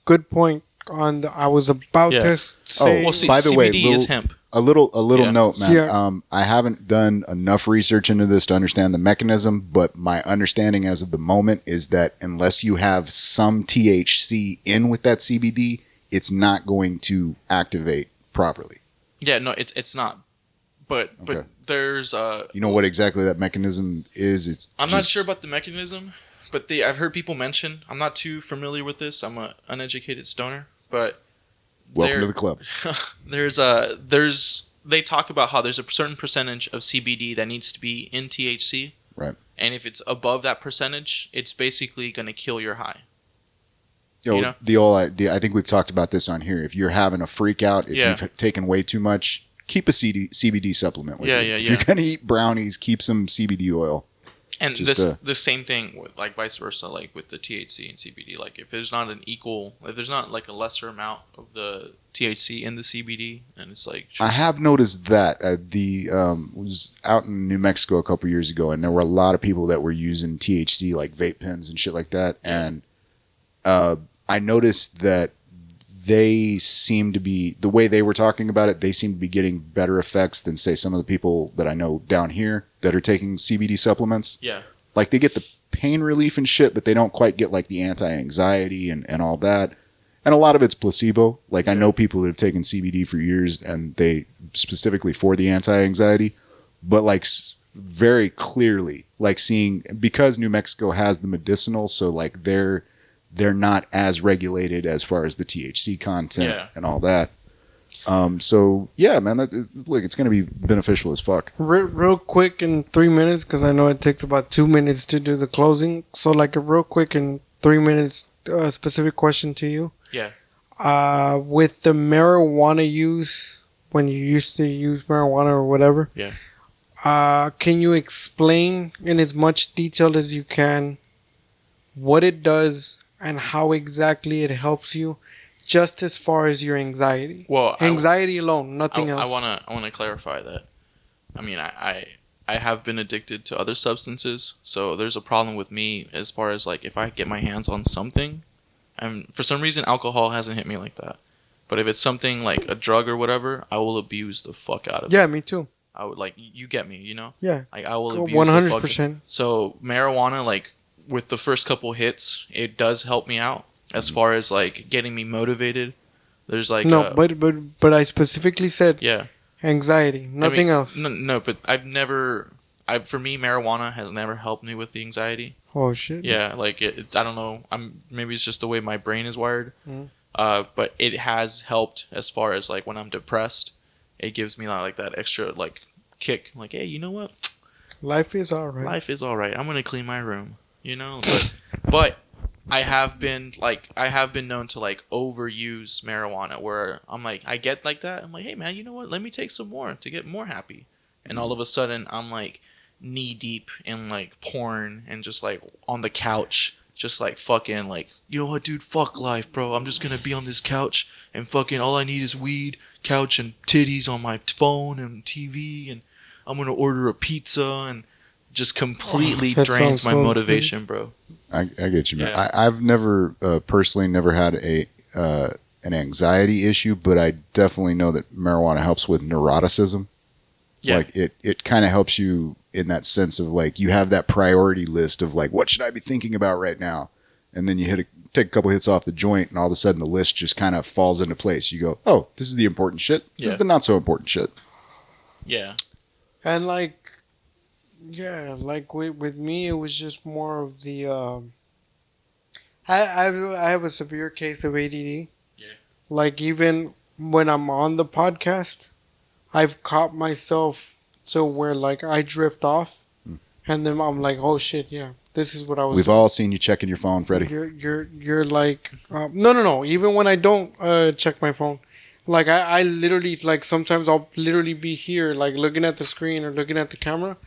good point on the. I was about to say. By the way, CBD is hemp. A little note, man. Yeah. I haven't done enough research into this to understand the mechanism, but my understanding as of the moment is that unless you have some THC in with that CBD, it's not going to activate properly. Yeah, no, it's not. But there's you know what exactly that mechanism is? I'm not sure about the mechanism, but I've heard people mention. I'm not too familiar with this. I'm an uneducated stoner, but welcome to the club. They talk about how there's a certain percentage of CBD that needs to be in THC. Right. And if it's above that percentage, it's basically going to kill your high. The whole idea, I think we've talked about this on here. If you're having a freak out, if you've taken way too much, keep a CBD supplement with you. If you're going to eat brownies, keep some CBD oil. And the same thing with like vice versa, like with the THC and CBD. Like if there's not like a lesser amount of the THC in the CBD, and it's like I have noticed that was out in New Mexico a couple years ago, and there were a lot of people that were using THC like vape pens and shit like that, and I noticed that they seem to be, the way they were talking about it, they seem to be getting better effects than, say, some of the people that I know down here that are taking CBD supplements. Yeah. Like, they get the pain relief and shit, but they don't quite get, like, the anti-anxiety and all that. And a lot of it's placebo. Like, I know people that have taken CBD for years, and they, specifically for the anti-anxiety, but, like, very clearly, like, seeing, because New Mexico has the medicinal, so, like, they're not as regulated as far as the THC content and all that. So yeah, man, look, it's going to be beneficial as fuck. Real quick in 3 minutes, because I know it takes about 2 minutes to do the closing. So like a real quick in 3 minutes, specific question to you. Yeah. With the marijuana use, when you used to use marijuana or whatever. Yeah. Can you explain in as much detail as you can what it does and how exactly it helps you, just as far as your anxiety? Well, anxiety alone, nothing else. I wanna clarify that. I mean, I have been addicted to other substances, so there's a problem with me as far as like if I get my hands on something, and for some reason alcohol hasn't hit me like that. But if it's something like a drug or whatever, I will abuse the fuck out of it. Yeah, me too. I would like you get me, you know? Yeah. Like I will abuse 100%. So marijuana, like with the first couple hits, it does help me out as far as like getting me motivated. There's like but I specifically said yeah, anxiety, nothing else. No, but for me, marijuana has never helped me with the anxiety. Oh shit. Yeah, like I don't know. Maybe it's just the way my brain is wired. Mm. But it has helped as far as like when I'm depressed, it gives me like that extra like kick. Like, hey, you know what? Life is alright. Life is alright. I'm gonna clean my room. You know, but I have been known to like overuse marijuana where I'm like I get like that. I'm like, hey man, you know what? Let me take some more to get more happy. And all of a sudden I'm like knee deep in like porn and just like on the couch, just like fucking like, you know what, dude, fuck life, bro. I'm just gonna be on this couch and fucking all I need is weed, couch, and titties on my phone and TV, and I'm gonna order a pizza and just completely drains my motivation, bro. I get you, man. Yeah. I've never personally never had an anxiety issue, but I definitely know that marijuana helps with neuroticism. Yeah. Like it kind of helps you in that sense of like you have that priority list of like what should I be thinking about right now, and then you take a couple hits off the joint, and all of a sudden the list just kind of falls into place. You go, oh, this is the important shit. This is the not so important shit. Yeah. And like, yeah, like with me, it was just more of the. I have a severe case of ADD. Yeah. Like even when I'm on the podcast, I've caught myself to where like I drift off, and then I'm like, oh shit, yeah, this is what I was. We've all seen you checking your phone, Freddy. You're like, no. Even when I don't check my phone, like I literally like sometimes I'll literally be here like looking at the screen or looking at the camera,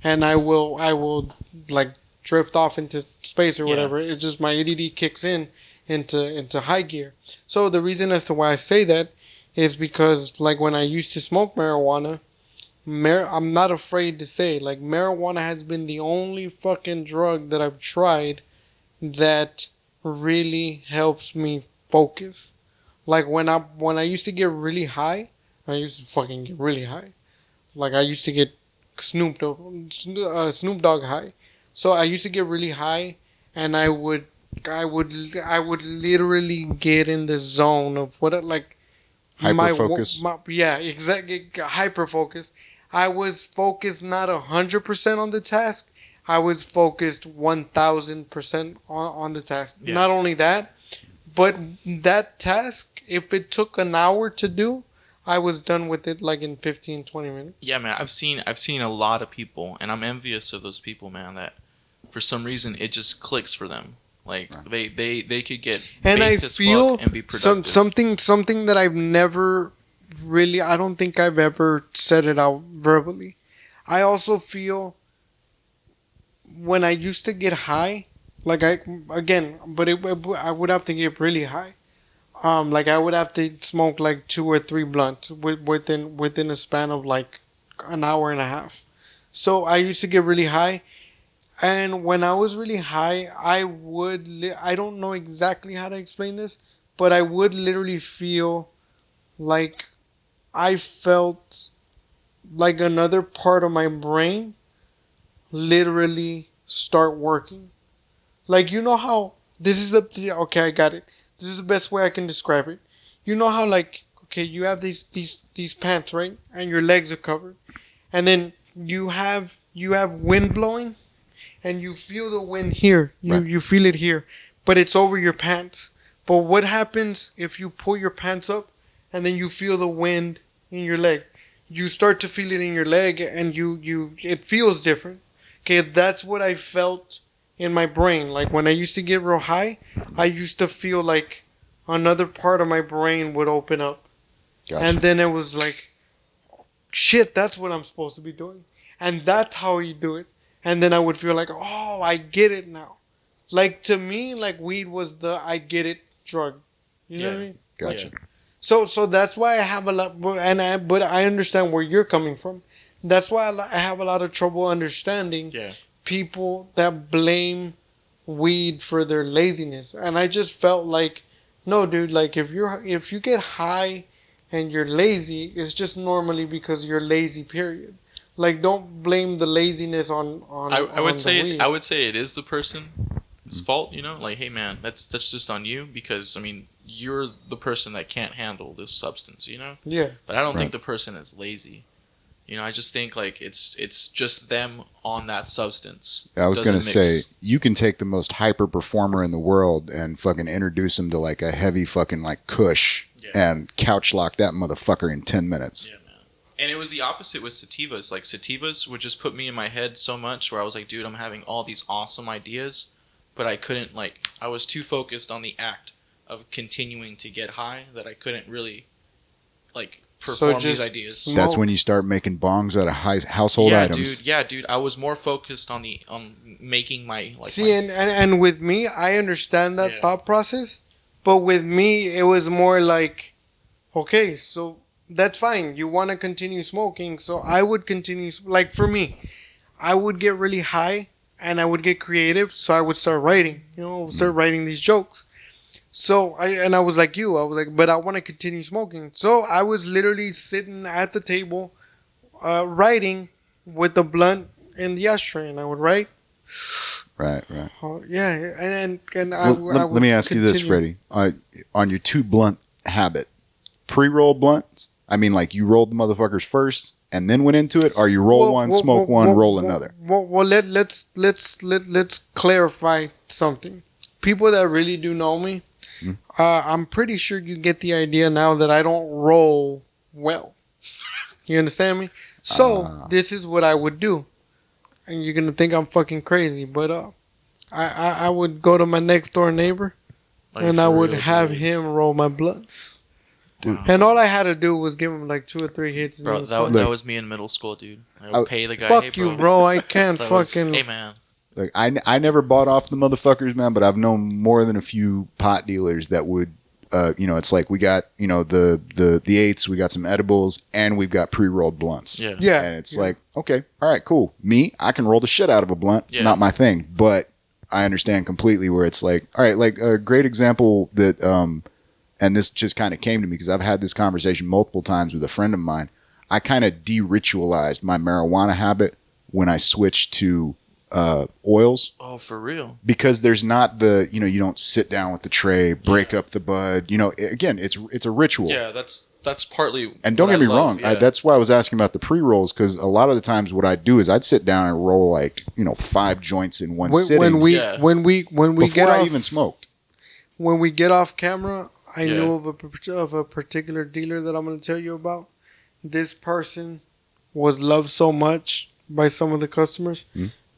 and I will like drift off into space or whatever. It's just my ADD kicks into high gear. So the reason as to why I say that is because like when I used to smoke marijuana, I'm not afraid to say like marijuana has been the only fucking drug that I've tried that really helps me focus. Like when I used to get really high, I used to fucking get really high. Like I used to get Snoop Dogg high. So I used to get really high, and I would literally get in the zone of what like hyper focus. Yeah, exactly. Hyper focus. I was focused not 100% on the task. I was focused 1,000% on the task. Yeah. Not only that, but that task, if it took an hour to do, I was done with it like in 15, 20 minutes. Yeah, man. I've seen a lot of people, and I'm envious of those people, man, that for some reason it just clicks for them. Like they could get and I feel and be productive. something that I've never really, I don't think I've ever said it out verbally. I also feel when I used to get high, like I would have to get really high. Like I would have to smoke like 2 or 3 blunts within a span of like an hour and a half. So I used to get really high, and when I was really high, I don't know exactly how to explain this, but I would literally feel like I felt like another part of my brain literally start working. Like, you know how this is okay, I got it. This is the best way I can describe it. You know how like, okay, you have these pants, right? And your legs are covered. And then you have wind blowing, and you feel the wind here. You feel it here, but it's over your pants. But what happens if you pull your pants up and then you feel the wind in your leg? You start to feel it in your leg, and it feels different. Okay, that's what I felt in my brain. Like when I used to get real high, I used to feel like another part of my brain would open up. Gotcha. And then it was like, shit, that's what I'm supposed to be doing. And that's how you do it. And then I would feel like, oh, I get it now. Like, to me, like, weed was the I get it drug. You know what I mean? Gotcha. Yeah. So that's why I have a lot, but I understand where you're coming from. That's why I have a lot of trouble understanding people that blame weed for their laziness. And I just felt like, no, dude, like if you get high and you're lazy, it's just normally because you're lazy, period. Like, don't blame the laziness on I would say weed. I would say it is the person's fault. You know, like, hey man, that's just on you, because I mean, you're the person that can't handle this substance. You know. Yeah. But I don't think the person is lazy. You know, I just think like it's just them on that substance. I was gonna say, you can take the most hyper performer in the world and fucking introduce him to like a heavy fucking like Kush and couch lock that motherfucker in 10 minutes. Yeah, man. And it was the opposite with sativas. Like, sativas would just put me in my head so much where I was like, dude, I'm having all these awesome ideas, but I couldn't, like, I was too focused on the act of continuing to get high that I couldn't really, like, perform these ideas. Smoke. That's when you start making bongs out of household items. Dude. I was more focused on making my, like, see, and with me, I understand that thought process, but with me, it was more like, okay, so that's fine. You want to continue smoking, so I would continue. Like, for me, I would get really high and I would get creative, so I would start writing. You know, start writing these jokes. So I was like you. I was like, but I want to continue smoking. So I was literally sitting at the table, writing with the blunt in the ashtray, and I would write. Right. Yeah, and let me ask you this, Freddy. On your two blunt habit, pre-roll blunts. I mean, like, you rolled the motherfuckers first and then went into it, or you roll one, smoke one, roll another. Well, let's clarify something. People that really do know me, I'm pretty sure you get the idea now that I don't roll well. You understand me? So this is what I would do, and you're gonna think I'm fucking crazy, but I would go to my next door neighbor, and I would have him roll my blunts. Dude. And all I had to do was give him like 2 or 3 hits. Bro, that was me in middle school, dude. I would pay the guy. Fuck you, bro. I can't fucking. Hey, man. Like, I never bought off the motherfuckers, man, but I've known more than a few pot dealers that would, it's like we got, the eights, we got some edibles, and we've got pre-rolled blunts. Yeah. And it's like, okay, all right, cool. Me, I can roll the shit out of a blunt. Yeah. Not my thing, but I understand completely where it's like, all right, like a great example that, and this just kind of came to me because I've had this conversation multiple times with a friend of mine. I kind of de-ritualized my marijuana habit when I switched to oils. Oh, for real? Because there's not the, you don't sit down with the tray, break up the bud. Again, it's a ritual. Yeah, that's partly. And don't get me wrong, that's why I was asking about the pre-rolls, because a lot of the times what I'd do is I'd sit down and roll like 5 joints in one sitting. When we before get I off, even smoked. When we get off camera, I knew of a particular dealer that I'm going to tell you about. This person was loved so much by some of the customers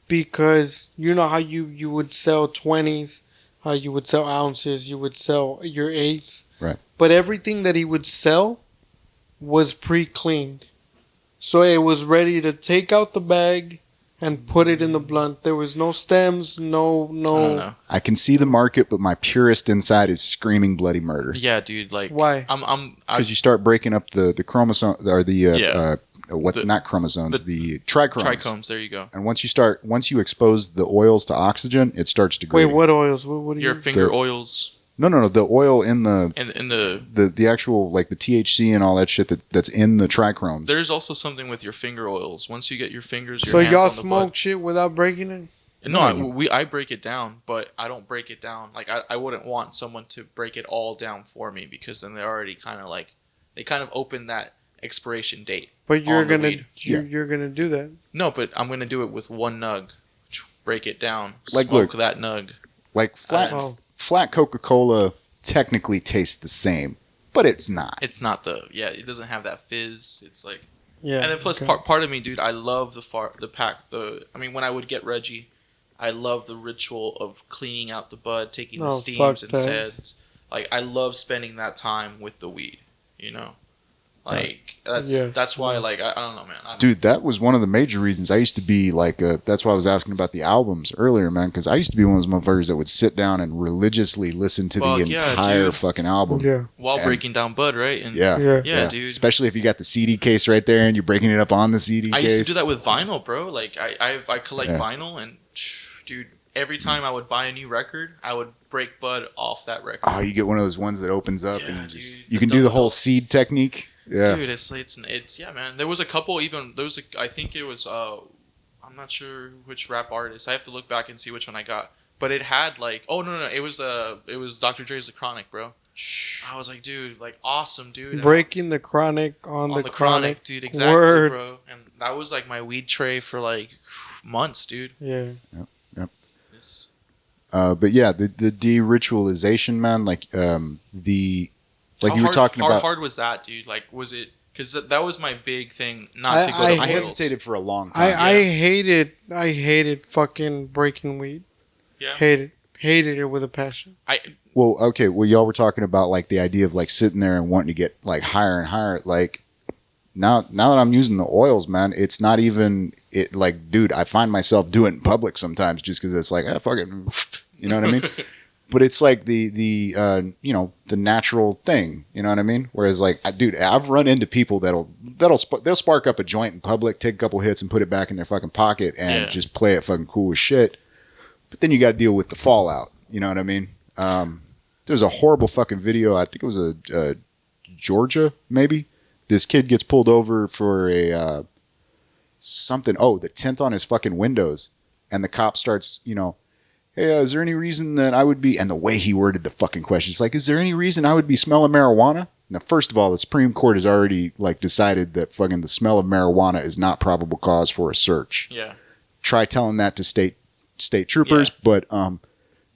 because you know how you would sell 20s, how you would sell ounces, you would sell your 8s. Right. But everything that he would sell was pre-cleaned. So it was ready to take out the bag and put it in the blunt. There was no stems, no. I can see the market, but my purist inside is screaming bloody murder. Yeah, dude. Like, why? Because you start breaking up the chromosome or the not chromosomes, the trichromes. Trichomes. There you go. And once you expose the oils to oxygen, it starts degrading. Wait, what oils? What are your finger oils? No. The oil in the the actual, like, the THC and all that shit that's in the trichromes. There's also something with your finger oils. Once you get your fingers, so y'all smoke shit without breaking it? No, I break it down, but I don't break it down. Like, I wouldn't want someone to break it all down for me, because then they're already kind of open that expiration date. But you're gonna do that. No, but I'm gonna do it with one nug. Break it down. Like, smoke that nug. Like flat Coca-Cola technically tastes the same, but it's not. It's not it doesn't have that fizz. It's like, yeah. And then plus part of me, dude, I love when I would get Reggie, I love the ritual of cleaning out the bud, taking the steams and seds. Like, I love spending that time with the weed, Like that's why like I don't know, man. Dude, that was one of the major reasons I used to be like. That's why I was asking about the albums earlier, man. Because I used to be one of those motherfuckers that would sit down and religiously listen to the entire fucking album. Yeah. While breaking down Bud, right? And yeah, dude. Especially if you got the CD case right there and you're breaking it up on the CD case. I used to do that with vinyl, bro. Like I collect vinyl, and dude, every time I would buy a new record, I would break Bud off that record. Oh, you get one of those ones that opens up and you can do the whole seed technique. Yeah, dude, it's yeah, man. There was a couple even. I think it was I'm not sure which rap artist. I have to look back and see which one I got. But it had like no, it was Dr. Dre's The Chronic, bro. I was like, dude, like awesome, dude. Breaking the Chronic on the Chronic, dude. Exactly, Word. Bro. And that was like my weed tray for like months, dude. Yeah. Yep. But yeah, the de-ritualization, man, like like you were talking about. How hard was that, dude? Like, was it? Because that was my big thing. To go to I hesitated for a long time. I hated fucking breaking weed. Yeah. Hated it with a passion. Well, y'all were talking about like the idea of like sitting there and wanting to get like higher and higher. Like now that I'm using the oils, man, it's not even it. Like, dude, I find myself doing it in public sometimes just because it's like, fuck it, you know what I mean? But it's like the the natural thing, you know what I mean? Whereas like, dude, I've run into people they'll spark up a joint in public, take a couple hits and put it back in their fucking pocket and just play it fucking cool as shit. But then you got to deal with the fallout, you know what I mean? There's a horrible fucking video. I think it was a Georgia, maybe. This kid gets pulled over for a something. Oh, the tint on his fucking windows, and the cop starts, hey, is there any reason that I would be, and the way he worded the fucking question, it's like, is there any reason I would be smelling marijuana? Now, first of all, the Supreme Court has already like decided that fucking the smell of marijuana is not probable cause for a search. Yeah. Try telling that to state troopers, but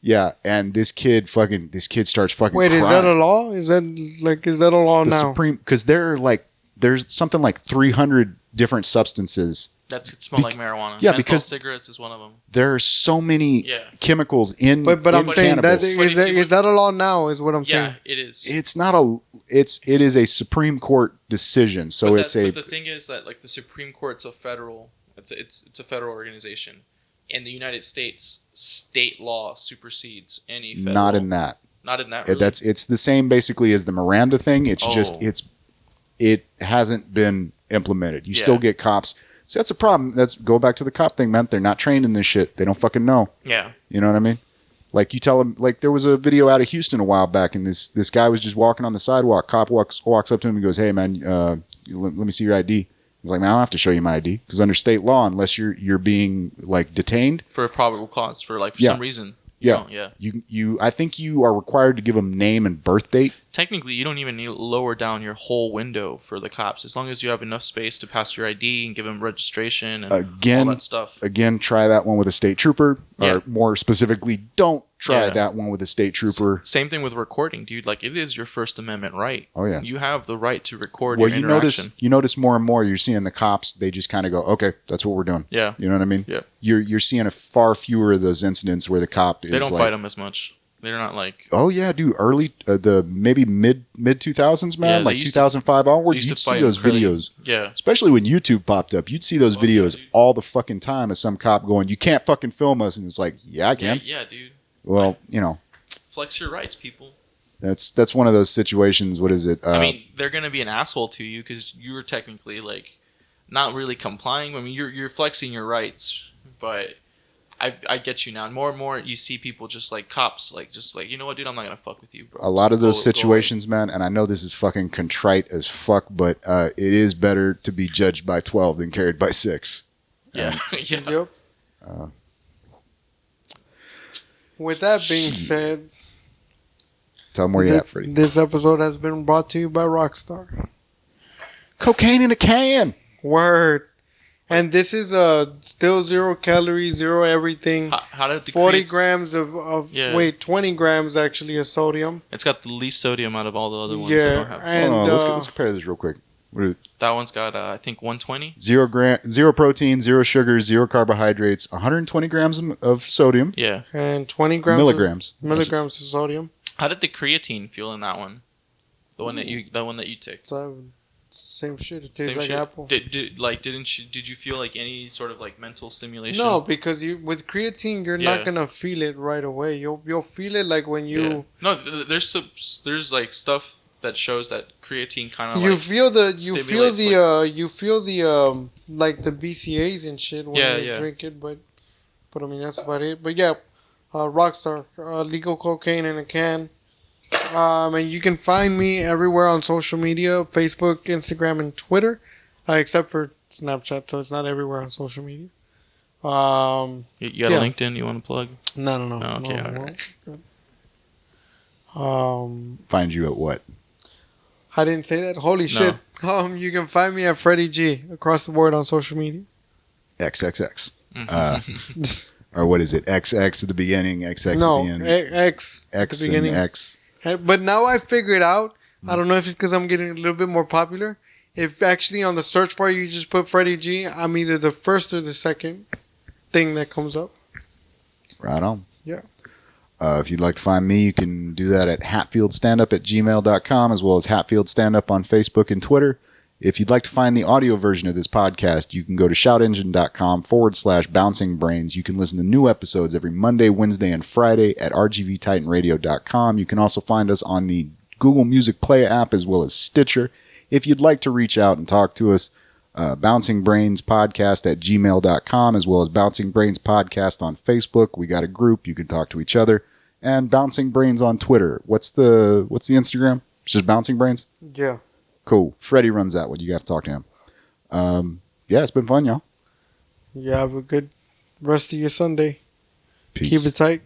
yeah, and this kid starts fucking Wait, crying. Is that a law? Is that a law now? Supreme, because there's something like 300 different substances that smell like marijuana. Yeah, menthol because cigarettes is one of them. There are so many chemicals in. But I'm saying cannabis. Is that a law now? Is what I'm saying. Yeah, it is. It's not it is a Supreme Court decision. So but the thing is that like the Supreme Court's a federal. It's a federal organization. In the United States, state law supersedes any federal. Not in that. Really? It's the same basically as the Miranda thing. It's just it hasn't been implemented. You still get cops. So that's a problem. Go back to the cop thing, man. They're not trained in this shit. They don't fucking know. Yeah. You know what I mean? Like you tell them, like there was a video out of Houston a while back, and this guy was just walking on the sidewalk. Cop walks up to him and goes, "Hey man, let me see your ID." He's like, "Man, I don't have to show you my ID because under state law, unless you're being like detained for a probable cause for some reason." Yeah. I think you are required to give them name and birth date. Technically, you don't even need to lower down your whole window for the cops. As long as you have enough space to pass your ID and give them registration and all that stuff. Again, try that one with a state trooper. Yeah. Or more specifically, don't try that one with a state trooper. Same thing with recording, dude. Like, it is your First Amendment right. Oh, yeah. You have the right to record your interaction. You notice more and more you're seeing the cops, they just kind of go, okay, that's what we're doing. Yeah. You know what I mean? Yeah. You're seeing a far fewer of those incidents where the cop is They don't fight them as much. They're not like... Oh, yeah, dude. Early, maybe mid 2000s, man. Like 2005 onward. You'd see those videos. Yeah. Especially when YouTube popped up. You'd see those videos all the fucking time of some cop going, you can't fucking film us. And it's like, yeah, I can. Yeah, dude. Well, Flex your rights, people. That's one of those situations. What is it? I mean, they're going to be an asshole to you because you were technically, like, not really complying. I mean, you're flexing your rights, but... I get you now. And more you see people just like cops, you know what, dude, I'm not gonna fuck with you, bro. A lot of those situations, man, and I know this is fucking contrite as fuck, but it is better to be judged by 12 than carried by 6. Yeah. Yep. With that being said, tell them where you at, Freddy. This episode has been brought to you by Rockstar. Cocaine in a can. Word. And this is still 0 calories, 0 everything. How did the 40 grams of 20 grams actually of sodium. It's got the least sodium out of all the other ones. Yeah, don't have. And let's compare this real quick. That one's got I think 120. 0 protein, 0 sugar, 0 carbohydrates, 120 grams of sodium. Yeah, and 20 grams milligrams of sodium. How did the creatine feel in that one? The one that you took. Same shit. It tastes like apple. Did you feel like any sort of like mental stimulation? No, because with creatine, you're not gonna feel it right away. You'll feel it like when you. Yeah. No, there's like stuff that shows that creatine kind of you feel the like the BCAs and shit when you drink it, but I mean that's about it. But yeah, Rockstar, legal cocaine in a can. And you can find me everywhere on social media: Facebook, Instagram, and Twitter, except for Snapchat. So it's not everywhere on social media. You got a LinkedIn you want to plug? No. Oh, okay, all right. Find you at what? I didn't say that. Holy shit! You can find me at Freddy G across the board on social media. XXX. Or what is it? XX at the beginning, XX at the end. X at the beginning. X. But now I figured out. I don't know if it's because I'm getting a little bit more popular. If actually on the search bar you just put Freddy G, I'm either the first or the second thing that comes up. Right on. Yeah. If you'd like to find me, you can do that at hatfieldstandup@gmail.com, as well as Hatfield Standup on Facebook and Twitter. If you'd like to find the audio version of this podcast, you can go to shoutengine.com/bouncingbrains. You can listen to new episodes every Monday, Wednesday, and Friday at rgvtitanradio.com. You can also find us on the Google Music Play app as well as Stitcher. If you'd like to reach out and talk to us, bouncingbrainspodcast@gmail.com, as well as Bouncing Brains Podcast on Facebook. We got a group. You can talk to each other. And Bouncing Brains on Twitter. What's the Instagram? It's just Bouncing Brains? Yeah. Cool. Freddy runs that one. You have to talk to him. Yeah, it's been fun, y'all. Yeah, have a good rest of your Sunday. Peace. Keep it tight.